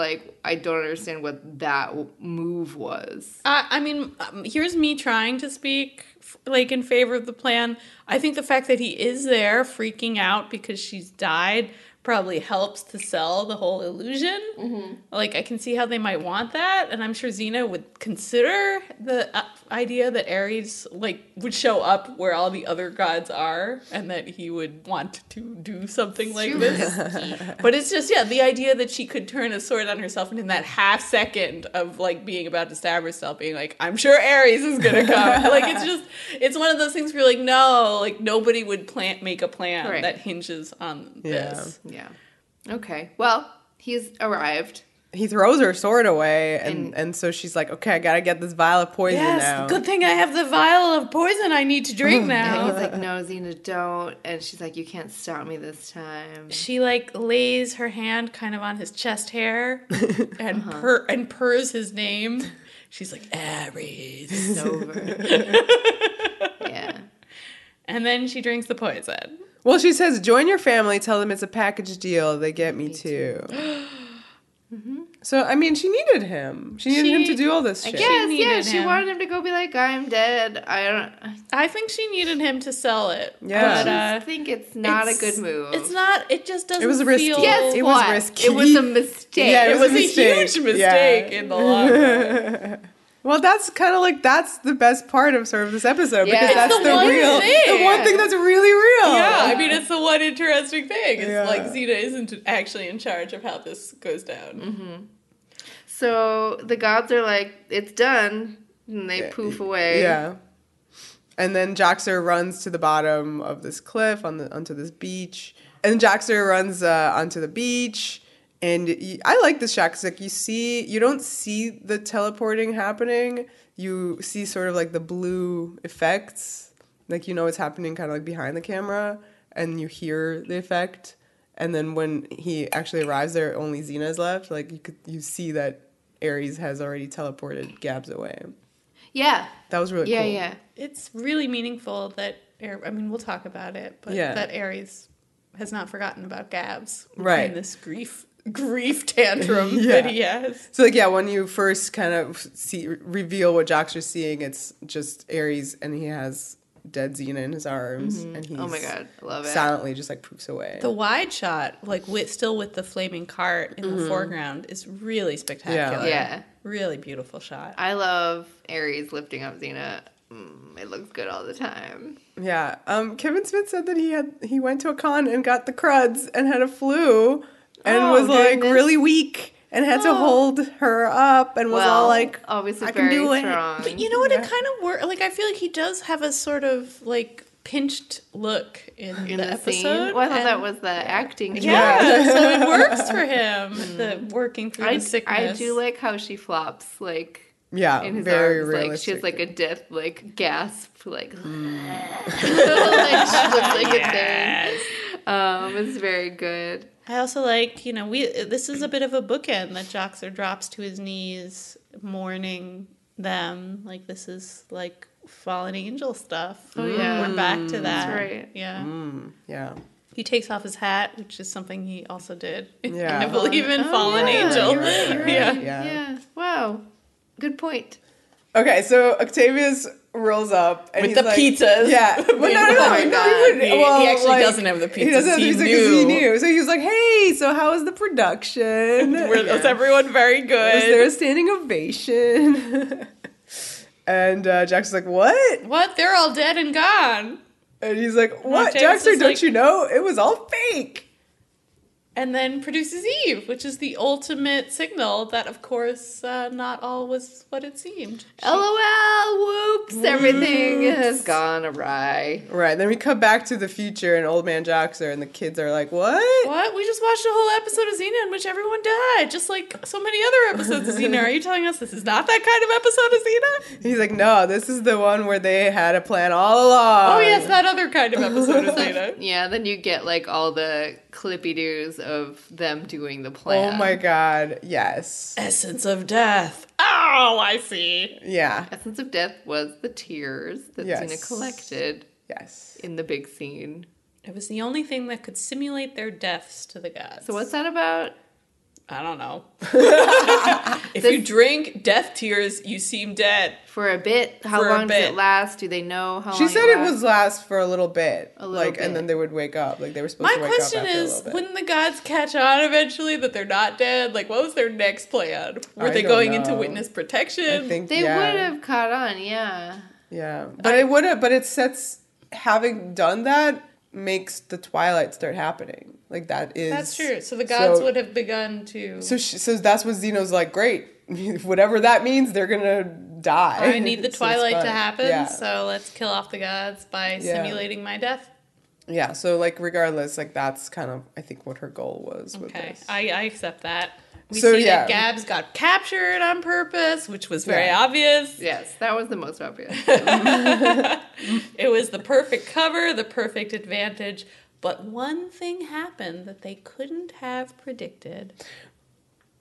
I don't understand what that move was. I mean, here's me trying to speak, in favor of the plan. I think the fact that he is there freaking out because she's died probably helps to sell the whole illusion. Mm-hmm. I can see how they might want that, and I'm sure Xena would consider the idea that Ares, would show up where all the other gods are, and that he would want to do something like this. But it's just, the idea that she could turn a sword on herself, and in that half second of, being about to stab herself, being like, I'm sure Ares is gonna come. It's one of those things where you're like, no, nobody would make a plan that hinges on this. Yeah. Okay. Well, he's arrived. He throws her sword away, and so she's like, okay, I gotta get this vial of poison now. Good thing I have the vial of poison I need to drink now. And he's like, no, Xena, don't. And she's like, you can't stop me this time. She, lays her hand kind of on his chest hair and purrs his name. She's like, Ares. It's over. Yeah. And then she drinks the poison. Well, she says, join your family, tell them it's a package deal, they get me too. Mm-hmm. So, I mean, she needed him. She needed him to do all this shit. She wanted him to go be like, I'm dead. I think she needed him to sell it. Yeah. But I think it's not a good move. It's not. It just doesn't It was risky. feel... Yes, it was risky. It was a mistake. Yeah, it was a huge mistake in the long run. Well, that's kind of that's the best part of sort of this episode, because that's the one the one thing that's really real. Yeah, I mean, it's the one interesting thing. It's Xena isn't actually in charge of how this goes down. Mm-hmm. So the gods are like, it's done, and they poof away. Yeah. And then Jaxer runs to the bottom of this cliff onto this beach. And Jaxer runs onto the beach. And I like this shot because you don't see the teleporting happening. You see sort of the blue effects. It's happening kind of behind the camera. And you hear the effect. And then when he actually arrives there, only Xena's left. You see that Ares has already teleported Gabs away. Yeah. That was really cool. Yeah. It's really meaningful that I mean, we'll talk about it, but Yeah. that Aries has not forgotten about Gabs. Right. And this grief tantrum Yeah. that he has. So, like, yeah, when you first kind of reveal what Joxer's seeing, it's just Aries, and he has dead Xena in his arms, and he's Oh my god, I love it. silently just, like, poofs away. The wide shot, like still with the flaming cart in the foreground, is really spectacular. Yeah. Really beautiful shot. I love Aries lifting up Xena. It looks good all the time. Yeah. Kevin Smith said that he went to a con and got the cruds and had a flu and Oh, was, like, goodness. really weak and had to hold her up and was all like, obviously I can very do it. strong. But you know what? It kind of works. Like, I feel like he does have a sort of, like, pinched look in the episode. scene. Well, I thought that was the acting. Yeah, so it works for him, the working through the sickness. I do like how she flops, like, Yeah, in his very arms. realistic. Like, she has, like, a death, like, gasp, like, like, she looks like a thing. It's very good. I also like, this is a bit of a bookend that Joxer drops to his knees, mourning them. Like, this is, like, fallen angel stuff. Oh, yeah. We're back to that. That's right. Yeah. Yeah. He takes off his hat, which is something he also did. Yeah. I believe in fallen yeah, angel. you're right, you're right. Yeah. Yeah. Wow. Good point. Okay, so Octavius rolls up and With he's the like, pizzas. Yeah. Well, no, Oh my God. He actually doesn't have the He doesn't have pizzas. the He pizzas because he knew. knew. So he was like, hey, so how was the production? Was everyone very good? Was there a standing ovation? And Jackson's like, what? What? They're all dead and gone. And he's like, what? James Jackson, is don't like- you know? It was all fake. And then produces Eve, which is the ultimate signal that, of course, not all was what it seemed. LOL, whoops, everything has gone awry. Right, then we come back to the future and Old Man Joxer and the kids are like, what? What? We just watched a whole episode of Xena in which everyone died, just like so many other episodes of Xena. Are you telling us this is not that kind of episode of Xena? He's like, no, this is the one where they had a plan all along. Oh, yes, that other kind of episode of Xena. Yeah, then you get like all the clippy-doos of them doing the plan. Oh my god, yes. Essence of death. Oh, I see. Yeah, Essence of Death was the tears that Yes. Xena collected yes. in the big scene. It was the only thing that could simulate their deaths to the gods. So what's that about? I don't know. If you drink death tears, you seem dead. For a bit? How For a long does bit. it last? Do they know how long She said it lasts? was last for a little bit. A little And bit. then they would wake up. Like, they were supposed My to wake question up after a is, little bit. wouldn't the gods catch on eventually that they're not dead? Like, what was their next plan? Were I they don't going into know. witness protection? I think, They yeah. would have caught on, yeah. Yeah. But it would have, but it sets, having done that, makes the Twilight start happening. Like, that is. That's true. So the gods so- would have begun to... So that's what Xeno's like, great. Whatever that means, they're gonna die. I need the So it's Twilight to fine. happen, Yeah. so let's kill off the gods by Yeah. simulating my death. Yeah, so, like, regardless, like, that's kind of, I think, what her goal was with Okay, this. I accept that. We So, see yeah. that Gabs got captured on purpose, which was very Yeah. obvious. Yes, that was the most obvious. It was the perfect cover, the perfect advantage. But one thing happened that they couldn't have predicted.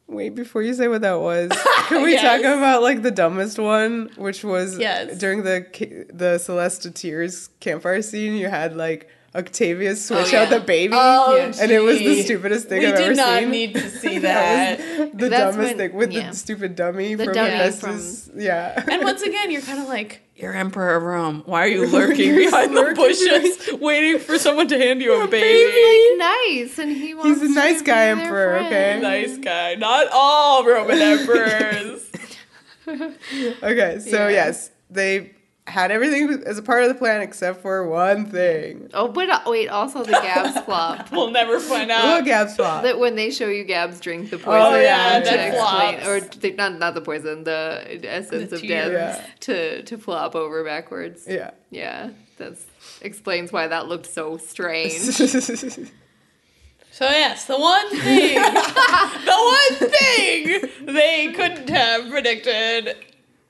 Wait, before you say what that was, can we Yes. talk about, like, the dumbest one, which was Yes. during the Celeste Tears campfire scene, you had, like, Octavius switch yeah. out the baby, Oh, and it was the gee. stupidest thing We I've did ever not seen. need to see that. That was the That's dumbest when- thing with yeah. the stupid dummy The from dummy Hephaestus. Yeah. And once again, you're kind of like, you're Emperor of Rome. Why are you lurking behind the bushes, waiting for someone to hand you a baby? Nice, and he wants He's a nice to guy, be their Emperor, friend. okay? Nice guy. Not all Roman emperors. Okay, so Yeah. yes, they had everything as a part of the plan except for one thing. Oh, but wait, also the Gabs flop. We'll never find Look, out. Gab's flop. That when they show you Gabs drink the poison, Oh, yeah, to that explain, flops. or not the poison, the essence The of tears. death to flop over backwards. Yeah. Yeah, that explains why that looked so strange. So yes, the one thing they couldn't have predicted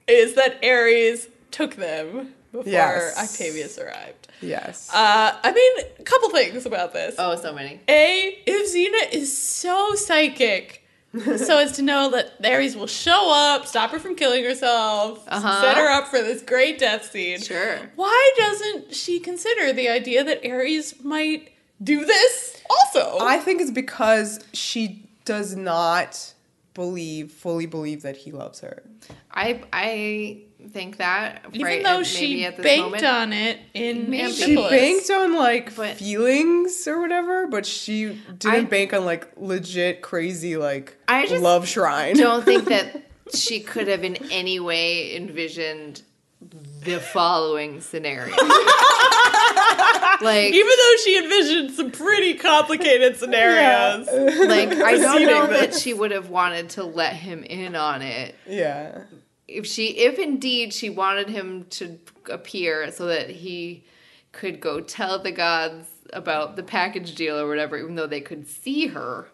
is that Ares took them before Yes. Octavius arrived. Yes. I mean, a couple things about this. Oh, so many. A, if Xena is so psychic, so as to know that Ares will show up, stop her from killing herself, set her up for this great death scene. Sure. Why doesn't she consider the idea that Ares might do this also? I think it's because she does not fully believe that he loves her. I think that even though she banked on it in She Amphipolis. banked on like feelings or whatever, but she didn't bank on like legit crazy like love shrine. Don't think that she could have in any way envisioned the following scenario. Like, even though she envisioned some pretty complicated scenarios. Like, I don't know that she would have wanted to let him in on it. Yeah. If indeed she wanted him to appear so that he could go tell the gods about the package deal or whatever, even though they could see her,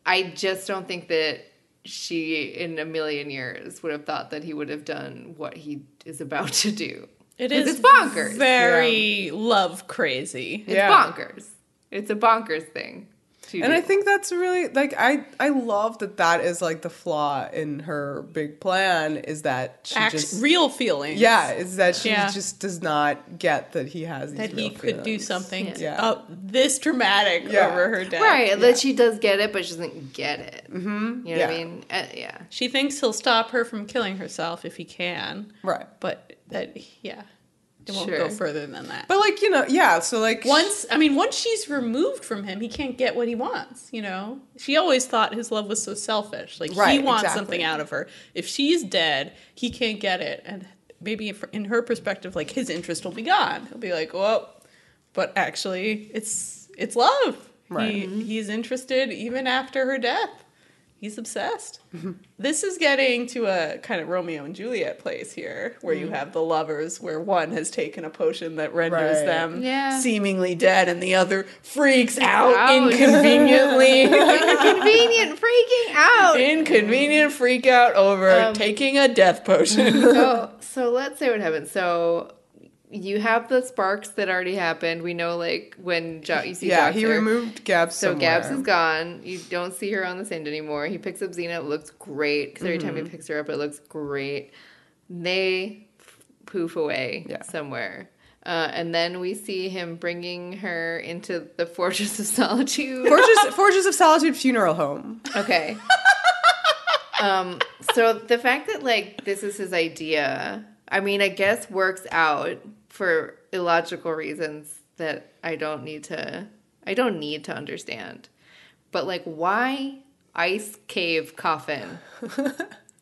I just don't think that she, in a million years, would have thought that he would have done what he is about to do. It's bonkers. Very love crazy. It's bonkers. It's a bonkers thing. And I think that's really, like, I love that is, like, the flaw in her big plan, is that she just... real feelings. Yeah, is that she just does not get that he has these that real he could feelings. do something this dramatic over her death. Right, that she does get it, but she doesn't get it. Mm-hmm. You know what I mean? Yeah. She thinks he'll stop her from killing herself if he can. Right. But that, it won't go further than that. But, like, so, like... Once she's removed from him, he can't get what he wants, She always thought his love was so selfish. Like, he wants something out of her. If she's dead, he can't get it. And maybe in her perspective, like, his interest will be gone. He'll be like, well, but actually, it's love. Right. He's interested even after her death. He's obsessed. This is getting to a kind of Romeo and Juliet place here, where you have the lovers, where one has taken a potion that renders them seemingly dead, and the other freaks out inconveniently. Inconvenient freaking out. Inconvenient freak out over taking a death potion. So let's say what happens. So you have the sparks that already happened. We know, like, when you see Doctor. He removed Gabs So somewhere. Gabs is gone. You don't see her on the sand anymore. He picks up Xena. It looks great. Because every time he picks her up, it looks great. They poof away somewhere. And then we see him bringing her into the Fortress of Solitude. Fortress of Solitude funeral home. Okay. So the fact that, like, this is his idea, I mean, I guess works out for illogical reasons that I don't need to understand. But, like, why ice cave coffin?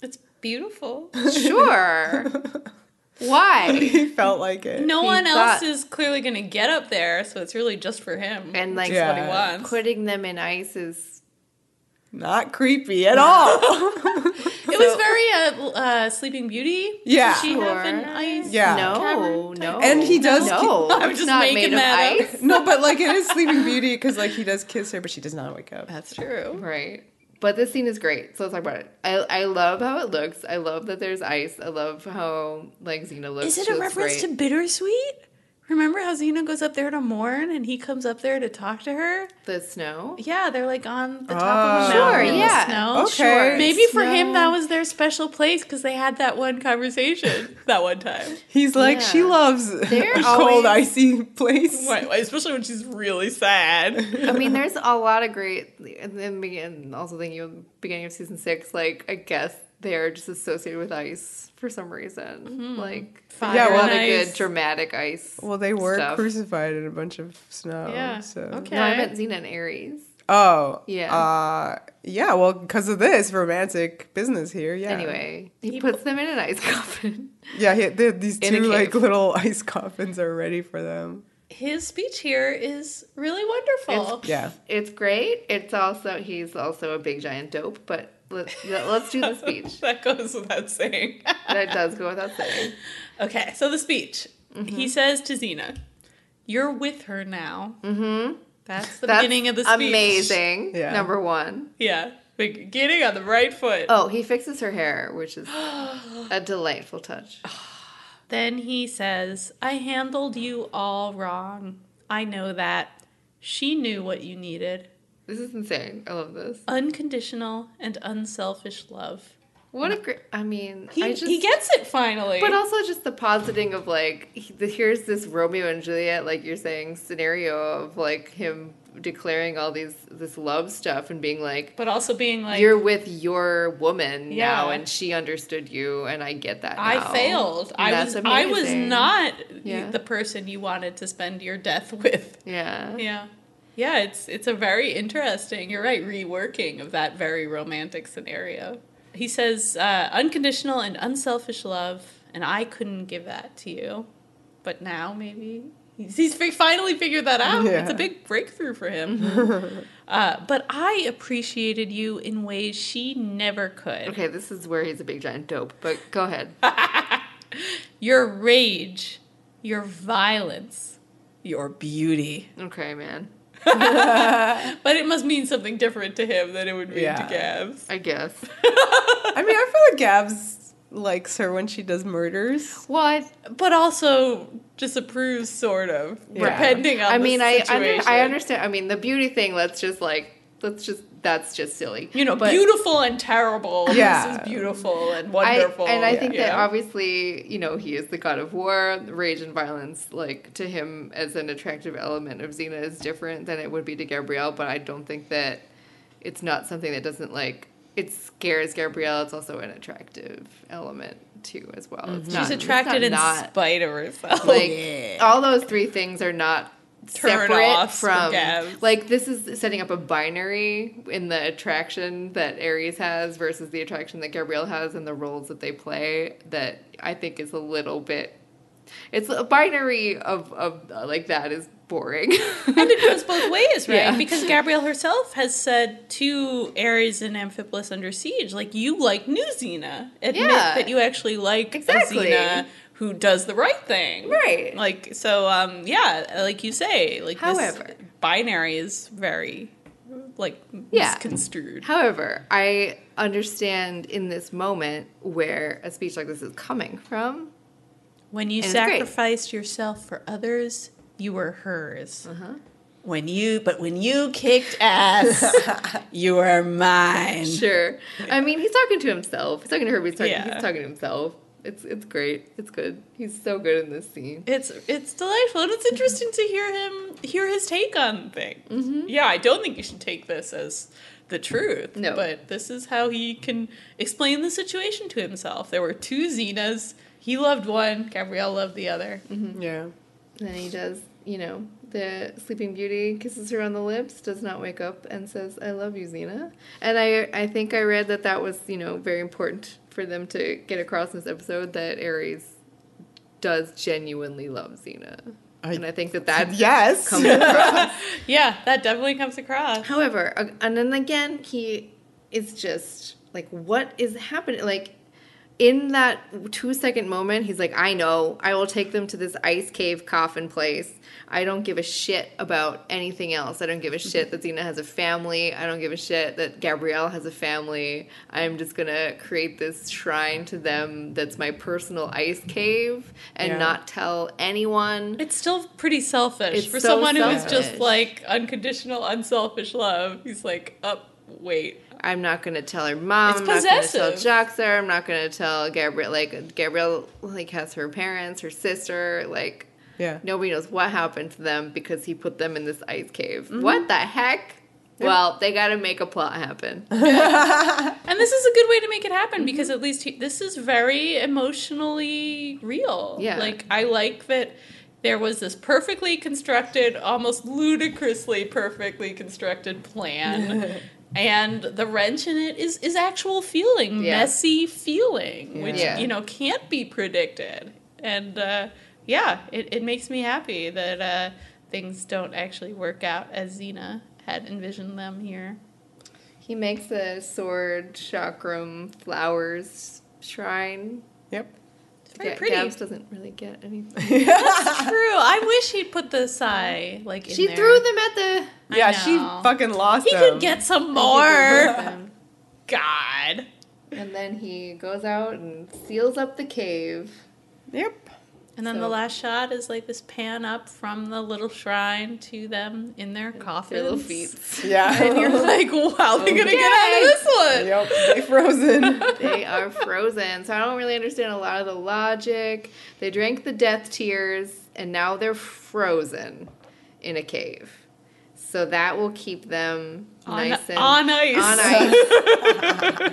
It's beautiful. Sure. Why? He felt like it. No one else is clearly going to get up there, so it's really just for him. And, like, what he wants. Putting them in ice is... not creepy at all. It was very Sleeping Beauty. Yeah. Does she have an ice? Yeah. No. And he does. No, I'm just not making made of that ice. up. No, but like it is Sleeping Beauty because like he does kiss her, but she does not wake up. That's true. Right. But this scene is great, so let's talk about it. I love how it looks. I love that there's ice. I love how, like, Xena looks. Is it She a looks reference great. to Bittersweet? Remember how Xena goes up there to mourn and he comes up there to talk to her? The snow? Yeah, they're like on the top of a Sure, mountain in the yeah. snow. Okay. Sure. Maybe for Snow. him that was their special place because they had that one conversation that one time. He's like, she loves They're a cold, always- icy place. Especially when she's really sad. I mean, there's a lot of great, and then also thinking of the beginning of season 6, like, I guess they're just associated with ice for some reason. Like, Fire Yeah, a well, lot of and good ice. dramatic ice. Well, they were stuff. crucified in a bunch of snow. Yeah. So. Okay. No, I meant Xena and Ares. Oh. Yeah. Yeah. Well, because of this romantic business here. Yeah. Anyway, he puts them in an ice coffin. Yeah. These In a two like cave. little ice coffins are ready for them. His speech here is really wonderful. Yeah. It's great. He's also a big giant dope, but let's do the speech. That goes without saying. That does go without saying. Okay, so the speech. He says to Xena, "You're with her now." Mm-hmm. That's the beginning of the speech. Amazing. Yeah. Number 1. Yeah, beginning on the right foot. Oh, he fixes her hair, which is a delightful touch. Then he says, "I handled you all wrong. I know that. She knew what you needed. This is insane. I love this. Unconditional and unselfish love. What a great... I mean, He gets it finally. But also just the positing of, like, here's this Romeo and Juliet, like you're saying, scenario of, like, him declaring all this love stuff and being like... But also being like... You're with your woman now, and she understood you, and I get that now. I failed. I was not the person you wanted to spend your death with. Yeah. Yeah. Yeah, it's a very interesting, you're right, reworking of that very romantic scenario. He says, unconditional and unselfish love, and I couldn't give that to you. But now, maybe, he's finally figured that out. Yeah. It's a big breakthrough for him. But I appreciated you in ways she never could. Okay, this is where he's a big giant dope, but go ahead. Your rage, your violence, your beauty. Okay, man. But it must mean something different to him than it would mean to Gabs. I guess. I mean, I feel like Gabs likes her when she does murders. What? But also disapproves, sort of, depending on the situation. I understand. I mean, the beauty thing, that's just silly. You know, but beautiful and terrible. Yeah. This is beautiful and wonderful. I think that obviously, you know, he is the god of war. Rage and violence, like, to him as an attractive element of Xena is different than it would be to Gabrielle, but I don't think that it's not something that doesn't, like, it scares Gabrielle. It's also an attractive element, too, as well. Mm-hmm. She's attracted in spite of herself. Like, all those three things are not separate from like, this is setting up a binary in the attraction that Ares has versus the attraction that Gabrielle has and the roles that they play that I think is a little bit, it's a binary of like, that is boring. And it goes both ways, right? Yeah. Because Gabrielle herself has said to Ares in Amphipolis Under Siege, like, you like new Xena. Admit that you actually like a Xena who does the right thing. Right. Like, so, like you say, like, however, this binary is very, like, misconstrued. However, I understand in this moment where a speech like this is coming from. When you sacrificed yourself for others, you were hers. Uh-huh. When you kicked ass, you were mine. Sure. I mean, he's talking to himself. He's talking to her, but he's talking to himself. It's great. It's good. He's so good in this scene. It's delightful, and it's interesting to hear his take on things. Mm-hmm. Yeah, I don't think you should take this as the truth. No. But this is how he can explain the situation to himself. There were two Xenas. He loved one. Gabrielle loved the other. Mm-hmm. Yeah. And he does, you know, the Sleeping Beauty kisses her on the lips, does not wake up, and says, I love you, Xena. And I think I read that was, you know, very important for them to get across in this episode, that Ares does genuinely love Xena. And I think that comes across. Yeah, that definitely comes across. However, and then again, he is just, like, what is happening? Like, in that 2-second moment, he's like, I know, I will take them to this ice cave coffin place. I don't give a shit about anything else. I don't give a shit that Xena has a family. I don't give a shit that Gabrielle has a family. I'm just going to create this shrine to them that's my personal ice cave and not tell anyone. It's still pretty selfish. For someone who is just like unconditional, unselfish love, he's like, wait. I'm not going to tell her mom. I'm not going to tell Joxer. I'm not going to tell Gabrielle. Like, Gabrielle, like, has her parents, her sister. Like, nobody knows what happened to them because he put them in this ice cave. Mm-hmm. What the heck? Well, they got to make a plot happen. And this is a good way to make it happen because at least this is very emotionally real. Yeah. Like, I like that there was this perfectly constructed, almost ludicrously perfectly constructed plan. And the wrench in it is actual feeling, messy feeling, which, you know, can't be predicted. And, it makes me happy that things don't actually work out as Xena had envisioned them here. He makes a sword, chakram, flowers, shrine. Yep. Very pretty. Gabs doesn't really get anything. That's true. I wish he'd put the Sai, like, in She there. threw them at the... Yeah, she fucking lost them. He could get some more. God. And then he goes out and seals up the cave. Yep. And then the last shot is like this pan up from the little shrine to them in their coffins. Their little feet. Yeah. And you're like, how are they going to get out of this one? Yep, they frozen. They are frozen. So I don't really understand a lot of the logic. They drank the death tears, and now they're frozen in a cave. So that will keep them nice and on ice. On ice.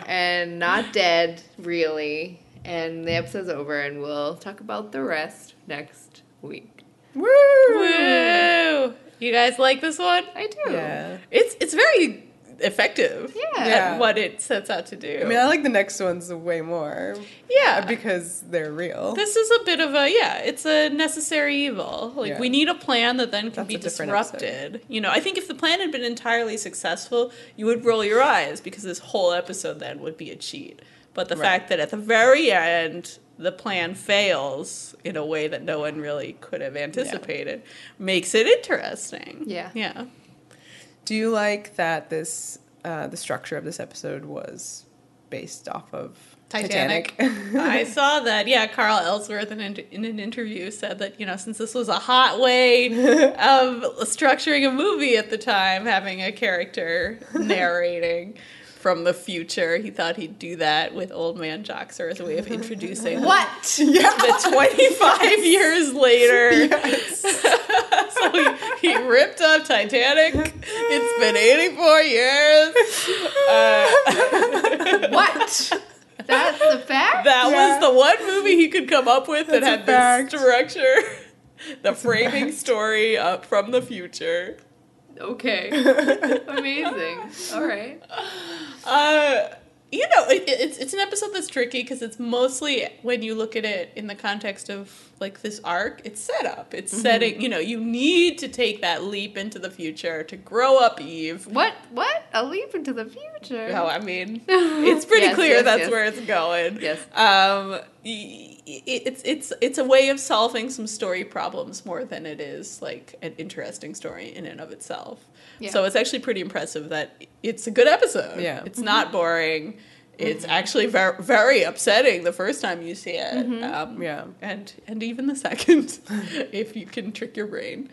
And not dead, really. And the episode's over, and we'll talk about the rest next week. Woo! Woo! You guys like this one? I do. Yeah. It's very effective Yeah. at what it sets out to do. I mean, I like the next ones way more. Yeah. Because they're real. This is a bit of it's a necessary evil. Like, Yeah. we need a plan that then can That's be a different disrupted. You know, I think if the plan had been entirely successful, you would roll your eyes because this whole episode then would be a cheat. But the fact that at the very end, the plan fails in a way that no one really could have anticipated makes it interesting. Yeah. Yeah. Do you like that this the structure of this episode was based off of Titanic? I saw that. Yeah, Carl Ellsworth in an interview said that, you know, since this was a hot way of structuring a movie at the time, having a character narrating from the future, he thought he'd do that with Old Man Joxer as a way of introducing What? Yeah. the 25 years later. Yes. So he ripped up Titanic. It's been 84 years. What? That's the fact? That Yeah. was the one movie he could come up with that That's a had fact. this structure. The framing story up from the future. Okay. Amazing. All right. You know, it's an episode that's tricky because it's mostly, when you look at it in the context of, like, this arc, it's set up. It's setting, you know, you need to take that leap into the future to grow up Eve. What? A leap into the future? Oh, I mean, it's pretty Yes, clear yes, that's yes. where it's going. Yes. It's a way of solving some story problems more than it is like an interesting story in and of itself. Yeah. So it's actually pretty impressive that it's a good episode. Yeah. It's not boring. It's actually very, very upsetting the first time you see it. Yeah. And even the second, if you can trick your brain.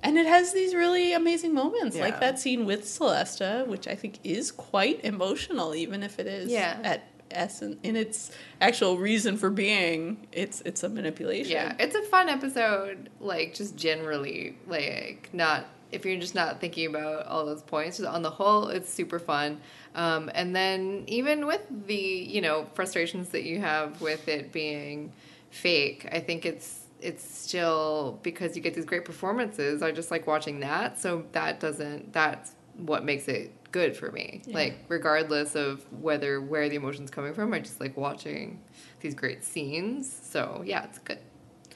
And it has these really amazing moments, Yeah. like that scene with Celesta, which I think is quite emotional, even if it is at essence, in its actual reason for being, it's a manipulation. Yeah, it's a fun episode, like, just generally, like, not, if you're just not thinking about all those points, just on the whole, it's super fun. And then even with the, you know, frustrations that you have with it being fake, I think it's still, because you get these great performances, I just like watching that, so that's what makes it good for me. Yeah. Like, regardless of where the emotion's coming from, I just like watching these great scenes. So yeah, it's good.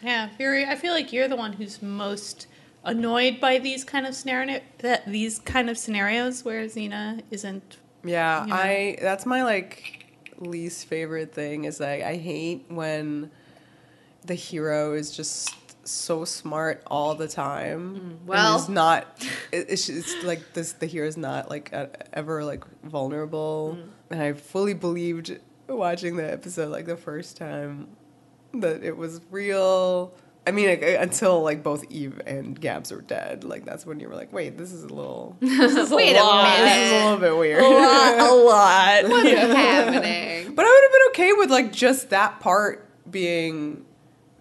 Yeah, Vera, I feel like you're the one who's most annoyed by these kind of scenarios where Xena isn't. Yeah, You know? that's my like least favorite thing is like I hate when the hero is just so smart all the time. Well, and is not. It's like this. The hero is not like ever like vulnerable, and I fully believed watching the episode like the first time that it was real. I mean, like, until like both Eve and Gabs were dead, like that's when you were like, wait, this is a little. Wait a minute. This is a little bit weird. A lot. What's happening? But I would have been okay with like just that part being,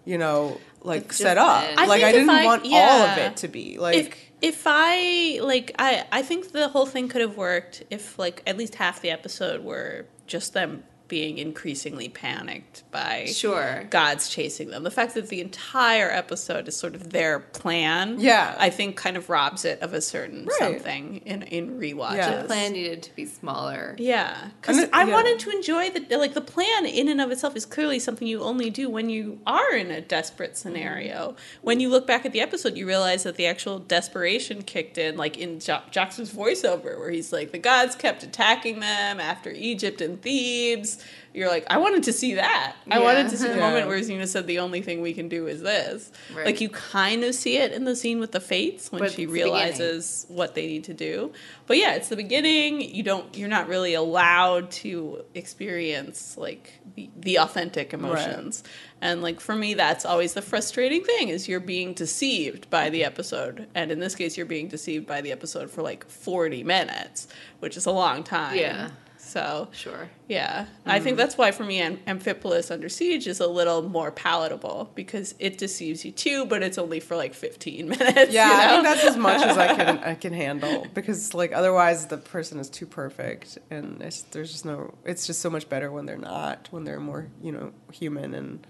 you know, like It's set just up. it. I Like think I didn't if want all of it to be like. I think the whole thing could have worked if like at least half the episode were just them being increasingly panicked by Sure. gods chasing them. The fact that the entire episode is sort of their plan, Yeah. I think kind of robs it of a certain Right. something in rewatches. Yeah. The plan needed to be smaller. Yeah, because And I yeah. wanted to enjoy the plan in and of itself is clearly something you only do when you are in a desperate scenario. When you look back at the episode, you realize that the actual desperation kicked in, like in Jackson's voiceover, where he's like, the gods kept attacking them after Egypt and Thebes. face, you're like, I wanted to see that. I Yeah. wanted to see the Yeah. moment where Xena said the only thing we can do is this. Right. Like, you kind of see it in the scene with the Fates when But she it's the realizes what they need to do. But yeah, it's the beginning. You're not really allowed to experience, like, the authentic emotions. Right. And, like, for me, that's always the frustrating thing, is you're being deceived by the episode. And in this case, you're being deceived by the episode for, like, 40 minutes, which is a long time. Yeah. So, Sure. yeah. I think that's why, for me, Amphipolis Under Siege is a little more palatable, because it deceives you too, but it's only for, like, 15 minutes. Yeah, you know? I think that's as much as I can handle, because, like, otherwise the person is too perfect, and there's just no. It's just so much better when they're not, when they're more, you know, human. And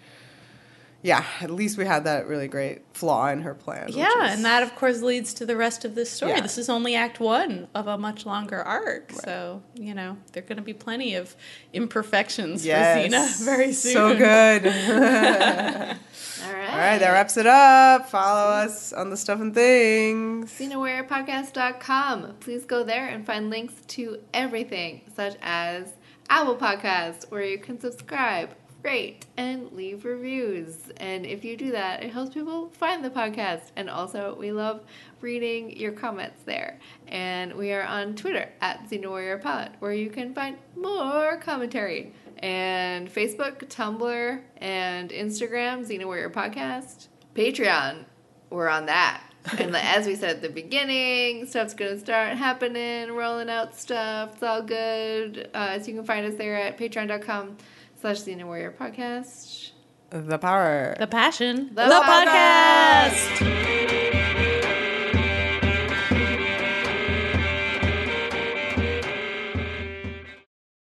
yeah, at least we had that really great flaw in her plan. Yeah, and that, of course, leads to the rest of this story. Yeah. This is only Act 1 of a much longer arc. Right. So, you know, there are going to be plenty of imperfections for Yes. Xena very soon. So good. All right. All right, that wraps it up. Follow us on the Stuff and Things. XenaWarriorPodcast.com. Please go there and find links to everything, such as Apple Podcast, where you can subscribe, rate, and leave reviews. And if you do that, it helps people find the podcast. And also, we love reading your comments there. And we are on Twitter at XenaWarriorPod, where you can find more commentary. And Facebook, Tumblr, and Instagram, Xena Warrior Podcast. Patreon, we're on that. And as we said at the beginning, stuff's going to start happening, rolling out stuff. It's all good. So you can find us there at patreon.com/Xena Warrior Podcast. The power. The passion. The podcast.